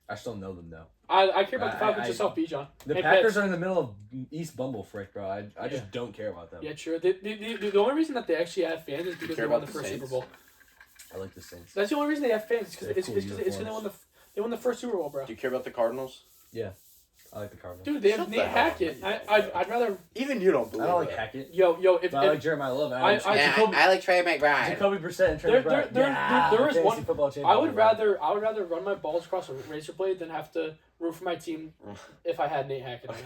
Speaker 1: I still know them though.
Speaker 2: I care about the Falcons
Speaker 1: I-
Speaker 2: yourself, Bijan.
Speaker 1: The
Speaker 2: Hey,
Speaker 1: Packers
Speaker 2: Pitts.
Speaker 1: are in the middle of East Bumblefrick, bro. I
Speaker 2: Yeah.
Speaker 1: just don't care about them.
Speaker 2: Yeah, true. The only reason that they actually have fans is because
Speaker 3: care
Speaker 2: they won
Speaker 3: about
Speaker 2: the
Speaker 3: the
Speaker 2: first
Speaker 3: Saints?
Speaker 2: Super Bowl.
Speaker 1: I like the Saints.
Speaker 2: That's the only reason they have fans. Because
Speaker 1: They have
Speaker 2: it's
Speaker 1: cool
Speaker 2: because they won the first Super Bowl, bro.
Speaker 3: Do you care about the Cardinals?
Speaker 1: I like the Cardinals.
Speaker 2: Dude, they have
Speaker 3: Shut
Speaker 2: Nate
Speaker 3: the hell up.
Speaker 2: Hackett. I'd rather
Speaker 3: Even you don't
Speaker 1: I
Speaker 3: believe
Speaker 1: don't like
Speaker 3: that.
Speaker 1: Hackett.
Speaker 2: yo if,
Speaker 1: But I like Jeremiah Love. And
Speaker 2: I-
Speaker 1: Jacoby,
Speaker 3: I like Trey McBride.
Speaker 1: Jacoby Brissett and Trey
Speaker 2: There-
Speaker 1: McBride.
Speaker 2: there is
Speaker 1: fantasy
Speaker 2: one-
Speaker 1: football
Speaker 2: I
Speaker 1: champion.
Speaker 2: would rather run my balls across a razor blade than have to root for my team if I had Nate Hackett on it.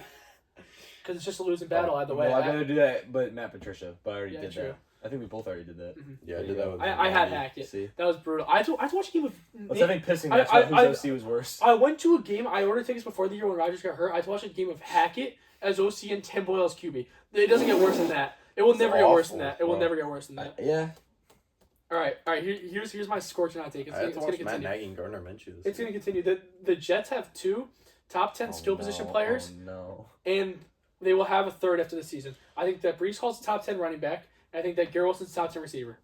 Speaker 2: Because it's just a losing battle either way.
Speaker 1: Well, I'd rather do that, but Matt Patricia. But I already
Speaker 2: Yeah,
Speaker 1: did
Speaker 2: true.
Speaker 1: that. I think we both already did that.
Speaker 3: Yeah, I did that with.
Speaker 2: I had Hackett.
Speaker 1: See,
Speaker 2: That was brutal. I had to watch a game with
Speaker 1: what's I think pissing
Speaker 2: I-
Speaker 1: that's
Speaker 2: I-
Speaker 1: whose OC was worse.
Speaker 2: I went to a game. I ordered tickets before the year when Rodgers got hurt. I had to watch a game of Hackett as OC and Tim Boyle as QB. It doesn't get worse than that. It will
Speaker 3: It's
Speaker 2: never get worse than
Speaker 3: awful.
Speaker 2: that. It will
Speaker 3: Wow.
Speaker 2: never get worse than that.
Speaker 1: Yeah.
Speaker 2: All right. Here's my scorching hot take. It's
Speaker 3: I had to
Speaker 2: gonna
Speaker 3: watch Matt
Speaker 2: continue.
Speaker 3: Nagy and Gardner Minshew.
Speaker 2: It's gonna continue. The Jets have 2 top 10 skill position players,
Speaker 1: Oh, no.
Speaker 2: and they will have a third after the season. I think that Brees Hall's a top 10 running back. And I think that Garrett Wilson's a top 10 receiver.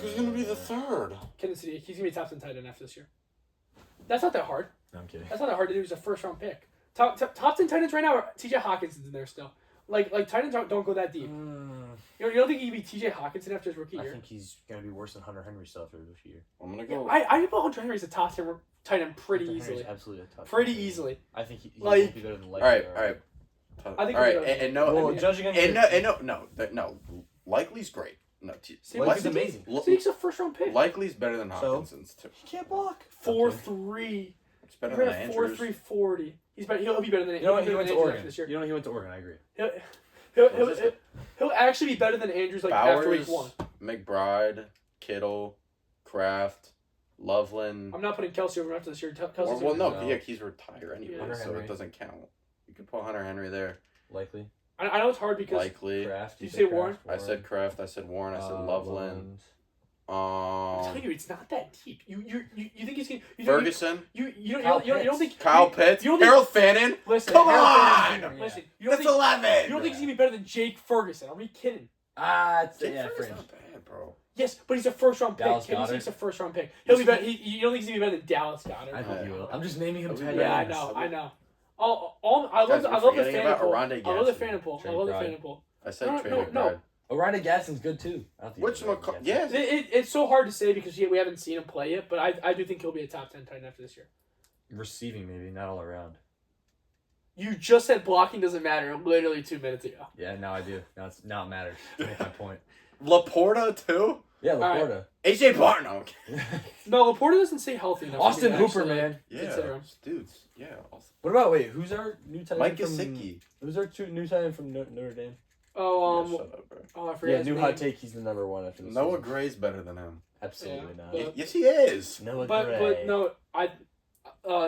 Speaker 3: Who's gonna be the third?
Speaker 2: Kansas City. He's gonna be top 10 tight end after this year. That's not that hard.
Speaker 1: No, I'm kidding.
Speaker 2: That's not that hard to do. He's a first round pick. Top 10 tight ends right now are T.J. Hawkinson's in there still. Like tight ends don't go that deep. You don't think he could be T.J. Hawkinson after his rookie
Speaker 1: I
Speaker 2: year?
Speaker 1: think he's gonna be worse than Hunter Henry still after this year.
Speaker 3: I'm gonna
Speaker 2: Yeah,
Speaker 3: go.
Speaker 2: I put Hunter Henry as a top 10 tight end pretty
Speaker 1: Hunter Henry's
Speaker 2: easily.
Speaker 1: absolutely a top.
Speaker 2: Pretty
Speaker 1: 10.
Speaker 2: easily.
Speaker 1: I think he
Speaker 2: Like-
Speaker 1: won't be better than
Speaker 3: All right.
Speaker 2: I think
Speaker 3: all right,
Speaker 2: we're gonna-
Speaker 3: and no,
Speaker 1: Well,
Speaker 3: I mean,
Speaker 1: judging on
Speaker 3: no. Likely's great. No,
Speaker 1: Likely's amazing.
Speaker 2: Zeke's a first round pick.
Speaker 3: Likely's better than Hawkinson's too.
Speaker 1: He can't block.
Speaker 2: 4.3.
Speaker 3: It's better
Speaker 2: He
Speaker 3: than
Speaker 2: ran a
Speaker 3: Andrews.
Speaker 2: 4.340. He's better. He'll be better than.
Speaker 1: You know what? He
Speaker 2: he'll
Speaker 1: went
Speaker 2: be
Speaker 1: to
Speaker 2: better than
Speaker 1: Oregon.
Speaker 2: Andrews this year.
Speaker 1: You know he went to Oregon. I agree.
Speaker 2: He'll actually be better than Andrews after week
Speaker 3: Bowers,
Speaker 2: 1.
Speaker 3: McBride, Kittle, Kraft, Loveland.
Speaker 2: I'm not putting Kelsey over after this year. Kelsey's
Speaker 3: Well,
Speaker 2: gonna-
Speaker 3: no,
Speaker 1: No.
Speaker 3: yeah, he's retired anyway,
Speaker 2: Hunter
Speaker 3: so
Speaker 1: Henry.
Speaker 3: it doesn't count. You could put Hunter Henry there.
Speaker 1: Likely.
Speaker 2: I know it's hard because
Speaker 3: Likely.
Speaker 1: Kraft.
Speaker 2: Did you say Warren?
Speaker 3: I said Kraft. I said Warren. I said Loveland.
Speaker 2: I'm telling you, it's not that deep. You think he's gonna
Speaker 3: Ferguson.
Speaker 2: you
Speaker 1: Kyle
Speaker 2: don't think
Speaker 3: Kyle
Speaker 2: you-
Speaker 3: Pitts.
Speaker 2: You don't think,
Speaker 3: Harold Fannin.
Speaker 2: listen,
Speaker 3: Come
Speaker 2: Harold
Speaker 3: on!
Speaker 2: Fann's- Listen, you don't
Speaker 3: That's
Speaker 2: think
Speaker 3: 11.
Speaker 2: you don't think he's gonna be better than Jake Ferguson? Are we kidding?
Speaker 1: It's
Speaker 3: Jake
Speaker 1: yeah,
Speaker 3: Ferguson's
Speaker 1: fringe.
Speaker 3: not bad, bro.
Speaker 2: Yes, but he's a first round pick.
Speaker 1: Dallas
Speaker 2: Kenny
Speaker 1: Goedert.
Speaker 2: Zeke's a first round pick. He'll be better. You don't think he's gonna be better than Dallas Goddard?
Speaker 1: I think he will. I'm just naming him.
Speaker 3: Yeah,
Speaker 1: tight
Speaker 2: Yeah, I
Speaker 1: ends.
Speaker 2: know.
Speaker 3: Guys,
Speaker 2: I love
Speaker 3: we're
Speaker 2: the fan
Speaker 3: forgetting about
Speaker 2: pool.
Speaker 3: Oronde
Speaker 2: I love the
Speaker 3: Gadsden.
Speaker 2: fan pool. I
Speaker 1: Trey
Speaker 2: love the
Speaker 1: Pride.
Speaker 2: fan pool.
Speaker 3: I said
Speaker 2: No,
Speaker 3: Trey
Speaker 2: no,
Speaker 3: McBride.
Speaker 2: no.
Speaker 1: Orlando Gadsden's good too. I don't think
Speaker 3: Which
Speaker 1: he's better than
Speaker 3: McCall?
Speaker 1: Gadsden.
Speaker 3: Yes.
Speaker 2: It's so hard to say because we haven't seen him play yet, but I do think he'll be a top 10 tight end after this year.
Speaker 1: Receiving maybe, not all around.
Speaker 2: You just said blocking doesn't matter literally 2 minutes ago.
Speaker 1: Yeah, now I do. Now it matters. To make my point.
Speaker 3: Laporta too.
Speaker 1: Yeah,
Speaker 2: right.
Speaker 1: Laporta.
Speaker 3: AJ Barno.
Speaker 2: No, Laporta doesn't stay healthy enough.
Speaker 1: Austin
Speaker 2: for me to
Speaker 1: Hooper,
Speaker 2: actually
Speaker 1: man.
Speaker 2: consider him.
Speaker 3: dudes. Yeah.
Speaker 1: What about who's our new tight
Speaker 3: Mike
Speaker 1: end from?
Speaker 3: Gesicki.
Speaker 1: Who's our new tight end from Notre Dame?
Speaker 2: Oh,
Speaker 3: Yeah, shut up, bro.
Speaker 2: I forget
Speaker 1: Yeah,
Speaker 2: his
Speaker 1: new
Speaker 2: name.
Speaker 1: hot take. He's the number 1 after this.
Speaker 3: Noah
Speaker 1: season.
Speaker 3: Gray's better than him.
Speaker 1: Absolutely
Speaker 2: Yeah,
Speaker 1: not.
Speaker 2: but-
Speaker 3: Yes, he is.
Speaker 1: Noah
Speaker 2: But
Speaker 1: Gray.
Speaker 2: no,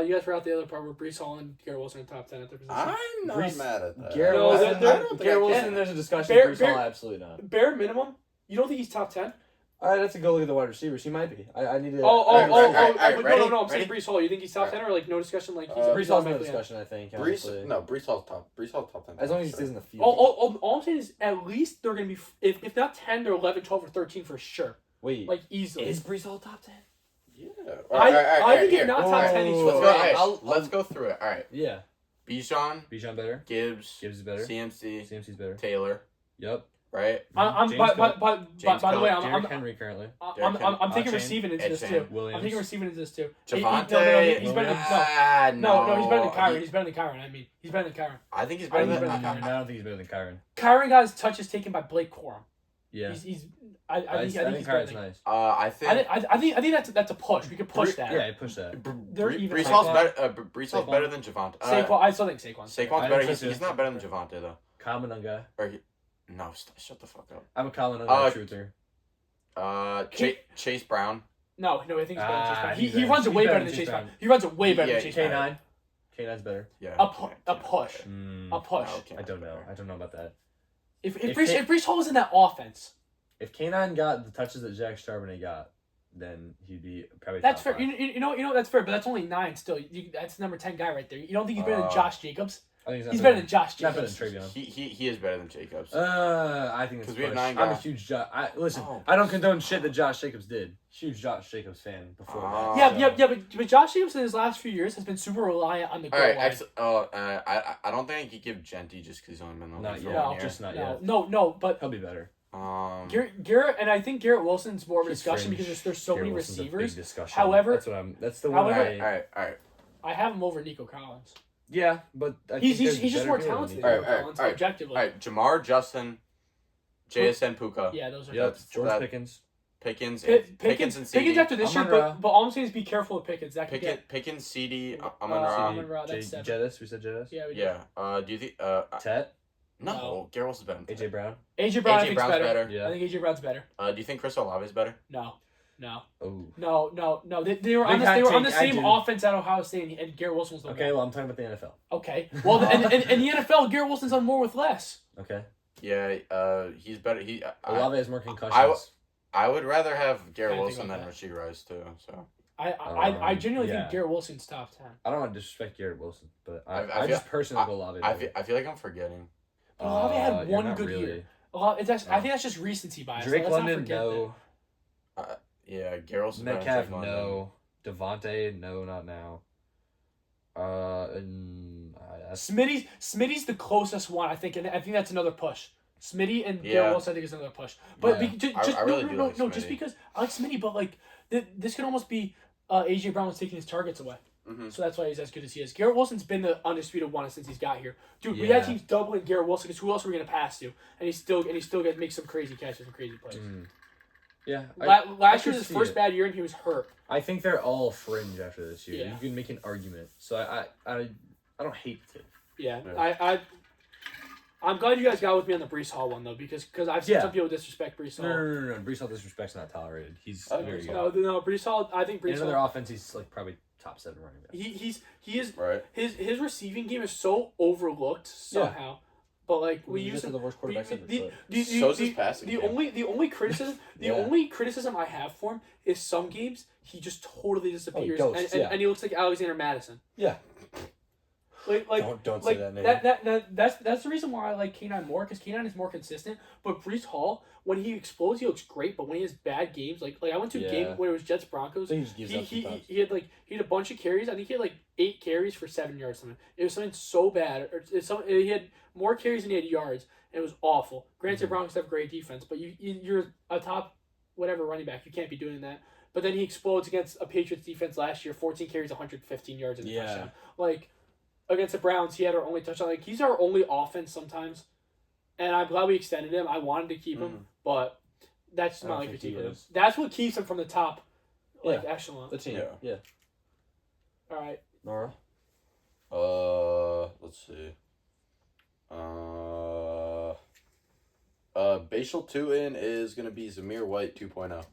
Speaker 2: you guys forgot the other part where Brees Hall and Garrett Wilson are top 10 at their position.
Speaker 3: I'm not
Speaker 1: Brees-
Speaker 3: mad at that.
Speaker 1: Garrett
Speaker 2: No,
Speaker 1: Wilson.
Speaker 2: they're-
Speaker 3: I don't think
Speaker 1: Garrett
Speaker 3: I
Speaker 1: Wilson.
Speaker 3: can.
Speaker 1: There's a discussion.
Speaker 2: Bear-
Speaker 1: Brees Hall,
Speaker 2: Bear-
Speaker 1: absolutely not.
Speaker 2: Bare minimum, you don't think he's top 10?
Speaker 1: All right, that's a go look at the wide receivers. He might be. I need to.
Speaker 2: No, I'm saying
Speaker 3: ready?
Speaker 2: Brees Hall. You think he's top 10 or like no discussion? Like he's
Speaker 1: Brees Hall's no
Speaker 2: automatically in?
Speaker 1: discussion, I think. honestly.
Speaker 3: Brees Hall's top 10.
Speaker 1: As long as he stays in the field.
Speaker 2: All I'm saying is at least they're gonna be if not 10, they're 11, 12, or 13 for sure.
Speaker 1: Wait,
Speaker 2: Like easily.
Speaker 1: is Brees Hall top 10?
Speaker 3: Yeah.
Speaker 2: I think if not top 10, he's
Speaker 3: Let's
Speaker 2: trash.
Speaker 3: go, let's go through it. All right.
Speaker 1: Yeah.
Speaker 3: Bijan,
Speaker 1: better.
Speaker 3: Gibbs
Speaker 1: Gibbs is better.
Speaker 3: CMC,
Speaker 1: CMC's better.
Speaker 3: Taylor,
Speaker 1: Yep.
Speaker 3: right?
Speaker 2: I'm
Speaker 1: James
Speaker 2: by
Speaker 3: James
Speaker 2: the way,
Speaker 1: Derrick Henry currently.
Speaker 2: I'm taking
Speaker 1: Achane,
Speaker 2: receiving into this too.
Speaker 1: Williams.
Speaker 2: I'm taking receiving into this too.
Speaker 3: Javonte.
Speaker 2: He's better than he's better than Kyron. He's better than Kyron. I mean, he's better than Kyron.
Speaker 3: I think he's better than.
Speaker 1: I don't think he's better than Kyron.
Speaker 2: Kyron got his touches taken by Blake Corum.
Speaker 1: Yeah.
Speaker 2: I think he's better
Speaker 1: Kyron's
Speaker 2: than.
Speaker 1: nice.
Speaker 3: I think
Speaker 2: that's a push. We could push that.
Speaker 1: Yeah, push that.
Speaker 2: They're even.
Speaker 3: Brees Hall's better. Brees Hall's better than Javonte.
Speaker 2: Saquon, I still think Saquon's
Speaker 3: Saquon's better. He's not better than Javonte though.
Speaker 1: Kyle Monunga.
Speaker 3: No, shut the fuck up.
Speaker 1: I'm a Kyle Monunga truther.
Speaker 3: Chase Brown.
Speaker 2: No, I think he's better than Chase Brown. He
Speaker 1: he's
Speaker 2: runs
Speaker 1: better.
Speaker 2: way
Speaker 1: He's
Speaker 2: better than Chase Brown. He runs it way better than Chase Brown.
Speaker 1: K9. K9's better.
Speaker 3: Yeah.
Speaker 2: A push. A push.
Speaker 1: I don't know. I don't know about that.
Speaker 2: If Brees Hall was in that offense.
Speaker 1: If K9 got the touches that Jack Charbonnet got, then he'd be probably.
Speaker 2: That's
Speaker 1: top
Speaker 2: fair.
Speaker 1: 5.
Speaker 2: You know that's fair, but that's only 9 still. That's number 10 guy right there. You don't think he's better than Josh Jacobs?
Speaker 1: I think
Speaker 2: he's better than Josh
Speaker 1: Not
Speaker 2: Jacobs.
Speaker 1: better than Travion.
Speaker 3: He is better than Jacobs.
Speaker 1: I think it's
Speaker 3: 'Cause we have
Speaker 1: push.
Speaker 3: 9
Speaker 1: I'm a
Speaker 3: guys.
Speaker 1: huge I don't condone shit that Josh Jacobs did. Huge Josh Jacobs fan before.
Speaker 2: But Josh Jacobs in his last few years has been super reliant on the goal line.
Speaker 3: I don't think I could give Genty just because he's only been in the league for 1
Speaker 2: No,
Speaker 3: year.
Speaker 1: just not yet.
Speaker 2: No, but
Speaker 1: He'll be better.
Speaker 2: Garrett, and I think Garrett Wilson's more of a discussion because there's so many
Speaker 1: Wilson's a big
Speaker 2: receivers.
Speaker 1: discussion.
Speaker 2: However,
Speaker 1: that's the one.
Speaker 3: All right.
Speaker 2: I have him over Nico Collins.
Speaker 1: Yeah, but
Speaker 2: He's just more talented than Nico Collins, objectively.
Speaker 3: All right, Jamar, Justin, JSN, Puka.
Speaker 2: Yeah, those are
Speaker 1: Yep, George Pickens.
Speaker 3: Pickens and
Speaker 2: Pickens
Speaker 3: CD.
Speaker 2: after this year, but all I'm saying is be careful with Pickens. That could get
Speaker 3: Pickens, CD,
Speaker 2: Amon-Ra, that's 7.
Speaker 1: Jettis, we said Jettis.
Speaker 2: Yeah, we did.
Speaker 3: Yeah. Do you think
Speaker 1: Tet?
Speaker 3: No, Garrett Wilson's better.
Speaker 1: AJ Brown.
Speaker 2: AJ Brown, I
Speaker 3: AJ
Speaker 2: think's
Speaker 3: Brown's better.
Speaker 1: Yeah.
Speaker 2: I think AJ Brown's better.
Speaker 3: Do you think Chris Olave is better?
Speaker 2: No.
Speaker 1: Oh.
Speaker 2: No. They were on
Speaker 1: Big hot
Speaker 2: the
Speaker 1: take,
Speaker 2: same
Speaker 1: I do.
Speaker 2: offense at Ohio State, and Garrett Wilson was the
Speaker 1: Okay,
Speaker 2: one.
Speaker 1: well, I'm talking about the NFL.
Speaker 2: Okay. Well, and in the NFL, Garrett Wilson's on more with less.
Speaker 1: Okay.
Speaker 3: Yeah. He's better.
Speaker 1: Olave has more concussions.
Speaker 3: I would rather have Garrett
Speaker 2: I think
Speaker 3: Wilson than
Speaker 2: about
Speaker 3: Rashee Rice too. So.
Speaker 2: I genuinely
Speaker 1: yeah.
Speaker 2: think Garrett Wilson's top 10.
Speaker 1: I don't want to disrespect Garrett Wilson, but
Speaker 3: I
Speaker 1: I just personally go Olave.
Speaker 3: I feel like I'm forgetting.
Speaker 2: But Olave had one
Speaker 1: not
Speaker 2: good
Speaker 1: really.
Speaker 2: year. I think that's just recency bias.
Speaker 1: Drake
Speaker 2: Let's not
Speaker 1: London,
Speaker 2: forget
Speaker 1: no.
Speaker 3: Yeah, Garrett Wilson.
Speaker 1: Metcalf, no. Devontae, no, not now.
Speaker 2: Smitty's the closest one, I think, and I think that's another push. Smitty and
Speaker 3: Yeah.
Speaker 2: Garrett Wilson, I think, is another push. But
Speaker 1: Yeah.
Speaker 2: just
Speaker 3: I really do like
Speaker 2: just
Speaker 3: Smitty.
Speaker 2: because I like Smitty, but like this could almost be AJ Brown was taking his targets away.
Speaker 3: Mhm.
Speaker 2: So that's why he's as good as he is. Garrett Wilson's been the undisputed one since he's got here. Dude, we
Speaker 1: Yeah.
Speaker 2: had teams doubling Garrett Wilson because who else were we gonna pass to? And he still gets make some crazy catches and crazy plays.
Speaker 1: Yeah.
Speaker 2: Last year
Speaker 1: could
Speaker 2: was his
Speaker 1: see
Speaker 2: first
Speaker 1: it.
Speaker 2: bad year and he was hurt.
Speaker 1: I think they're all fringe after this year.
Speaker 2: Yeah.
Speaker 1: You can make an argument. So I don't hate it.
Speaker 2: Yeah.
Speaker 3: Yeah.
Speaker 2: I'm glad you guys got with me on the Brees Hall one though because I've seen some people disrespect Brees Hall.
Speaker 1: No. Brees Hall disrespect's not tolerated. He's
Speaker 3: I
Speaker 1: very
Speaker 3: agree.
Speaker 1: good.
Speaker 2: No, Brees Hall. I think
Speaker 1: In
Speaker 2: Brees
Speaker 1: another
Speaker 2: Hall.
Speaker 1: offense, he's like probably top 7 running back.
Speaker 2: He is
Speaker 3: Right.
Speaker 2: his receiving game is so overlooked somehow. But like we
Speaker 1: He's
Speaker 2: use
Speaker 1: just the worst quarterbacks ever.
Speaker 3: So's his passing game.
Speaker 2: the only criticism
Speaker 1: Yeah.
Speaker 2: only criticism I have for him is some games he just totally disappears
Speaker 1: ghosts,
Speaker 2: and,
Speaker 1: yeah.
Speaker 2: and he looks like Alexander Madison.
Speaker 1: Yeah.
Speaker 2: Like
Speaker 1: Don't
Speaker 2: like
Speaker 1: say that name.
Speaker 2: that's the reason why I like K9 more because K9 is more consistent. But Brees Hall, when he explodes, he looks great. But when he has bad games, like I went to a game when it was Jets Broncos.
Speaker 1: He just gives up sometimes.
Speaker 2: He had a bunch of carries. I think he had like 8 carries for 7 yards. Something. It was something so bad. He had more carries than he had yards. And it was awful. Granted, Broncos have great defense, but you're a top whatever running back. You can't be doing that. But then he explodes against a Patriots defense last year. 14 carries, 115 yards and a touchdown. Like. Against the Browns, he had our only touchdown. Like he's our only offense sometimes, and I'm glad we extended him. I wanted to keep him, but that's not like critique him. That's what keeps him from the top, echelon.
Speaker 1: The team. Yeah.
Speaker 2: All right,
Speaker 1: Nora.
Speaker 3: Let's see. Bashal Tutin is gonna be Zamir White 2.0.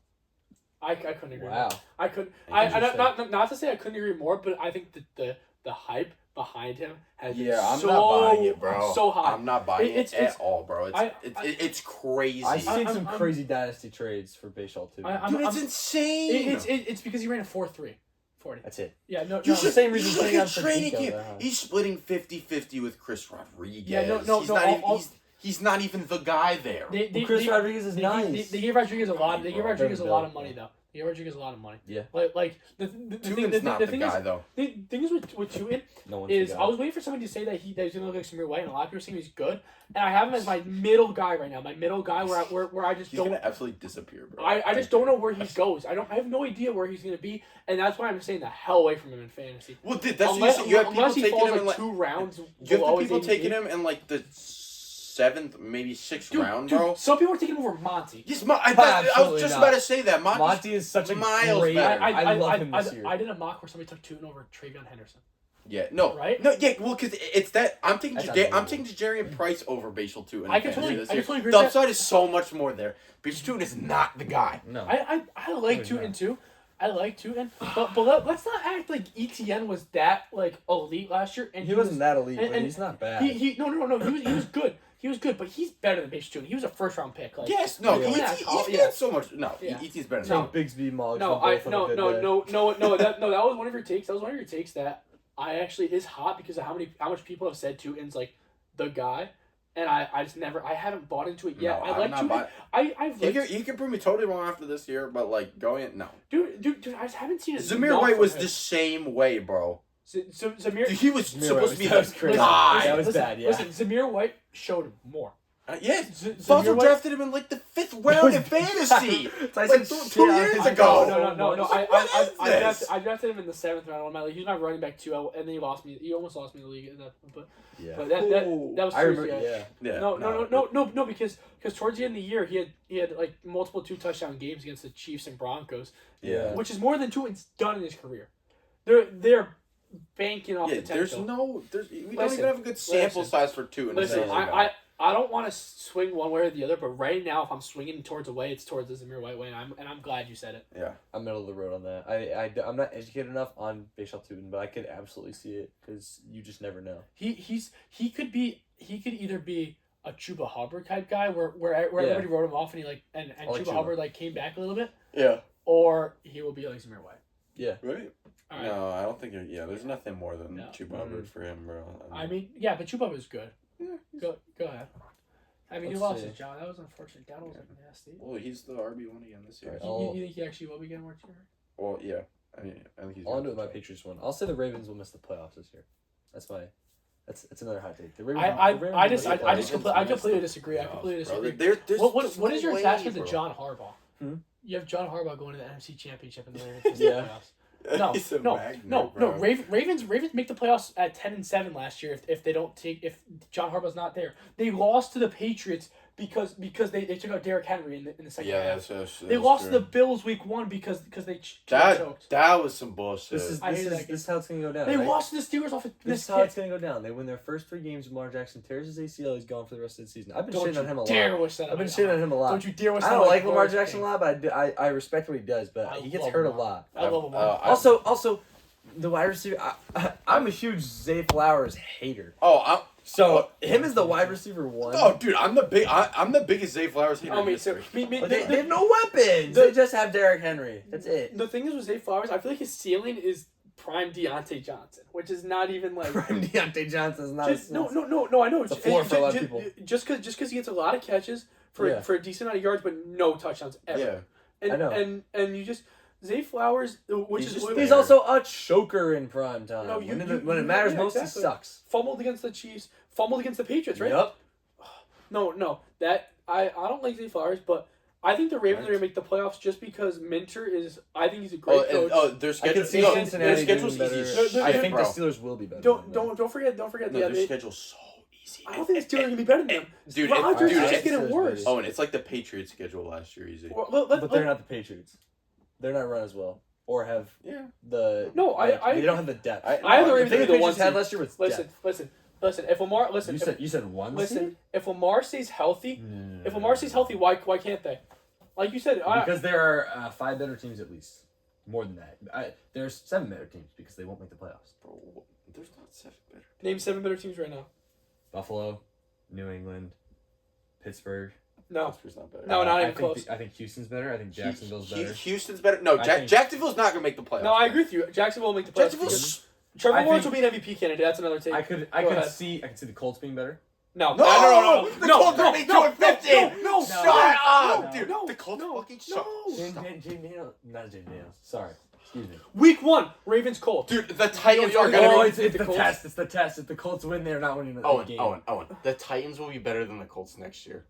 Speaker 2: I couldn't agree.
Speaker 1: Wow.
Speaker 2: More. I couldn't.
Speaker 3: Interesting.
Speaker 2: Not to say I couldn't agree more, but I think the hype behind him has been
Speaker 3: I'm
Speaker 2: so,
Speaker 3: not buying it, bro.
Speaker 2: so high.
Speaker 3: I'm not buying it
Speaker 2: It's-
Speaker 3: at all, bro. It's crazy.
Speaker 1: I've seen
Speaker 2: I'm-
Speaker 1: some
Speaker 2: I'm-
Speaker 1: crazy dynasty trades for Bayshall too.
Speaker 3: Dude, it's insane.
Speaker 2: It's because he ran a 4.3 40.
Speaker 1: That's it.
Speaker 2: Yeah, no,
Speaker 3: You
Speaker 2: no.
Speaker 3: should,
Speaker 1: same reason
Speaker 3: you should
Speaker 1: putting
Speaker 3: look
Speaker 1: on
Speaker 3: at
Speaker 1: for
Speaker 3: training
Speaker 1: Nico
Speaker 3: camp.
Speaker 1: there, huh?
Speaker 3: He's splitting 50-50 with Chris Rodriguez.
Speaker 2: Yeah, no,
Speaker 3: he's
Speaker 2: no,
Speaker 3: not
Speaker 2: all-
Speaker 3: even, he's not even the guy there.
Speaker 1: Chris Rodriguez is nice.
Speaker 2: They gave Rodriguez a lot. They gave
Speaker 3: Bro,
Speaker 2: Rodriguez a
Speaker 1: better
Speaker 2: lot
Speaker 1: build,
Speaker 2: of money
Speaker 1: bro.
Speaker 2: though. They gave Rodriguez a lot of money.
Speaker 1: Yeah.
Speaker 2: Like the
Speaker 3: Tuvin's not the guy, though.
Speaker 2: The thing is with Tuvin
Speaker 1: No one's
Speaker 2: is
Speaker 1: the
Speaker 2: I
Speaker 1: guy.
Speaker 2: was waiting for somebody to say that he's gonna look like Samir White, and a lot of people are saying he's good, and I have him as my middle guy right now. My middle guy where I just
Speaker 3: He's
Speaker 2: don't.
Speaker 3: gonna absolutely disappear, bro.
Speaker 2: I just don't know where he goes. I have no idea where he's gonna be, and that's why I'm staying the hell away from him in fantasy.
Speaker 3: Well, dude, that's
Speaker 2: Unless,
Speaker 3: what you have people
Speaker 2: unless he
Speaker 3: taking
Speaker 2: falls
Speaker 3: him in
Speaker 2: like
Speaker 3: like
Speaker 2: 2 rounds
Speaker 3: you have
Speaker 2: below
Speaker 3: the
Speaker 2: his
Speaker 3: people
Speaker 2: ADP.
Speaker 3: taking him in like the 7th, maybe 6th round, bro.
Speaker 2: Some people are taking him over Monty.
Speaker 3: Yes, I
Speaker 1: Absolutely
Speaker 3: was just
Speaker 1: not.
Speaker 3: about to say that.
Speaker 1: Monty is such a
Speaker 3: miles
Speaker 1: great.
Speaker 3: better.
Speaker 1: I love him this year.
Speaker 2: I did a mock where somebody took Tootin over Travion Henderson.
Speaker 3: Yeah, no,
Speaker 2: Right?
Speaker 3: No, yeah, well, because it's that I'm taking
Speaker 1: That's
Speaker 3: I'm
Speaker 1: unbelievable.
Speaker 3: taking Jarian Price over Bashal Tootin.
Speaker 2: I can totally agree
Speaker 3: The
Speaker 2: with
Speaker 3: upside is so much more there. Bashal Tootin is not the guy.
Speaker 1: No.
Speaker 2: I like
Speaker 1: he's
Speaker 2: Tootin
Speaker 1: not.
Speaker 2: too. I like Tootin, but let's not act like ETN was that like elite last year. And
Speaker 1: He wasn't that elite,
Speaker 2: and-
Speaker 1: but
Speaker 2: and
Speaker 1: he's not bad.
Speaker 2: no. He was good. He was good, but he's better than Base Tootin. He was a 1st-round pick. Like,
Speaker 3: Yes, no,
Speaker 1: Yeah.
Speaker 3: ET
Speaker 2: Yeah.
Speaker 3: so much. No,
Speaker 2: Yeah.
Speaker 3: ET's better than
Speaker 1: Take
Speaker 3: him.
Speaker 1: Bigsby Moggs.
Speaker 2: No,
Speaker 1: were both on a good day.
Speaker 2: That was one of your takes. That was one of your takes that I actually is hot because of how much people have said Tootin's like the guy, and I just never I haven't bought into it yet.
Speaker 3: No,
Speaker 2: I
Speaker 3: I'm
Speaker 2: like
Speaker 3: not
Speaker 2: Tootin. I've liked,
Speaker 3: You can prove me totally wrong after this year, but like going no.
Speaker 2: dude, I just haven't seen it.
Speaker 3: Zamir White was the same way, bro.
Speaker 2: Zamir.
Speaker 3: Dude, he was
Speaker 1: Zamir
Speaker 3: supposed to be
Speaker 1: White was
Speaker 3: the
Speaker 1: crazy.
Speaker 3: guy.
Speaker 1: That was bad, yeah.
Speaker 2: Listen, Zamir White showed more.
Speaker 3: Yeah,
Speaker 2: Zamir
Speaker 3: Baltimore
Speaker 2: White-
Speaker 3: drafted him in like the 5th round in fantasy.
Speaker 1: Tyson
Speaker 3: Like 2
Speaker 1: shit on
Speaker 3: years
Speaker 1: him.
Speaker 3: ago.
Speaker 2: No.
Speaker 3: What is this?
Speaker 2: I drafted him in the 7th round. On my league. He was my running back too, and then he lost me. He almost lost me the league at that point.
Speaker 1: Yeah.
Speaker 2: But that was
Speaker 1: I remember.
Speaker 2: seriously,
Speaker 1: Yeah.
Speaker 3: Yeah,
Speaker 2: No, because towards the end of the year he had like multiple 2-touchdown games against the Chiefs and Broncos,
Speaker 1: Yeah.
Speaker 2: which is more than Tootin's done in his career. They're banking off
Speaker 3: Yeah,
Speaker 2: potential.
Speaker 3: we don't even have a good sample
Speaker 2: listen,
Speaker 3: size for two.
Speaker 2: Listen, I don't want to swing one way or the other, but right now if I'm swinging towards a way, it's towards the Zamir White way, and I'm glad you said it.
Speaker 1: I'm middle of the road on that. I'm not educated enough on Bayshall Tootin, but I could absolutely see it because you just never know.
Speaker 2: He could either be a Chuba Hubbard type guy where everybody wrote him off and he and
Speaker 1: I like
Speaker 2: Chuba
Speaker 1: Chuba.
Speaker 2: Hubbard like came back a little bit,
Speaker 3: Yeah.
Speaker 2: or he will be like Zamir White.
Speaker 1: Yeah.
Speaker 3: Right.
Speaker 2: All right.
Speaker 3: No, I don't think. There's nothing more than
Speaker 2: No.
Speaker 3: Chuba Hubbard for him, bro.
Speaker 2: I mean, yeah, but Chuba was good.
Speaker 3: Yeah.
Speaker 2: Go ahead. I mean, you
Speaker 1: Let's
Speaker 2: lost
Speaker 1: see.
Speaker 2: his job. That was unfortunate. That was nasty.
Speaker 3: Well, he's the RB1 again this year.
Speaker 1: Right.
Speaker 2: You think he actually will be getting more tier?
Speaker 3: Well, yeah. I think he's.
Speaker 1: I'll end it with my Patriots one. I'll say the Ravens will miss the playoffs this year. That's another hot take. The Ravens,
Speaker 2: I completely disagree. I completely disagree.
Speaker 3: There's
Speaker 2: What is your
Speaker 3: no way,
Speaker 2: attachment to
Speaker 3: bro.
Speaker 2: John Harbaugh?
Speaker 1: Hmm?
Speaker 2: You have John Harbaugh going to the NFC Championship and the Ravens missing
Speaker 1: Yeah.
Speaker 2: the playoffs. No,
Speaker 3: He's a
Speaker 2: no,
Speaker 3: magnet,
Speaker 2: no.
Speaker 3: bro.
Speaker 2: Ravens make the playoffs at 10-7 last year if John Harbaugh's not there. They lost to the Patriots because they took out Derrick Henry in the second
Speaker 3: Yeah,
Speaker 2: half.
Speaker 3: that's
Speaker 2: They lost to the Bills week 1 because they
Speaker 3: that.
Speaker 2: choked.
Speaker 3: That was some bullshit.
Speaker 1: This
Speaker 2: I hate that
Speaker 1: is how it's gonna go down.
Speaker 2: They
Speaker 1: right?
Speaker 2: lost to the Steelers off of
Speaker 1: This
Speaker 2: this
Speaker 1: is how it's
Speaker 2: kick.
Speaker 1: gonna go down. They win their first 3 games. Lamar Jackson tears his ACL. He's gone for the rest of the season. I've been
Speaker 2: Don't
Speaker 1: shitting on him a
Speaker 2: you dare
Speaker 1: lot.
Speaker 2: wish that.
Speaker 1: I've been shitting on him a lot.
Speaker 2: Don't you dare wish
Speaker 1: I
Speaker 2: that.
Speaker 1: don't
Speaker 2: on
Speaker 1: like Lamar
Speaker 2: Corey's
Speaker 1: Jackson a
Speaker 2: team.
Speaker 1: lot, but I respect what he does. But
Speaker 2: I
Speaker 1: he gets
Speaker 2: love
Speaker 1: hurt a
Speaker 2: Lamar.
Speaker 1: lot.
Speaker 2: I love him.
Speaker 1: Also, the wide receiver. I'm a huge Zay Flowers hater. So him as the wide receiver 1.
Speaker 3: Oh, dude, I'm the biggest Zay Flowers hater.
Speaker 2: Oh,
Speaker 3: in
Speaker 2: me too.
Speaker 3: history.
Speaker 1: But they have no weapons. They just have Derrick Henry. That's it.
Speaker 2: The thing is with Zay Flowers, I feel like his ceiling is prime Deontay Johnson, which is not even like.
Speaker 1: Prime Deontay Johnson's not.
Speaker 2: No. I know
Speaker 1: It's a floor for a lot of people.
Speaker 2: Just because he gets a lot of catches for a decent amount of yards, but no touchdowns ever.
Speaker 3: Yeah.
Speaker 2: And,
Speaker 1: I know.
Speaker 2: And you just Zay Flowers, which
Speaker 3: He's
Speaker 2: is
Speaker 3: just
Speaker 1: He's also a choker in prime time.
Speaker 2: No,
Speaker 1: when it matters most,
Speaker 2: exactly.
Speaker 1: he sucks.
Speaker 2: fumbled against the Chiefs, fumbled against the Patriots, right?
Speaker 1: Yep.
Speaker 2: No, that I don't like Zay Flowers, but I think the Ravens are gonna make the playoffs just because Minter is. I think he's a great coach.
Speaker 3: Their
Speaker 1: I
Speaker 3: schedule.
Speaker 1: can see
Speaker 3: Their
Speaker 1: Cincinnati
Speaker 3: schedule's
Speaker 1: doing
Speaker 3: easy.
Speaker 1: better.
Speaker 3: as
Speaker 1: I
Speaker 3: shit,
Speaker 1: think
Speaker 3: bro.
Speaker 1: the Steelers will be better.
Speaker 2: Don't forget.
Speaker 3: No,
Speaker 2: Yeah,
Speaker 3: their schedule's so easy.
Speaker 2: I don't think the Steelers are gonna be better than them.
Speaker 3: Dude,
Speaker 2: Rodgers is
Speaker 1: dude,
Speaker 2: just
Speaker 1: it's
Speaker 2: getting
Speaker 1: Steelers,
Speaker 2: worse.
Speaker 3: Oh, and it's like the Patriots schedule last year, easy.
Speaker 1: But they're not the Patriots. They're not run as well, or have
Speaker 3: Yeah.
Speaker 1: the.
Speaker 2: No,
Speaker 1: they don't have the depth.
Speaker 2: I have the
Speaker 1: the
Speaker 2: Ravens
Speaker 1: thing
Speaker 2: being
Speaker 1: the
Speaker 2: the one
Speaker 1: Patriots had
Speaker 2: seed.
Speaker 1: last year was depth.
Speaker 2: Listen. If Lamar,
Speaker 1: You said one.
Speaker 2: listen.
Speaker 1: seed?
Speaker 2: If Lamar stays healthy,
Speaker 1: No.
Speaker 2: if Lamar stays healthy, why can't they? like you said,
Speaker 1: Because there are 5 better teams at least. More than that. There's 7 better teams because they won't make the playoffs.
Speaker 3: Bro, there's not 7 better.
Speaker 2: name 7 better teams right now.
Speaker 1: Buffalo, New England, Pittsburgh.
Speaker 2: No.
Speaker 3: Pittsburgh's not better.
Speaker 2: No, not even
Speaker 1: I think
Speaker 2: close.
Speaker 1: I think Houston's better. I think Jacksonville's better.
Speaker 3: Houston's better. No,
Speaker 1: I think-
Speaker 3: Jacksonville's not gonna make the playoffs.
Speaker 2: No, I agree with you. Jacksonville will make the playoffs.
Speaker 3: Jacksonville's.
Speaker 2: Trevor
Speaker 1: I
Speaker 2: Lawrence will
Speaker 1: think-
Speaker 2: be an MVP candidate. That's another take.
Speaker 1: I could
Speaker 2: Go ahead.
Speaker 1: see the Colts being better.
Speaker 2: No.
Speaker 3: No,
Speaker 2: no.
Speaker 3: The Colts are being 2-15.
Speaker 2: No.
Speaker 3: Shut
Speaker 1: No.
Speaker 3: up, dude.
Speaker 2: No.
Speaker 3: The Colts
Speaker 2: No.
Speaker 3: fucking suck.
Speaker 1: James Daniels. Not James Daniels. Sorry. Excuse me.
Speaker 2: Week 1, Ravens Colts.
Speaker 3: Dude, the Titans
Speaker 2: Yo,
Speaker 3: are
Speaker 2: yo,
Speaker 3: gonna
Speaker 2: yo,
Speaker 3: be.
Speaker 1: it's
Speaker 2: the
Speaker 1: the
Speaker 2: Colts?
Speaker 1: test. It's the test. If the Colts win, they're not winning the game.
Speaker 3: Owen. The Titans will be better than the Colts next year.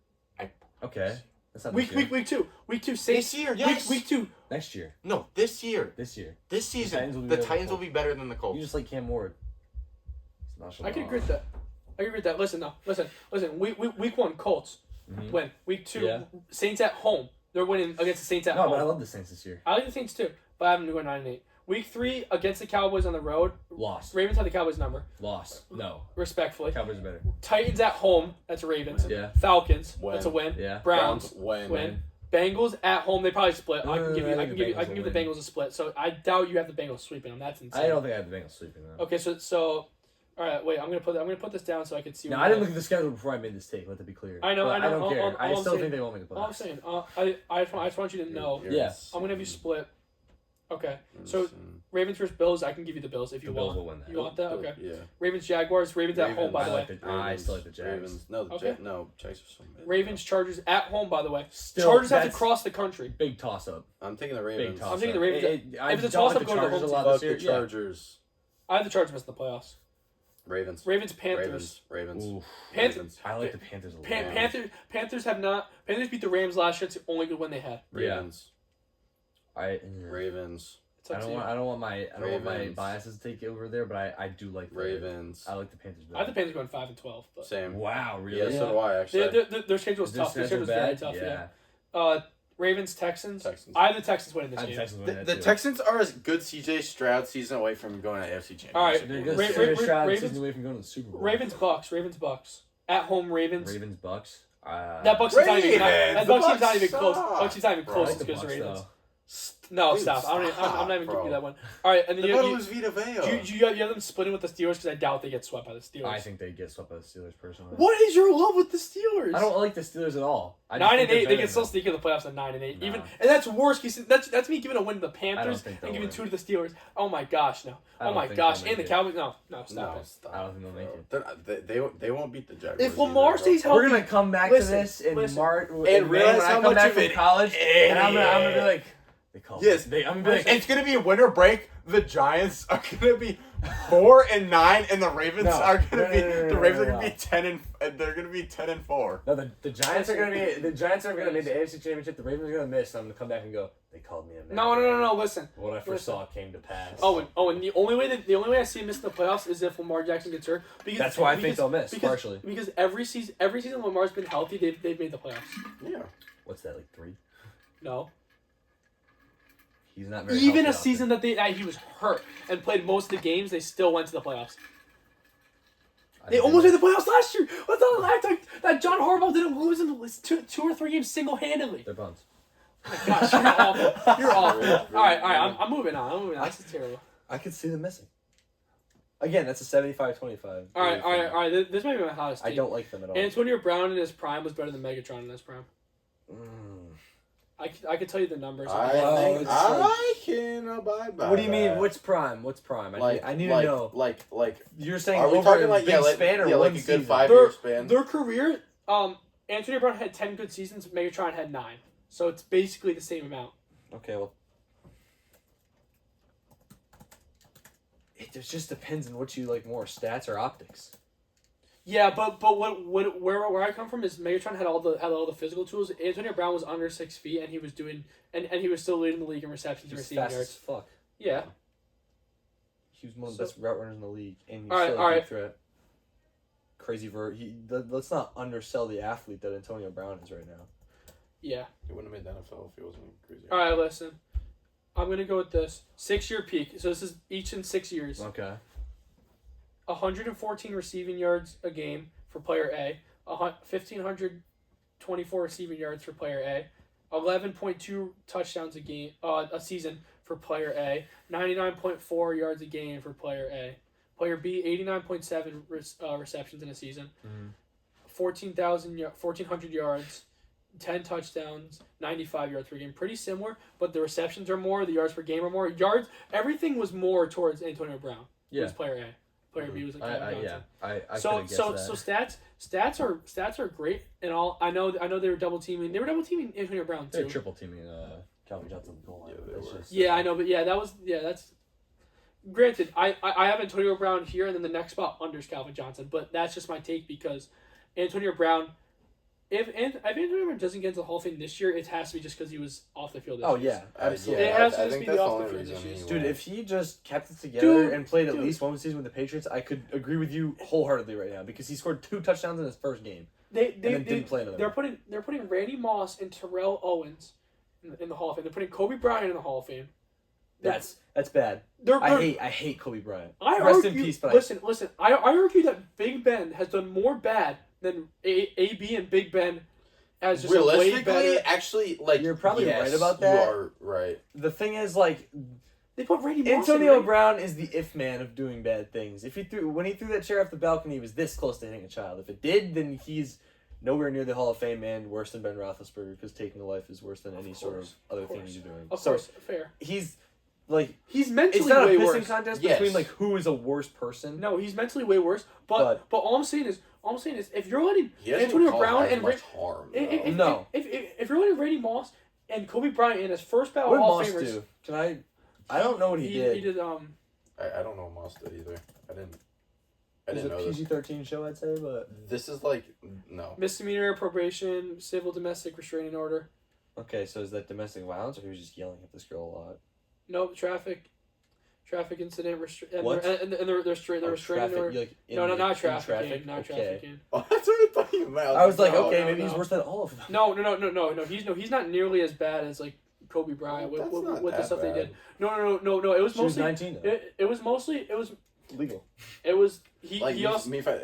Speaker 1: Okay. That's not
Speaker 2: Week
Speaker 1: this year.
Speaker 2: 2. Week 2, Saints.
Speaker 3: This year, yes.
Speaker 2: Week 2.
Speaker 1: Next year.
Speaker 3: No, this year.
Speaker 1: This year.
Speaker 3: This season,
Speaker 1: Titans will be
Speaker 3: the
Speaker 1: better than
Speaker 3: Titans
Speaker 1: the
Speaker 3: will be better than the Colts.
Speaker 1: You just like Cam Ward. It's not
Speaker 2: I can agree with that. Listen. Week 1, Colts
Speaker 1: Mhm.
Speaker 2: win. Week 2,
Speaker 1: Yeah.
Speaker 2: Saints at home. They're winning against the Saints at
Speaker 1: No,
Speaker 2: home.
Speaker 1: but I love the Saints this year.
Speaker 2: I like the Saints too, but I have them going 9-8. Week 3 against the Cowboys on the road.
Speaker 1: Lost.
Speaker 2: Ravens have the Cowboys number,
Speaker 1: No.
Speaker 2: respectfully.
Speaker 1: Cowboys are better.
Speaker 2: Titans at home. That's Ravens.
Speaker 1: Yeah.
Speaker 2: Falcons.
Speaker 3: Win.
Speaker 2: That's a win.
Speaker 1: Yeah.
Speaker 2: Browns.
Speaker 3: win.
Speaker 2: Bengals at home. They probably split. I can give you.
Speaker 1: I
Speaker 2: I
Speaker 1: think
Speaker 2: can
Speaker 1: the
Speaker 2: give you. I
Speaker 1: Bengals
Speaker 2: can give
Speaker 1: will
Speaker 2: the
Speaker 1: win.
Speaker 2: Bengals a split. So I doubt you have the Bengals sweeping them. That's insane.
Speaker 1: I don't think I have the Bengals sleeping though.
Speaker 2: Okay, so, all right. Wait, I'm gonna put this down so I can see.
Speaker 1: No,
Speaker 2: what
Speaker 1: I didn't
Speaker 2: you
Speaker 1: look at the schedule before I made this take. Let that be clear.
Speaker 2: I know,
Speaker 1: But
Speaker 2: I know.
Speaker 1: I don't care.
Speaker 2: All
Speaker 1: I
Speaker 2: I'm
Speaker 1: still
Speaker 2: saying-
Speaker 1: think they won't make the
Speaker 2: All I'm
Speaker 1: playoffs.
Speaker 2: saying, I just want you to know.
Speaker 1: Yes.
Speaker 2: I'm gonna have you split. Okay, so Ravens versus Bills. I can give you the Bills if you
Speaker 1: The Bills
Speaker 2: want.
Speaker 1: will win that.
Speaker 2: You want that? Okay.
Speaker 3: Yeah.
Speaker 2: Ravens Jaguars. Ravens at home. By the way.
Speaker 1: I still like the Jags.
Speaker 3: Ravens. No,
Speaker 2: Okay.
Speaker 3: Jags are so mad.
Speaker 2: Ravens Chargers at home. By the way.
Speaker 1: Still,
Speaker 2: Chargers have to
Speaker 1: that's
Speaker 2: cross the country.
Speaker 1: Big toss up.
Speaker 3: I'm taking the
Speaker 1: Big
Speaker 3: Ravens.
Speaker 1: toss up.
Speaker 2: I'm taking the Ravens.
Speaker 1: I
Speaker 2: If it's a
Speaker 1: don't
Speaker 2: toss-up,
Speaker 1: like
Speaker 2: go
Speaker 1: the
Speaker 2: to the
Speaker 1: Chargers
Speaker 2: home
Speaker 1: a lot
Speaker 3: Fuck
Speaker 1: this
Speaker 3: the
Speaker 1: year. Yeah.
Speaker 3: Chargers.
Speaker 2: I have the Chargers missing the playoffs.
Speaker 3: Ravens.
Speaker 2: Ravens Panthers.
Speaker 3: Ravens.
Speaker 1: Ooh,
Speaker 2: Panthers.
Speaker 1: I like the Panthers a lot.
Speaker 2: Panthers have not. Panthers beat the Rams last year. It's the only good win they had.
Speaker 3: Ravens.
Speaker 1: I
Speaker 3: Ravens.
Speaker 2: It's up to
Speaker 1: don't
Speaker 2: you.
Speaker 1: want my
Speaker 3: Ravens.
Speaker 1: biases to take over there, but I do like the
Speaker 3: Ravens.
Speaker 1: I like the Panthers better.
Speaker 2: I have the Panthers going 5-12. But
Speaker 3: Same.
Speaker 1: Wow, really?
Speaker 3: Yeah, so do I actually.
Speaker 2: their schedule is
Speaker 1: Is their
Speaker 2: tough. Their
Speaker 1: schedule
Speaker 2: schedule is very
Speaker 1: bad?
Speaker 2: tough.
Speaker 1: Yeah.
Speaker 2: Ravens Texans.
Speaker 3: Texans.
Speaker 2: I have the Texans winning this
Speaker 1: I have
Speaker 2: game.
Speaker 1: Texans winning
Speaker 3: The
Speaker 1: that too.
Speaker 3: Texans are a good CJ Stroud season away from going to AFC Championship.
Speaker 2: All right.
Speaker 1: They're just
Speaker 2: Ra-
Speaker 1: CJ
Speaker 2: Ra-
Speaker 1: Stroud
Speaker 2: Ravens-
Speaker 1: season away from going to the Super Bowl.
Speaker 2: Ravens Bucks at home. Ravens.
Speaker 1: Bucks.
Speaker 2: That Bucks team's not even. That
Speaker 3: The
Speaker 2: Bucks team's not
Speaker 3: Bucks
Speaker 2: even close.
Speaker 3: suck.
Speaker 2: Bucks team's not even
Speaker 1: Bro, I
Speaker 2: close
Speaker 1: like
Speaker 2: as
Speaker 1: the
Speaker 2: good as the
Speaker 1: Bucks,
Speaker 2: Ravens.
Speaker 1: though.
Speaker 2: No,
Speaker 3: Dude,
Speaker 2: stop. I'm not even giving
Speaker 3: bro.
Speaker 2: you that one. All right, and then
Speaker 3: The
Speaker 2: you
Speaker 3: brother
Speaker 2: have
Speaker 3: was Vita Vea.
Speaker 2: you have them splitting with the Steelers because I doubt they get swept by the Steelers.
Speaker 1: I think they get swept by the Steelers personally.
Speaker 2: What is your love with the Steelers?
Speaker 1: I don't like the Steelers at all. I just
Speaker 2: 9-8,
Speaker 1: think they're
Speaker 2: they
Speaker 1: better
Speaker 2: can still
Speaker 1: than
Speaker 2: sneak in the playoffs at 9-8.
Speaker 1: No.
Speaker 2: Even and that's worse. That's me giving a win to the Panthers
Speaker 1: think
Speaker 2: and
Speaker 1: they'll
Speaker 2: giving
Speaker 1: win.
Speaker 2: 2 to the Steelers. Oh my gosh, no.
Speaker 1: I
Speaker 2: Oh
Speaker 1: don't
Speaker 2: my
Speaker 1: think
Speaker 2: gosh,
Speaker 1: they'll
Speaker 2: and
Speaker 1: make
Speaker 2: the
Speaker 1: it.
Speaker 2: Cowboys. No, stop
Speaker 3: No,
Speaker 2: it.
Speaker 3: stop.
Speaker 1: I don't think they'll make it.
Speaker 3: They're not- they won't beat the Jaguars.
Speaker 2: If
Speaker 3: either,
Speaker 2: Lamar
Speaker 3: bro.
Speaker 2: stays healthy,
Speaker 1: We're gonna come back
Speaker 2: Listen,
Speaker 1: to this in
Speaker 2: listen.
Speaker 1: March
Speaker 3: And
Speaker 1: in May
Speaker 3: realize
Speaker 1: when I
Speaker 3: how
Speaker 1: come
Speaker 3: much
Speaker 1: back
Speaker 3: of
Speaker 1: from
Speaker 3: an
Speaker 1: college, and I'm gonna be like, they called.
Speaker 3: Yes.
Speaker 1: I'm gonna be like,
Speaker 3: It's gonna be a winter break. The Giants are gonna be 4-9, and the Ravens
Speaker 1: No.
Speaker 3: are gonna be.
Speaker 1: No,
Speaker 3: The Ravens are
Speaker 1: no.
Speaker 3: gonna be 10 they're gonna be 10-4.
Speaker 1: No, the Giants are gonna make the AFC Championship. The Ravens are gonna miss. And I'm gonna come back and go. They called me a man.
Speaker 2: No. Listen.
Speaker 1: What I first
Speaker 2: Listen.
Speaker 1: saw came to pass.
Speaker 2: And the only way I see him missing the playoffs is if Lamar Jackson gets hurt. Because
Speaker 1: That's why I think they'll miss partially.
Speaker 2: Because every season Lamar's been healthy, they've made the playoffs.
Speaker 3: Yeah.
Speaker 1: What's that, like 3?
Speaker 2: No.
Speaker 1: He's not very.
Speaker 2: Even
Speaker 1: healthy
Speaker 2: a season that he was hurt and played most of the games, they still went to the playoffs.
Speaker 1: I
Speaker 2: They
Speaker 1: think
Speaker 2: almost made the playoffs last year. What's the last time that John Harbaugh didn't lose in two or three games single-handedly?
Speaker 1: They're bums.
Speaker 2: Oh my gosh, you're awful. You're awful.
Speaker 3: Really?
Speaker 2: All right. I'm moving on. This is terrible.
Speaker 1: I could see them missing. Again, that's a 75-25.
Speaker 2: All right. This might be my hottest team.
Speaker 1: I don't like them at all.
Speaker 2: Antonio Brown in his prime was better than Megatron in his prime. I could tell you the numbers.
Speaker 3: I can abide by.
Speaker 1: What do you mean?
Speaker 3: that.
Speaker 1: What's prime? I need to know.
Speaker 3: Like,
Speaker 1: You're saying
Speaker 3: are we
Speaker 1: over
Speaker 3: talking
Speaker 1: a
Speaker 3: like
Speaker 1: big span or
Speaker 3: like
Speaker 1: one
Speaker 3: a good
Speaker 1: season?
Speaker 3: 5-year span?
Speaker 2: Their career, Antonio Brown had 10 good seasons. Megatron had 9. So it's basically the same amount.
Speaker 1: Okay, well, it just depends on what you like more, stats or optics.
Speaker 2: Yeah, but where I come from is Megatron had all the physical tools. Antonio Brown was under 6 feet and he was doing and he was still leading the league in receptions and
Speaker 1: He's
Speaker 2: receiving
Speaker 1: fast as
Speaker 2: yards.
Speaker 1: fuck.
Speaker 2: Yeah.
Speaker 1: He was one of the best route runners in the league, and he's
Speaker 2: All right,
Speaker 1: still
Speaker 2: all
Speaker 1: a deep
Speaker 2: right.
Speaker 1: threat. Crazy let's not undersell the athlete that Antonio Brown is right now.
Speaker 2: Yeah.
Speaker 3: He wouldn't have made the NFL if he wasn't crazy.
Speaker 2: All right, listen. I'm gonna go with this 6-year peak. So this is each in 6 years.
Speaker 1: Okay.
Speaker 2: 114 receiving yards a game for player A. 1,524 receiving yards for player A. 11.2 touchdowns a season for player A, 99.4 yards a game for player A. Player B, 89.7 receptions in a season, 1,400 yards, 10 touchdowns, 95 yards per game. Pretty similar, but the receptions are more, the yards per game are more. Yards, everything was more towards Antonio Brown.
Speaker 1: Yeah.
Speaker 2: It was player A. Player B was like Calvin Johnson.
Speaker 1: I
Speaker 2: So
Speaker 1: could've guessed that.
Speaker 2: stats are great and all. I know they were double teaming. They were double teaming Antonio Brown too.
Speaker 1: They're triple teaming Calvin Johnson goal line.
Speaker 3: Yeah, they
Speaker 1: That's
Speaker 3: were.
Speaker 1: just-
Speaker 2: Yeah, I know, but that's granted. I have Antonio Brown here, and then the next spot unders Calvin Johnson, but that's just my take because Antonio Brown. If Antonio Brown doesn't get into the Hall of Fame this year, it has to be just because he was off the field this
Speaker 1: Oh
Speaker 2: year.
Speaker 1: yeah, absolutely.
Speaker 2: It has to
Speaker 3: I
Speaker 2: just
Speaker 3: think
Speaker 2: be
Speaker 3: that's
Speaker 2: the
Speaker 3: the
Speaker 2: off the
Speaker 3: only
Speaker 2: field
Speaker 3: reason
Speaker 2: issues.
Speaker 3: he
Speaker 1: Dude,
Speaker 3: won.
Speaker 1: if he just kept it together and played at
Speaker 2: dude.
Speaker 1: least one season with the Patriots, I could agree with you wholeheartedly right now because he scored 2 touchdowns in his first game and then didn't play another.
Speaker 2: They're putting Randy Moss and Terrell Owens in the Hall of Fame. They're putting Kobe Bryant in the Hall of Fame.
Speaker 1: That's bad.
Speaker 2: They're
Speaker 1: I hate Kobe Bryant.
Speaker 2: I
Speaker 1: Rest
Speaker 2: argue,
Speaker 1: in peace, but
Speaker 2: listen. I argue that Big Ben has done more bad than AB and Big Ben as just a way
Speaker 3: realistically,
Speaker 2: better.
Speaker 3: actually, like
Speaker 1: You're probably
Speaker 3: yes,
Speaker 1: right about that.
Speaker 3: You are right.
Speaker 1: the thing is, like,
Speaker 2: They put Randy Moss
Speaker 1: Antonio
Speaker 2: in,
Speaker 1: Brown is the if man of doing bad things. When he threw that chair off the balcony, he was this close to hitting a child. If it did, then he's nowhere near the Hall of Fame and worse than Ben Roethlisberger because taking a life is worse than any sort of other thing you're doing.
Speaker 2: Of
Speaker 1: So
Speaker 2: course, fair.
Speaker 1: he's like
Speaker 2: He's mentally
Speaker 1: it's not a
Speaker 2: way
Speaker 1: pissing
Speaker 2: worse.
Speaker 1: contest
Speaker 3: Yes.
Speaker 1: between like who is a worse person.
Speaker 2: No, he's mentally way worse. But all I'm saying is if you're letting
Speaker 3: He hasn't
Speaker 2: Antonio
Speaker 3: caused
Speaker 2: Brown
Speaker 3: as
Speaker 2: and
Speaker 3: much harm.
Speaker 2: if,
Speaker 3: though.
Speaker 1: No.
Speaker 2: if you're letting Randy Moss and Kobe Bryant in his first ballot
Speaker 1: What did
Speaker 2: Hall of
Speaker 1: Moss
Speaker 2: Famers,
Speaker 1: do? Can I don't know what he did.
Speaker 2: He did
Speaker 3: I don't know what Moss did either. I didn't
Speaker 1: It was
Speaker 3: know
Speaker 1: a
Speaker 3: this.
Speaker 1: PG-13 show, I'd say, but
Speaker 3: This is like no.
Speaker 2: misdemeanor, probation, civil domestic restraining order.
Speaker 1: okay. So is that domestic violence, or he was just yelling at this girl a lot?
Speaker 2: Nope, traffic incident
Speaker 1: What?
Speaker 2: they're restraining
Speaker 1: Traffic,
Speaker 2: order.
Speaker 1: like,
Speaker 2: No, not
Speaker 1: in
Speaker 2: trafficking. Not
Speaker 1: okay.
Speaker 2: trafficking.
Speaker 3: Oh, that's what I thought you meant.
Speaker 1: I was like,
Speaker 3: no,
Speaker 1: okay,
Speaker 2: no,
Speaker 1: maybe he's
Speaker 2: no.
Speaker 1: worse than all of them.
Speaker 2: No. He's not nearly as bad as like Kobe Bryant
Speaker 3: That's not
Speaker 2: with the
Speaker 3: that
Speaker 2: stuff they
Speaker 3: bad.
Speaker 2: did. No. It was
Speaker 1: She was
Speaker 2: mostly
Speaker 1: 19 though.
Speaker 2: it was mostly
Speaker 1: Legal.
Speaker 2: he also
Speaker 3: me if I.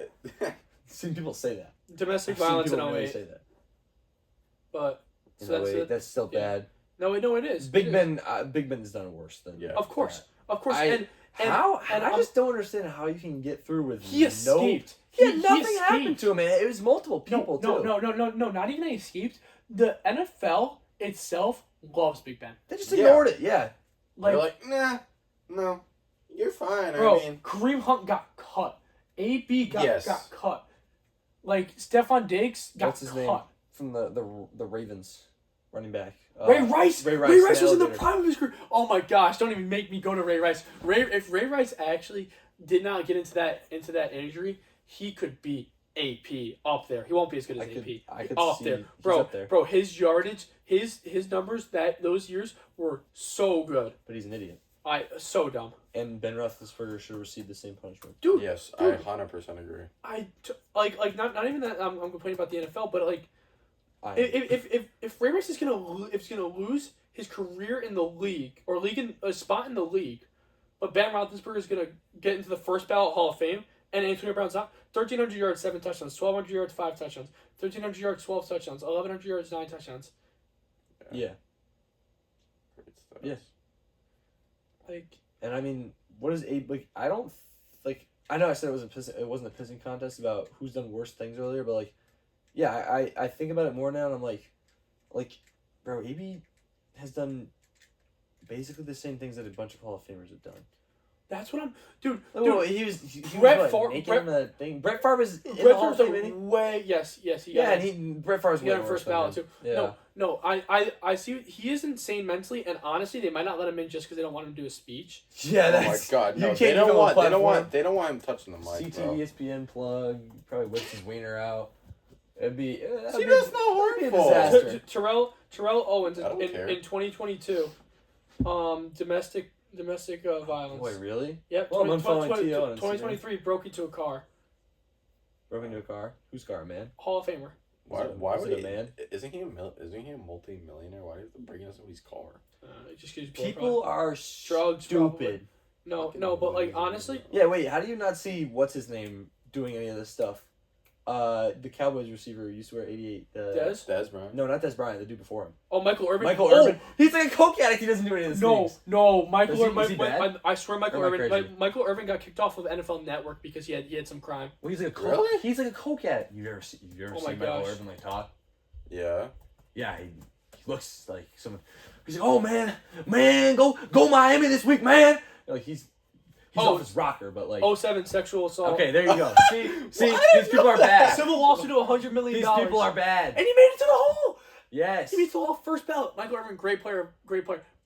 Speaker 1: Seen people say that.
Speaker 2: domestic
Speaker 1: I've seen
Speaker 2: violence in
Speaker 1: people really
Speaker 2: 08.
Speaker 1: say that.
Speaker 2: But
Speaker 1: In
Speaker 2: so that's
Speaker 1: 08,
Speaker 2: it.
Speaker 1: that's still
Speaker 2: yeah.
Speaker 1: bad.
Speaker 2: No, it is.
Speaker 1: Big
Speaker 2: It is.
Speaker 1: Ben, Big Ben's done worse than.
Speaker 3: Yeah.
Speaker 2: Of course.
Speaker 1: I-
Speaker 2: And
Speaker 1: How?
Speaker 2: and
Speaker 1: I
Speaker 2: I'm-
Speaker 1: just don't understand how you can get through with
Speaker 2: he escaped.
Speaker 1: Yeah,
Speaker 2: He
Speaker 1: nothing
Speaker 2: escaped.
Speaker 1: happened to him, man. It was multiple people
Speaker 2: no,
Speaker 1: too.
Speaker 2: No, not even that he escaped. The NFL itself loves Big Ben.
Speaker 1: They just
Speaker 3: Yeah.
Speaker 1: ignored it. Yeah.
Speaker 2: Like,
Speaker 3: You're like, nah, no, you're fine.
Speaker 2: bro,
Speaker 3: I mean,
Speaker 2: Kareem Hunt got cut. AB got
Speaker 3: Yes.
Speaker 2: cut. Like Stephon Diggs got
Speaker 1: What's his
Speaker 2: cut.
Speaker 1: name? From the Ravens, running back.
Speaker 2: Ray Rice.
Speaker 1: Ray
Speaker 2: Ray Rice
Speaker 1: the
Speaker 2: was in the
Speaker 1: elevator.
Speaker 2: prime of his career. Oh my gosh! Don't even make me go to Ray Rice. If Ray Rice actually did not get into that injury, he could be AP up there. He won't be as good as AP.
Speaker 1: I could
Speaker 2: Up
Speaker 1: see.
Speaker 2: there,
Speaker 1: he's
Speaker 2: bro.
Speaker 1: up there.
Speaker 2: Bro, his yardage, his numbers those years were so good.
Speaker 1: But he's an idiot.
Speaker 2: So dumb,
Speaker 1: And Ben Roethlisberger should receive the same punishment.
Speaker 2: dude.
Speaker 3: yes,
Speaker 2: dude.
Speaker 3: I 100% agree.
Speaker 2: Like not even that I'm complaining about the NFL, but like
Speaker 1: I,
Speaker 2: if Ray Rice is gonna lose his career in the league or a spot in the league, but Ben Roethlisberger is gonna get into the first ballot Hall of Fame, and Antonio Brown's not. 1,300 yards, 7 touchdowns. 1,200 yards, 5 touchdowns. 1,300 yards, 12 touchdowns. 1,100 yards, 9 touchdowns.
Speaker 1: yeah.
Speaker 3: Great stuff.
Speaker 1: Yes.
Speaker 2: Like
Speaker 1: And I mean, what is a like? I don't like. I know I said it wasn't a pissing contest about who's done worse things earlier, but like, yeah, I think about it more now, and I'm like, bro, AB has done basically the same things that a bunch of Hall of Famers have done.
Speaker 2: that's what I'm, dude.
Speaker 1: Well, he was
Speaker 2: Brett
Speaker 1: what,
Speaker 2: Favre-
Speaker 1: making
Speaker 2: Brett-
Speaker 1: him the thing. Brett Favre is in the
Speaker 2: Brett
Speaker 1: Hall of
Speaker 2: Favre's
Speaker 1: Fame, isn't he?
Speaker 2: way yes he got
Speaker 1: Yeah,
Speaker 2: it.
Speaker 1: and Brett Favre's
Speaker 2: He
Speaker 1: way
Speaker 2: got him
Speaker 1: worse
Speaker 2: first
Speaker 1: than
Speaker 2: ballot
Speaker 1: him.
Speaker 2: too.
Speaker 1: Yeah.
Speaker 2: No, I see. He is insane mentally, and honestly, they might not let him in just because they don't want him to do a speech.
Speaker 1: Yeah,
Speaker 3: Oh my
Speaker 1: that's.
Speaker 3: God,
Speaker 1: you
Speaker 3: no!
Speaker 1: can't
Speaker 3: They
Speaker 1: give
Speaker 3: don't
Speaker 1: him a
Speaker 3: want. They don't
Speaker 1: platform.
Speaker 3: want. They don't want him touching the mic,
Speaker 1: CT
Speaker 3: bro.
Speaker 1: ESPN plug, probably whips his wiener out. It'd be.
Speaker 3: See, that's not
Speaker 1: that'd be a
Speaker 3: harmful.
Speaker 1: disaster.
Speaker 2: Terrell Owens
Speaker 3: I don't
Speaker 2: in
Speaker 3: care.
Speaker 2: 2022, domestic violence.
Speaker 1: Wait, really?
Speaker 2: Yep.
Speaker 1: Well, I'm following T.O. on Instagram.
Speaker 2: 2023 broke into a car.
Speaker 1: Broke into a car. Whose car, man?
Speaker 2: Hall of Famer.
Speaker 3: Why?
Speaker 1: Is it-
Speaker 3: Why
Speaker 1: is
Speaker 3: would
Speaker 1: it a
Speaker 3: he?
Speaker 1: man?
Speaker 3: Isn't he a multi-millionaire? Why do you have to break into somebody's car?
Speaker 2: Just gives you
Speaker 1: People are
Speaker 2: Drugs,
Speaker 1: stupid.
Speaker 2: No, but like honestly,
Speaker 1: Yeah, wait. How do you not see what's his name doing any of this stuff? the Cowboys receiver who used to wear 88.
Speaker 2: Dez?
Speaker 3: Dez Bryant.
Speaker 1: No, not Des Bryant. The dude before him.
Speaker 2: Oh, Michael Irvin.
Speaker 1: Michael
Speaker 2: Oh,
Speaker 1: Irvin. He's like a coke addict. He doesn't do any of this.
Speaker 2: No, Michael
Speaker 1: Is he-
Speaker 2: Irvin.
Speaker 1: is he bad?
Speaker 2: I swear, Michael
Speaker 1: Or am I
Speaker 2: Irvin.
Speaker 1: crazy?
Speaker 2: Michael Irvin got kicked off of NFL Network because he had some crime.
Speaker 1: Well, he's like a coke.
Speaker 3: Really?
Speaker 1: He's like a coke addict. You ever seen
Speaker 2: Oh my
Speaker 1: Michael
Speaker 2: gosh.
Speaker 1: Irvin like talk?
Speaker 3: Yeah.
Speaker 1: Yeah, he looks like someone. He's like, oh man, go Miami this week, man. Like he's
Speaker 2: Oh.
Speaker 1: off his rocker, but like.
Speaker 2: 07 sexual assault.
Speaker 1: Okay, there you go. See,
Speaker 3: What?
Speaker 1: these people are bad.
Speaker 2: Civil lawsuit to $100 million.
Speaker 1: These people are bad.
Speaker 2: And he made it to the hole.
Speaker 1: Yes.
Speaker 2: He made it to the hole first ballot. Michael Irvin, great player.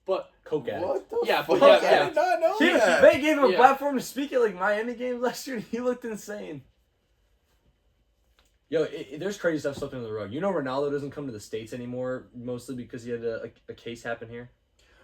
Speaker 2: But
Speaker 1: Coke addict.
Speaker 3: What the
Speaker 2: Yeah,
Speaker 3: fuck?
Speaker 2: but yeah,
Speaker 3: I did not know
Speaker 1: He,
Speaker 3: that.
Speaker 1: they gave him a
Speaker 2: Yeah.
Speaker 1: platform to speak at like Miami games last year, and he looked insane. Yo, there's crazy stuff slipped under the rug. You know, Ronaldo doesn't come to the States anymore, mostly because he had a case happen here.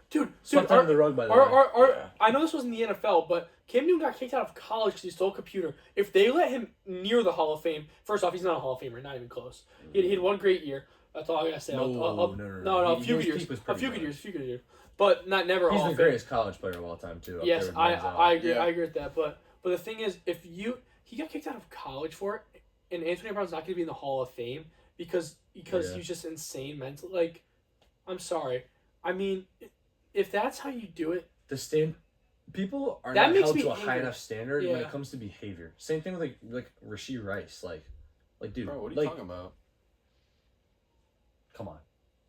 Speaker 2: dude,
Speaker 1: Swept under the rug, by the way.
Speaker 3: Yeah.
Speaker 2: I know this wasn't the NFL, but Cam Newton got kicked out of college because he stole a computer. If they let him near the Hall of Fame, first off, he's not a Hall of Famer, not even close. He had one great year. That's all I gotta say.
Speaker 1: No,
Speaker 2: A
Speaker 1: He-
Speaker 2: few
Speaker 1: his
Speaker 2: good years.
Speaker 1: peak was
Speaker 2: A
Speaker 1: pretty
Speaker 2: few good
Speaker 1: good.
Speaker 2: years. A few good years. But never a
Speaker 1: He's
Speaker 2: Hall
Speaker 1: the
Speaker 2: of Fame.
Speaker 1: greatest college player of all time, too. up
Speaker 2: Yes,
Speaker 1: there with
Speaker 2: I
Speaker 1: Manziel.
Speaker 2: agree.
Speaker 3: Yeah.
Speaker 2: I agree with that. But the thing is, he got kicked out of college for it, and Antonio Brown's not going to be in the Hall of Fame because
Speaker 1: Yeah.
Speaker 2: he was just insane mentally. Like, I'm sorry. I mean, if that's how you do it,
Speaker 1: People are
Speaker 2: That
Speaker 1: not
Speaker 2: makes
Speaker 1: held
Speaker 2: me
Speaker 1: to a high
Speaker 2: angry.
Speaker 1: enough standard when
Speaker 2: Yeah.
Speaker 1: it comes to behavior. Same thing with like Rashee Rice. Like dude,
Speaker 3: Bro, what are you
Speaker 1: like,
Speaker 3: talking about?
Speaker 1: come on.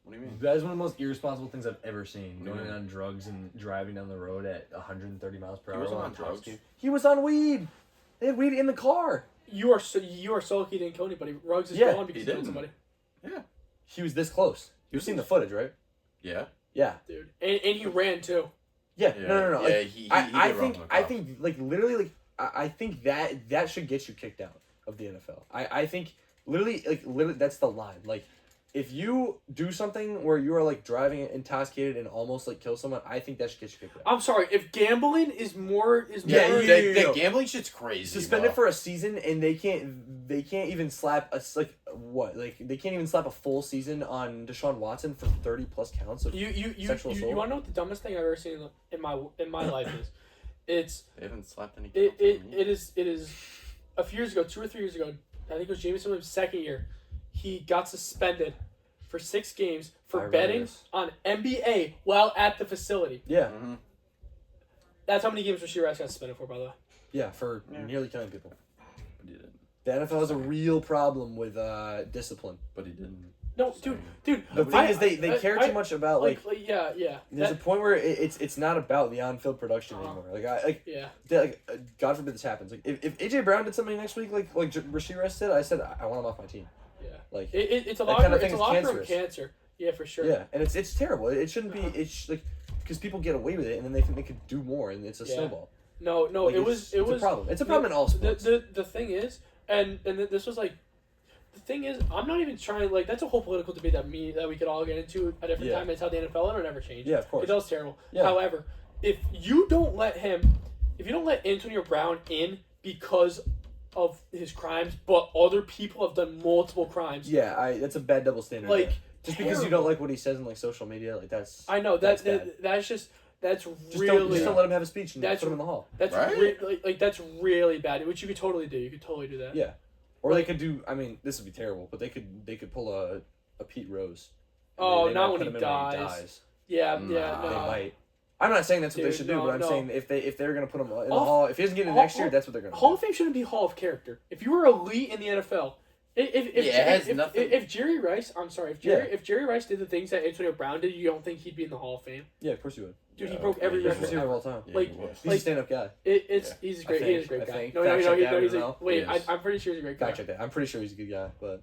Speaker 3: What do you mean?
Speaker 1: That is one of the most irresponsible things I've ever seen.
Speaker 3: What do you
Speaker 1: Going
Speaker 3: mean?
Speaker 1: on drugs and driving down the road at 130 miles per
Speaker 3: He
Speaker 1: hour.
Speaker 3: wasn't
Speaker 1: while
Speaker 3: on
Speaker 1: top
Speaker 3: drugs.
Speaker 1: speed. He was on weed. They had weed in the car.
Speaker 2: you are so lucky he didn't kill anybody. Ruggs is
Speaker 1: Yeah,
Speaker 2: gone because
Speaker 3: he
Speaker 2: he killed
Speaker 3: didn't.
Speaker 2: somebody,
Speaker 1: He was this close. You've seen the footage, right?
Speaker 3: Yeah.
Speaker 1: Yeah.
Speaker 2: dude. And he ran too.
Speaker 1: Yeah.
Speaker 3: Yeah.
Speaker 1: No.
Speaker 3: Yeah,
Speaker 1: Like,
Speaker 3: he
Speaker 1: I
Speaker 3: did wrong
Speaker 1: think
Speaker 3: on the
Speaker 1: I
Speaker 3: cop.
Speaker 1: think like literally like I think that should get you kicked out of the NFL. I think literally that's the line. Like if you do something where you are like driving intoxicated and almost like kill someone, I think that should get you kicked out.
Speaker 2: I'm sorry. If gambling is more
Speaker 1: Yeah,
Speaker 2: more,
Speaker 3: That gambling shit's crazy.
Speaker 1: Suspended
Speaker 3: bro.
Speaker 1: for a season, and they can't even slap they can't even slap a full season on Deshaun Watson for 30 plus counts of
Speaker 2: you
Speaker 1: sexual assault.
Speaker 2: want to know what the dumbest thing I've ever seen in my life is? It's
Speaker 3: They haven't slapped any.
Speaker 2: it is a few years ago, 2 or 3 years ago. I think it was Jameson Williams' second year. He got suspended for 6 games
Speaker 1: I
Speaker 2: for
Speaker 1: remember
Speaker 2: betting
Speaker 1: this.
Speaker 2: on NBA while at the facility.
Speaker 1: Yeah,
Speaker 3: Mm-hmm.
Speaker 2: That's how many games Rashee Rice got suspended for, by the way.
Speaker 1: yeah, for
Speaker 3: Yeah.
Speaker 1: nearly killing people.
Speaker 3: But he didn't.
Speaker 1: The NFL has a real problem with discipline.
Speaker 3: But he didn't.
Speaker 2: No,
Speaker 3: So-
Speaker 2: dude.
Speaker 1: The thing is, they care too much about like.
Speaker 2: Yeah.
Speaker 1: There's a point where it's not about the on-field production
Speaker 2: Uh-huh.
Speaker 1: anymore.
Speaker 2: Yeah.
Speaker 1: God forbid this happens. Like if AJ Brown did something next week, like Rashee Rice did, I said I want him off my team.
Speaker 2: Yeah.
Speaker 1: Like
Speaker 2: It's a
Speaker 1: That
Speaker 2: locker
Speaker 1: kind of
Speaker 2: room.
Speaker 1: thing
Speaker 2: It's a
Speaker 1: is
Speaker 2: locker room
Speaker 1: cancerous.
Speaker 2: cancer. Yeah, for sure.
Speaker 1: yeah, and it's terrible. It shouldn't be.
Speaker 2: Uh-huh.
Speaker 1: It's like because people get away with it and then they think they could do more, and it's a
Speaker 2: Yeah.
Speaker 1: snowball.
Speaker 2: No.
Speaker 1: Like,
Speaker 2: it was
Speaker 1: a problem. It's a problem in all sports.
Speaker 2: The thing is, and this was like, the thing is, I'm not even trying like that's a whole political debate that we could all get into at a different
Speaker 1: Yeah.
Speaker 2: time. It's how the NFL it'll never change.
Speaker 1: Yeah, of course.
Speaker 2: It does terrible.
Speaker 1: Yeah.
Speaker 2: However, if you don't let Antonio Brown in because of his crimes, but other people have done multiple crimes.
Speaker 1: Yeah, that's a bad double standard.
Speaker 2: Like
Speaker 1: there. Just because you
Speaker 2: terrible.
Speaker 1: don't like what he says in like social media, like that's.
Speaker 2: I know
Speaker 1: that's
Speaker 2: that's
Speaker 1: bad.
Speaker 2: that's
Speaker 1: Just
Speaker 2: really
Speaker 1: don't let him have a speech and
Speaker 2: That's-
Speaker 1: put him in the hall.
Speaker 2: that's
Speaker 3: Right?
Speaker 2: like that's really bad. Which you could totally do. You could totally do that.
Speaker 1: Yeah, or they could do. I mean, this would be terrible, but they could pull a Pete Rose. And
Speaker 2: Oh,
Speaker 1: they
Speaker 2: not
Speaker 1: might
Speaker 2: when
Speaker 1: put
Speaker 2: he
Speaker 1: him in
Speaker 2: dies. Yeah.
Speaker 3: Nah.
Speaker 1: They
Speaker 2: No.
Speaker 1: might. I'm not saying that's what they
Speaker 2: Dude,
Speaker 1: should do,
Speaker 2: no,
Speaker 1: but I'm
Speaker 2: no.
Speaker 1: saying if they're gonna put him in the
Speaker 2: Hall-
Speaker 1: hall, if he doesn't get in
Speaker 2: Hall-
Speaker 1: next year, that's what they're gonna
Speaker 2: Hall
Speaker 1: do.
Speaker 2: of Fame shouldn't be Hall of Character. If you were elite in the NFL, if Jerry Rice, I'm sorry, if Jerry Rice did the things that Antonio Brown did, you don't think he'd be in the Hall of Fame?
Speaker 1: Yeah, of course you would.
Speaker 2: Dude, he
Speaker 3: Yeah,
Speaker 2: broke every
Speaker 3: yeah,
Speaker 1: Best
Speaker 2: record.
Speaker 1: receiver of
Speaker 2: ever.
Speaker 1: all time.
Speaker 3: Yeah,
Speaker 2: Like-
Speaker 3: he was.
Speaker 1: He's a stand-up guy.
Speaker 2: He's a
Speaker 1: I
Speaker 2: great. He is a
Speaker 1: think-
Speaker 2: great
Speaker 1: I
Speaker 2: guy.
Speaker 1: think.
Speaker 2: No,
Speaker 1: Fact check that,
Speaker 2: he's
Speaker 1: I
Speaker 2: a,
Speaker 1: don't know.
Speaker 2: wait.
Speaker 3: He is.
Speaker 2: I'm pretty sure he's a great guy.
Speaker 1: Fact check that. I'm pretty sure he's a good guy, but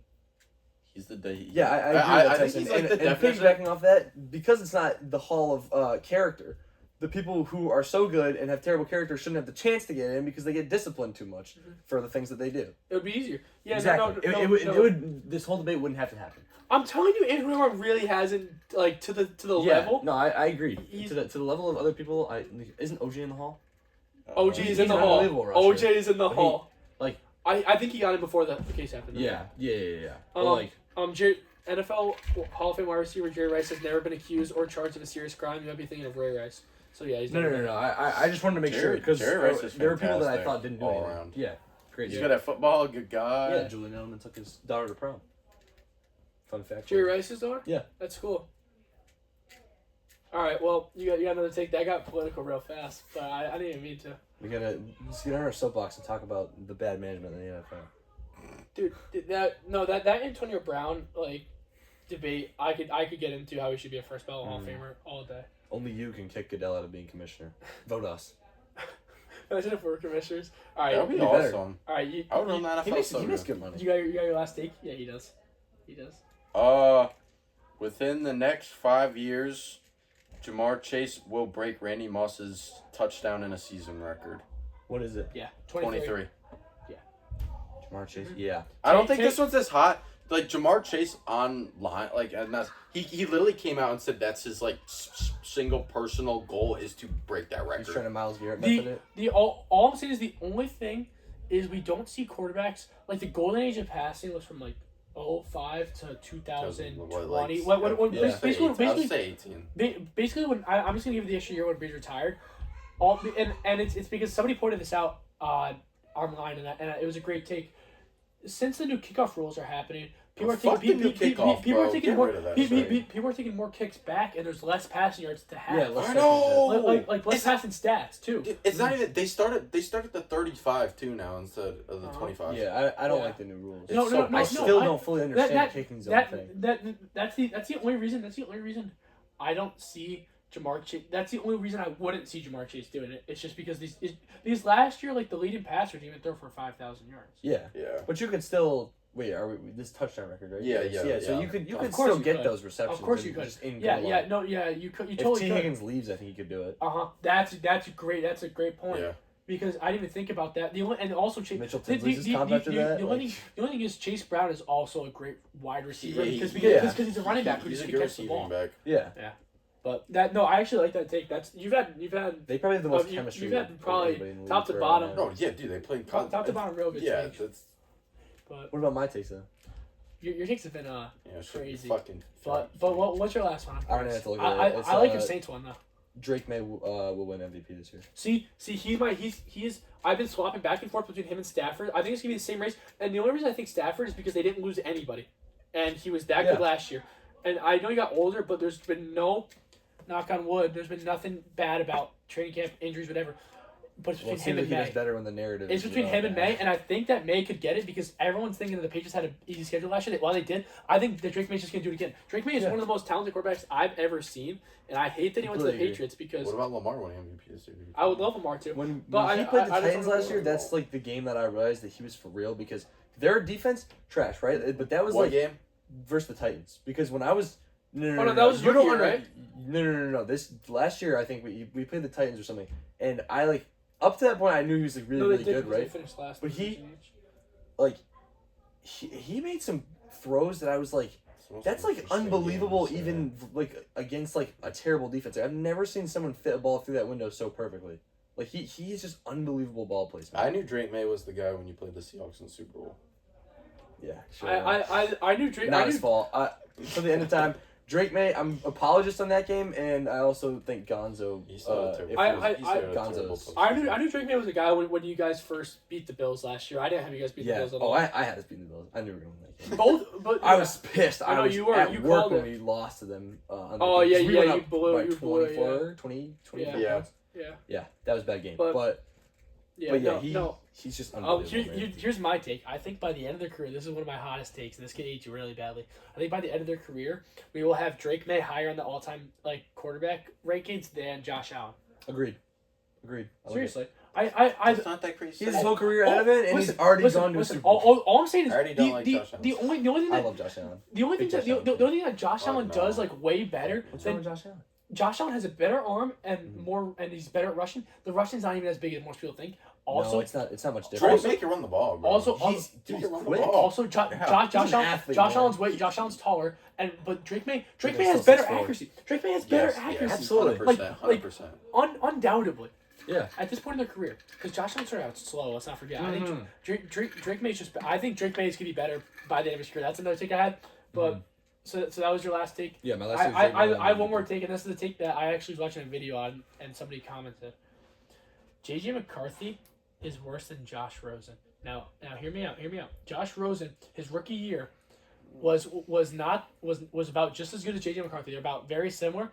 Speaker 3: He's the day.
Speaker 1: yeah, I agree with
Speaker 3: I
Speaker 1: that.
Speaker 3: think
Speaker 1: Tyson.
Speaker 3: he's like
Speaker 1: and,
Speaker 3: the
Speaker 1: and
Speaker 3: definition.
Speaker 1: piggybacking off that, because it's not the hall of character, the people who are so good and have terrible character shouldn't have the chance to get in because they get disciplined too much for the things that they do.
Speaker 2: It would be easier. Yeah,
Speaker 1: exactly.
Speaker 2: No,
Speaker 1: It would. This whole debate wouldn't have to happen.
Speaker 2: I'm telling you, Antonio Brown really hasn't like to the
Speaker 1: Yeah.
Speaker 2: level.
Speaker 1: No, I agree.
Speaker 2: He's-
Speaker 1: To the level of other people, isn't OG in the hall?
Speaker 2: OG is in
Speaker 1: He's
Speaker 2: the
Speaker 1: an
Speaker 2: hall.
Speaker 1: unbelievable rusher.
Speaker 2: OJ is in the
Speaker 1: But he-
Speaker 2: hall.
Speaker 1: like-
Speaker 2: I think he got in before the case happened.
Speaker 1: Yeah. But
Speaker 2: Um,
Speaker 1: like,
Speaker 2: NFL Hall of Fame wide receiver Jerry Rice has never been accused or charged of a serious crime. You might be thinking of Ray Rice. So yeah, he's
Speaker 1: no. I just wanted to make sure because
Speaker 3: Jerry Rice is
Speaker 1: there were people that I
Speaker 3: fantastic
Speaker 1: thought didn't do
Speaker 3: all
Speaker 1: anything.
Speaker 3: around.
Speaker 1: Yeah. Great.
Speaker 3: He's
Speaker 1: Yeah.
Speaker 3: good at football. Good guy.
Speaker 1: Yeah, Julian Edelman took his daughter to prom. Fun fact.
Speaker 2: Jerry Rice's daughter?
Speaker 1: Yeah.
Speaker 2: That's cool. All right, well, you got another take. That got political real fast, but I didn't even mean to.
Speaker 1: We gotta let's get on our soapbox and talk about the bad management in the NFL.
Speaker 2: Dude, that Antonio Brown debate, I could get into how he should be a first ballot Hall of Famer all day.
Speaker 1: Only you can kick Goodell out of being commissioner. Vote us.
Speaker 2: Imagine if we're commissioners. All right,
Speaker 3: That would be
Speaker 1: Be better.
Speaker 3: awesome.
Speaker 2: all right. You,
Speaker 3: I would run that
Speaker 1: He
Speaker 3: NFL
Speaker 1: makes,
Speaker 3: so
Speaker 1: he makes
Speaker 3: good.
Speaker 1: good money.
Speaker 2: you got your last take? Yeah, he does. He does.
Speaker 3: Within the next 5 years, Jamar Chase will break Randy Moss's touchdown in a season record.
Speaker 1: What is it?
Speaker 2: Yeah,
Speaker 3: 23.
Speaker 1: Jamar Chase? Yeah.
Speaker 3: I don't think
Speaker 2: Take-
Speaker 3: this one's as hot. Like Jamar Chase online, and that's he literally came out and said that's his single personal goal is to break that
Speaker 1: He's trying
Speaker 3: record.
Speaker 1: to Miles Garrett method
Speaker 2: The
Speaker 1: it.
Speaker 2: all I'm saying is the only thing is we don't see quarterbacks like the golden age of passing was from 05 to 2020. What
Speaker 1: Yeah.
Speaker 2: basically,
Speaker 3: I'll say 18.
Speaker 2: basically when I'm just gonna give it the extra year when Breeze retired, and it's because somebody pointed this out online and it was a great take. Since the new kickoff rules are happening, people are
Speaker 3: Fuck
Speaker 2: taking
Speaker 3: the new kickoff,
Speaker 2: people are
Speaker 3: bro.
Speaker 2: taking
Speaker 3: Get
Speaker 2: more
Speaker 3: rid of that
Speaker 2: people
Speaker 3: shit.
Speaker 2: are taking more kicks back and there's less passing yards to have.
Speaker 1: Yeah, let's
Speaker 3: I
Speaker 1: take
Speaker 3: know.
Speaker 1: that.
Speaker 2: like less
Speaker 3: It's-
Speaker 2: passing stats too.
Speaker 3: It's not even. They started the 35 too now instead of the 25.
Speaker 1: Yeah, I don't
Speaker 2: Yeah.
Speaker 1: like the new rules.
Speaker 3: It's so
Speaker 1: I
Speaker 3: no,
Speaker 1: still
Speaker 2: I-
Speaker 1: don't fully understand
Speaker 2: that-
Speaker 1: the kicking zone thing.
Speaker 2: That's the only reason I don't see Jamar Chase. That's the only reason I wouldn't see Jamar Chase doing it. It's just because these last year the leading passer didn't even throw for 5,000 yards.
Speaker 1: Yeah.
Speaker 3: Yeah.
Speaker 1: But you could still wait. Are we this touchdown record, right?
Speaker 3: Yeah.
Speaker 1: So
Speaker 3: Yeah.
Speaker 1: you could
Speaker 2: Of course
Speaker 1: still
Speaker 2: you
Speaker 1: get
Speaker 2: could.
Speaker 1: those receptions.
Speaker 2: Of course you
Speaker 1: and
Speaker 2: could.
Speaker 1: Just in
Speaker 2: Yeah,
Speaker 1: goal
Speaker 2: yeah,
Speaker 1: line.
Speaker 2: no, yeah, you could, you
Speaker 1: If
Speaker 2: totally
Speaker 1: T
Speaker 2: could.
Speaker 1: Higgins leaves, I think he could do it.
Speaker 2: That's great. That's a great point.
Speaker 3: Yeah.
Speaker 2: Because I didn't even think about that. The only and also Chase.
Speaker 1: Mitchell Tinsley's his comp after that.
Speaker 2: The only thing is Chase Brown is also a great wide receiver
Speaker 3: Yeah,
Speaker 2: because
Speaker 1: yeah.
Speaker 2: he's a running back who
Speaker 3: He's
Speaker 2: just
Speaker 3: a
Speaker 2: can
Speaker 3: good
Speaker 2: catch the ball.
Speaker 3: receiving back.
Speaker 1: Yeah.
Speaker 2: But I actually like that take. That's you've had
Speaker 1: They probably have the most
Speaker 2: you've
Speaker 1: chemistry.
Speaker 2: had
Speaker 1: of
Speaker 2: probably
Speaker 1: anybody in the
Speaker 2: top
Speaker 1: league
Speaker 2: to
Speaker 1: right
Speaker 2: bottom.
Speaker 1: now.
Speaker 3: No, yeah, dude, they played
Speaker 2: top to bottom real good
Speaker 3: Yeah,
Speaker 2: takes.
Speaker 3: that's
Speaker 2: But
Speaker 1: What about my takes though?
Speaker 2: your takes have been
Speaker 3: yeah,
Speaker 2: Crazy.
Speaker 3: Fucking.
Speaker 2: but what's your last one?
Speaker 1: I don't have to look at
Speaker 2: I
Speaker 1: it. It's,
Speaker 2: like your Saints one though.
Speaker 1: Drake May will win MVP this year.
Speaker 2: See, he's. I've been swapping back and forth between him and Stafford. I think it's gonna be the same race, and the only reason I think Stafford is because they didn't lose anybody, and he was that good
Speaker 1: Yeah.
Speaker 2: last year. And I know he got older, but there's been no, knock on wood, there's been nothing bad about training camp injuries, whatever. But it's
Speaker 1: Well,
Speaker 2: between
Speaker 1: it seems
Speaker 2: him
Speaker 1: like
Speaker 2: and
Speaker 1: he does
Speaker 2: May.
Speaker 1: better when the narrative.
Speaker 2: It's
Speaker 1: is
Speaker 2: between him and
Speaker 1: about
Speaker 2: May,
Speaker 1: that.
Speaker 2: and I think that May could get it because everyone's thinking that the Patriots had an easy schedule last year. While they did, I think that Drake May's just gonna do it again. Drake May is
Speaker 1: Yeah.
Speaker 2: one of the most talented quarterbacks I've ever seen, and I hate that he went to the
Speaker 1: Completely agree.
Speaker 2: Patriots because
Speaker 3: What about Lamar winning MVP this year? Dude?
Speaker 2: I would love Lamar too.
Speaker 1: When
Speaker 2: But
Speaker 1: he
Speaker 2: I-
Speaker 1: played the
Speaker 2: I just
Speaker 1: Titans
Speaker 2: don't
Speaker 1: last year,
Speaker 3: know.
Speaker 1: that's like the game that I realized that he was for real because their defense trash, right? But that was
Speaker 3: What
Speaker 1: like
Speaker 3: game?
Speaker 1: versus the Titans because when I was no,
Speaker 2: Oh, no, that was
Speaker 1: you don't
Speaker 2: rookie year,
Speaker 1: under- No. This last year I think we played the Titans or something, and I like up to that point I knew he was like really
Speaker 2: No, they
Speaker 1: really
Speaker 2: did
Speaker 1: good,
Speaker 2: because they
Speaker 1: right?
Speaker 2: finished last.
Speaker 1: But
Speaker 2: in
Speaker 1: he-
Speaker 2: the division.
Speaker 1: He made some throws that I was like,
Speaker 3: It's the most
Speaker 1: that's like
Speaker 3: interesting
Speaker 1: unbelievable,
Speaker 3: game, so-
Speaker 1: even like against like a terrible defense. I've never seen someone fit a ball through that window so perfectly. Like he's just unbelievable ball placement.
Speaker 3: I knew Drake May was the guy when you played the Seahawks in the Super Bowl.
Speaker 1: Yeah, sure.
Speaker 2: I knew Drake.
Speaker 1: Not
Speaker 2: I
Speaker 1: his
Speaker 2: knew,
Speaker 1: fault. To the end of time, Drake May. I'm apologist on that game, and I also think Gonzo.
Speaker 3: He still had a terrible.
Speaker 2: I-
Speaker 3: he still had a
Speaker 1: Gonzo's-
Speaker 3: terrible post
Speaker 2: I
Speaker 3: season.
Speaker 2: knew Drake May was the guy when you guys first beat the Bills last year. I didn't have you guys beat the
Speaker 1: Yeah.
Speaker 2: Bills at
Speaker 1: Oh,
Speaker 2: all.
Speaker 1: I had us beating the Bills. I knew we were going to win that game.
Speaker 2: Both, but
Speaker 1: I was pissed.
Speaker 2: I know,
Speaker 1: I was
Speaker 2: you were-
Speaker 1: at
Speaker 2: you
Speaker 1: work
Speaker 2: called
Speaker 1: when
Speaker 2: it.
Speaker 1: we lost to them. On the
Speaker 2: Oh,
Speaker 1: game,
Speaker 2: yeah,
Speaker 1: 'cause we
Speaker 2: yeah,
Speaker 1: went
Speaker 2: you
Speaker 1: up
Speaker 2: blew-
Speaker 1: by
Speaker 2: you blew it,
Speaker 1: 24, 20, 24
Speaker 3: Yeah.
Speaker 1: points.
Speaker 2: yeah,
Speaker 1: Yeah, that was a bad game.
Speaker 2: But-
Speaker 1: But
Speaker 2: yeah.
Speaker 1: yeah,
Speaker 2: no.
Speaker 1: he's just
Speaker 2: Oh,
Speaker 1: unbelievable. man.
Speaker 2: here's my take. I think by the end of their career, this is one of my hottest takes, and this could age you really badly. I think by the end of their career, we will have Drake May higher on the all-time quarterback rankings than Josh Allen.
Speaker 1: Agreed. I like it.
Speaker 2: Seriously, I
Speaker 3: It's not that crazy.
Speaker 1: He has his whole career ahead of it, and he's already gone to a Super
Speaker 2: all,
Speaker 1: Bowl.
Speaker 2: all I'm saying is
Speaker 3: I already don't like Josh Allen.
Speaker 2: the only thing
Speaker 1: I
Speaker 2: that
Speaker 1: love Josh Allen.
Speaker 2: the only thing
Speaker 1: Big
Speaker 2: that
Speaker 1: Josh
Speaker 2: the
Speaker 1: Allen
Speaker 2: only thing that Josh
Speaker 3: Oh,
Speaker 2: Allen
Speaker 3: no.
Speaker 2: does way better
Speaker 1: What's wrong
Speaker 2: than
Speaker 1: with Josh Allen?
Speaker 2: Josh Allen has a better arm and
Speaker 1: Mhm.
Speaker 2: more, and he's better at rushing. The rushing's not even as big as most people think. Also,
Speaker 1: No, it's not. It's not much
Speaker 3: Drake
Speaker 1: different.
Speaker 3: May can run the ball, bro.
Speaker 2: also,
Speaker 1: He's
Speaker 3: He
Speaker 1: he's
Speaker 3: can run the
Speaker 1: quick.
Speaker 3: ball.
Speaker 2: also
Speaker 3: Yeah.
Speaker 2: Josh
Speaker 1: He's an
Speaker 2: Allen,
Speaker 1: athlete,
Speaker 2: Josh
Speaker 1: man.
Speaker 2: Allen's weight. Josh Allen's taller, but Drake May
Speaker 1: Drake
Speaker 2: has
Speaker 1: still
Speaker 2: better
Speaker 1: 6'4".
Speaker 2: accuracy. Drake May has better
Speaker 3: Yes,
Speaker 2: accuracy.
Speaker 1: absolutely.
Speaker 3: 100%. 100%.
Speaker 2: Undoubtedly.
Speaker 1: Yeah.
Speaker 2: At this point in their career, because Josh Allen started out slow. Let's not forget. I think
Speaker 1: Mhm.
Speaker 2: Drake May's just. I think Drake May is gonna be better by the end of his career. That's another take I had. But
Speaker 1: Mhm.
Speaker 2: so that was your last take.
Speaker 1: Yeah, my last.
Speaker 2: I
Speaker 1: year's Drake May
Speaker 2: have one
Speaker 1: won
Speaker 2: more
Speaker 1: MVP.
Speaker 2: take, and this is the take that I actually was watching a video on, and somebody commented. JJ McCarthy is worse than Josh Rosen. Now, hear me out. Hear me out. Josh Rosen, his rookie year, was about just as good as JJ McCarthy. They're about very similar.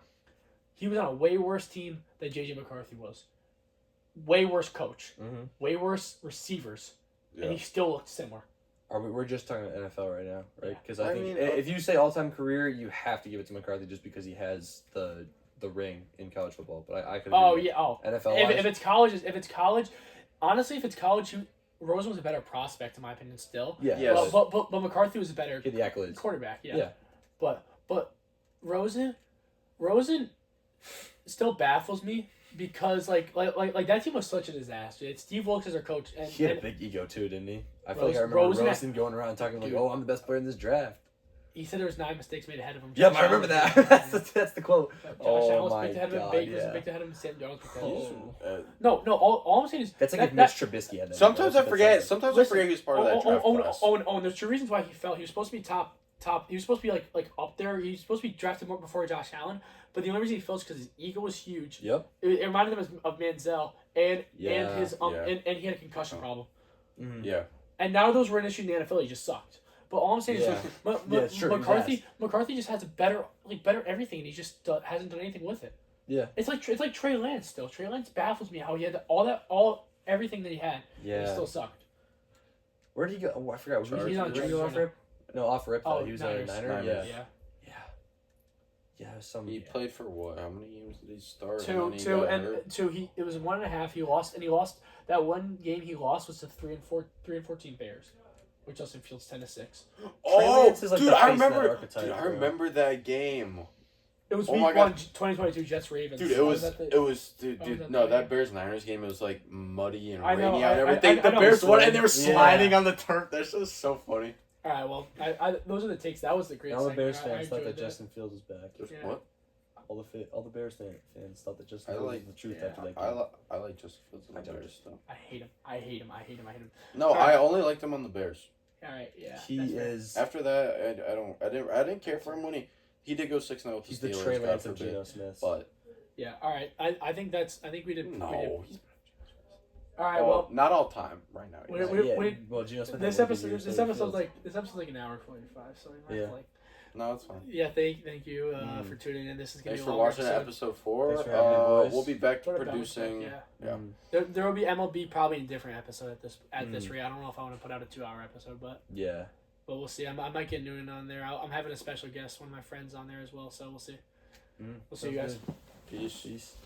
Speaker 2: He was on a way worse team than JJ McCarthy was. Way worse coach.
Speaker 1: Mm-hmm.
Speaker 2: Way worse receivers,
Speaker 3: Yeah.
Speaker 2: and he still looked similar.
Speaker 1: We're just talking NFL right now, right?
Speaker 2: Yeah.
Speaker 1: Because I think
Speaker 3: mean,
Speaker 1: if you say all-time career, you have to give it to McCarthy just because he has the ring in college football. But I could.
Speaker 2: Oh
Speaker 1: agree
Speaker 2: yeah. Oh,
Speaker 1: NFL.
Speaker 2: if it's college, honestly, if it's college, Rosen was a better prospect in my opinion. Still,
Speaker 1: yeah.
Speaker 3: Yes.
Speaker 2: but McCarthy was a better
Speaker 1: Get the accolades.
Speaker 2: quarterback. Yeah.
Speaker 1: Yeah.
Speaker 2: But Rosen still baffles me because like that team was such a disaster. It's Steve Wilkes as our coach, and
Speaker 1: He had a big ego too, didn't he? I feel like I
Speaker 2: Rosen-
Speaker 1: remember
Speaker 2: Rosen-
Speaker 1: Rosen going around talking like,
Speaker 2: Dude.
Speaker 1: "Oh, I'm the best player in this draft."
Speaker 2: he said there was 9 mistakes made ahead of him.
Speaker 1: Yep,
Speaker 2: Josh
Speaker 1: I remember
Speaker 2: Allen
Speaker 1: that.
Speaker 2: was-
Speaker 1: that's the quote.
Speaker 2: Josh
Speaker 1: Oh
Speaker 2: Allen was
Speaker 1: my
Speaker 2: picked ahead of him.
Speaker 1: God,
Speaker 2: Baker was
Speaker 1: yeah.
Speaker 2: picked ahead of him. Sam Darnold was picked ahead of him.
Speaker 3: Uh,
Speaker 2: No. All I'm saying is
Speaker 1: That's like
Speaker 2: that,
Speaker 1: if Mitch Trubisky had that.
Speaker 3: sometimes I
Speaker 1: That's what
Speaker 3: forget.
Speaker 1: that's like.
Speaker 3: Sometimes
Speaker 2: Listen,
Speaker 3: I forget who's part of that draft class.
Speaker 2: and there's 2 reasons why he fell. He was supposed to be top. He was supposed to be like up there. He was supposed to be drafted more before Josh Allen. But the only reason he fell is because his ego was huge.
Speaker 1: Yep.
Speaker 2: It reminded him of Manziel and his
Speaker 3: Yeah.
Speaker 2: and he had a concussion problem.
Speaker 1: Mhm.
Speaker 3: Yeah.
Speaker 2: And now those were an issue in the NFL. He just sucked. But all I'm saying
Speaker 1: Yeah.
Speaker 2: is, like,
Speaker 1: Yeah, it's true, he
Speaker 2: McCarthy just has a better everything, and he just hasn't done anything with it.
Speaker 1: Yeah.
Speaker 2: It's like Trey Lance still. Trey Lance baffles me how he had everything that he had. And he
Speaker 1: Yeah.
Speaker 2: still sucked.
Speaker 1: Where did he go? Oh, I forgot.
Speaker 2: He's on
Speaker 1: Where did he go
Speaker 2: Chargers
Speaker 1: off
Speaker 2: right
Speaker 1: rip? No, off rip.
Speaker 2: Oh,
Speaker 1: He was
Speaker 2: Niners.
Speaker 1: a Niner.
Speaker 3: Niners.
Speaker 1: Yeah.
Speaker 2: Yeah.
Speaker 1: Yeah. Yeah. It was some.
Speaker 3: He
Speaker 1: yeah.
Speaker 3: played for what? How many games did he start?
Speaker 2: Two. It was 1.5. He lost that one game. He lost was to 3-14 Bears, which Justin Fields 10-6.
Speaker 3: Oh,
Speaker 1: Lance is like
Speaker 3: dude,
Speaker 1: the
Speaker 3: I
Speaker 1: face of that
Speaker 3: remember.
Speaker 1: archetype,
Speaker 3: Dude, I
Speaker 1: bro.
Speaker 3: remember that game.
Speaker 2: It was
Speaker 3: Oh
Speaker 2: week
Speaker 3: my
Speaker 2: 1,
Speaker 3: God.
Speaker 2: 2022 Jets Ravens.
Speaker 3: Dude,
Speaker 2: I was at the-
Speaker 3: it was,
Speaker 2: I was
Speaker 3: dude.
Speaker 2: at
Speaker 3: No,
Speaker 2: the
Speaker 3: that
Speaker 2: game.
Speaker 3: Bears Niners game, it was like muddy and
Speaker 2: I know,
Speaker 3: rainy out and
Speaker 2: I
Speaker 3: everything. The
Speaker 2: know.
Speaker 3: Bears won, and they were
Speaker 1: Yeah.
Speaker 3: sliding on the turf. That's just so funny.
Speaker 2: All right, well, I those are the takes. That was the great.
Speaker 1: And all the
Speaker 2: segment.
Speaker 1: Bears
Speaker 2: I
Speaker 1: fans thought
Speaker 2: enjoyed
Speaker 1: that Justin Fields was back.
Speaker 2: Yeah.
Speaker 3: What?
Speaker 1: All the Bears fans thought that Justin
Speaker 3: I
Speaker 1: Fields
Speaker 3: like
Speaker 1: was the truth
Speaker 2: yeah,
Speaker 1: after that
Speaker 3: I
Speaker 1: game.
Speaker 3: like Justin Fields and
Speaker 1: I
Speaker 3: the
Speaker 1: don't.
Speaker 3: Bears stuff.
Speaker 2: I hate him. I hate him. I hate him. I hate him.
Speaker 3: No,
Speaker 2: Alright.
Speaker 3: I only liked him on the Bears.
Speaker 2: All right, yeah.
Speaker 1: He
Speaker 2: that's fair.
Speaker 1: is.
Speaker 3: After that, I didn't care for him when he did go 6-0 with
Speaker 1: He's
Speaker 3: the
Speaker 1: the
Speaker 3: Steelers.
Speaker 1: Trey
Speaker 3: God
Speaker 1: Lance of
Speaker 3: forbid.
Speaker 1: Geno Smith.
Speaker 3: But
Speaker 2: Yeah. All right. I think we did.
Speaker 3: no, he's
Speaker 2: All right. Well,
Speaker 3: not all time right now.
Speaker 2: Wait,
Speaker 3: He's-
Speaker 2: wait.
Speaker 1: Well, Geno Smith.
Speaker 2: this
Speaker 1: had one good
Speaker 2: episode
Speaker 1: year, so
Speaker 2: this
Speaker 1: did
Speaker 2: episode's
Speaker 1: Fields.
Speaker 2: like an hour 45. So we might
Speaker 1: Yeah.
Speaker 2: have, like.
Speaker 3: No, it's fine.
Speaker 2: Yeah. Thank you
Speaker 1: Mm.
Speaker 2: for tuning in. This is gonna
Speaker 3: Thanks
Speaker 2: be
Speaker 3: for
Speaker 2: a long
Speaker 3: watching episode 4.
Speaker 1: Thanks for having me, boys.
Speaker 3: We'll be back to
Speaker 2: What about
Speaker 3: producing.
Speaker 2: yeah.
Speaker 3: Yeah.
Speaker 1: Mm,
Speaker 2: There will be MLB probably a different episode at this
Speaker 1: Mm.
Speaker 2: rate. I don't know if I want to put out a 2-hour episode, but
Speaker 1: yeah.
Speaker 2: we'll see. I might get Noonan on there. I'm having a special guest, one of my friends on there as well. So we'll see.
Speaker 1: Mm,
Speaker 2: We'll see you
Speaker 1: sounds
Speaker 2: guys.
Speaker 1: good.
Speaker 3: Peace.
Speaker 1: Peace.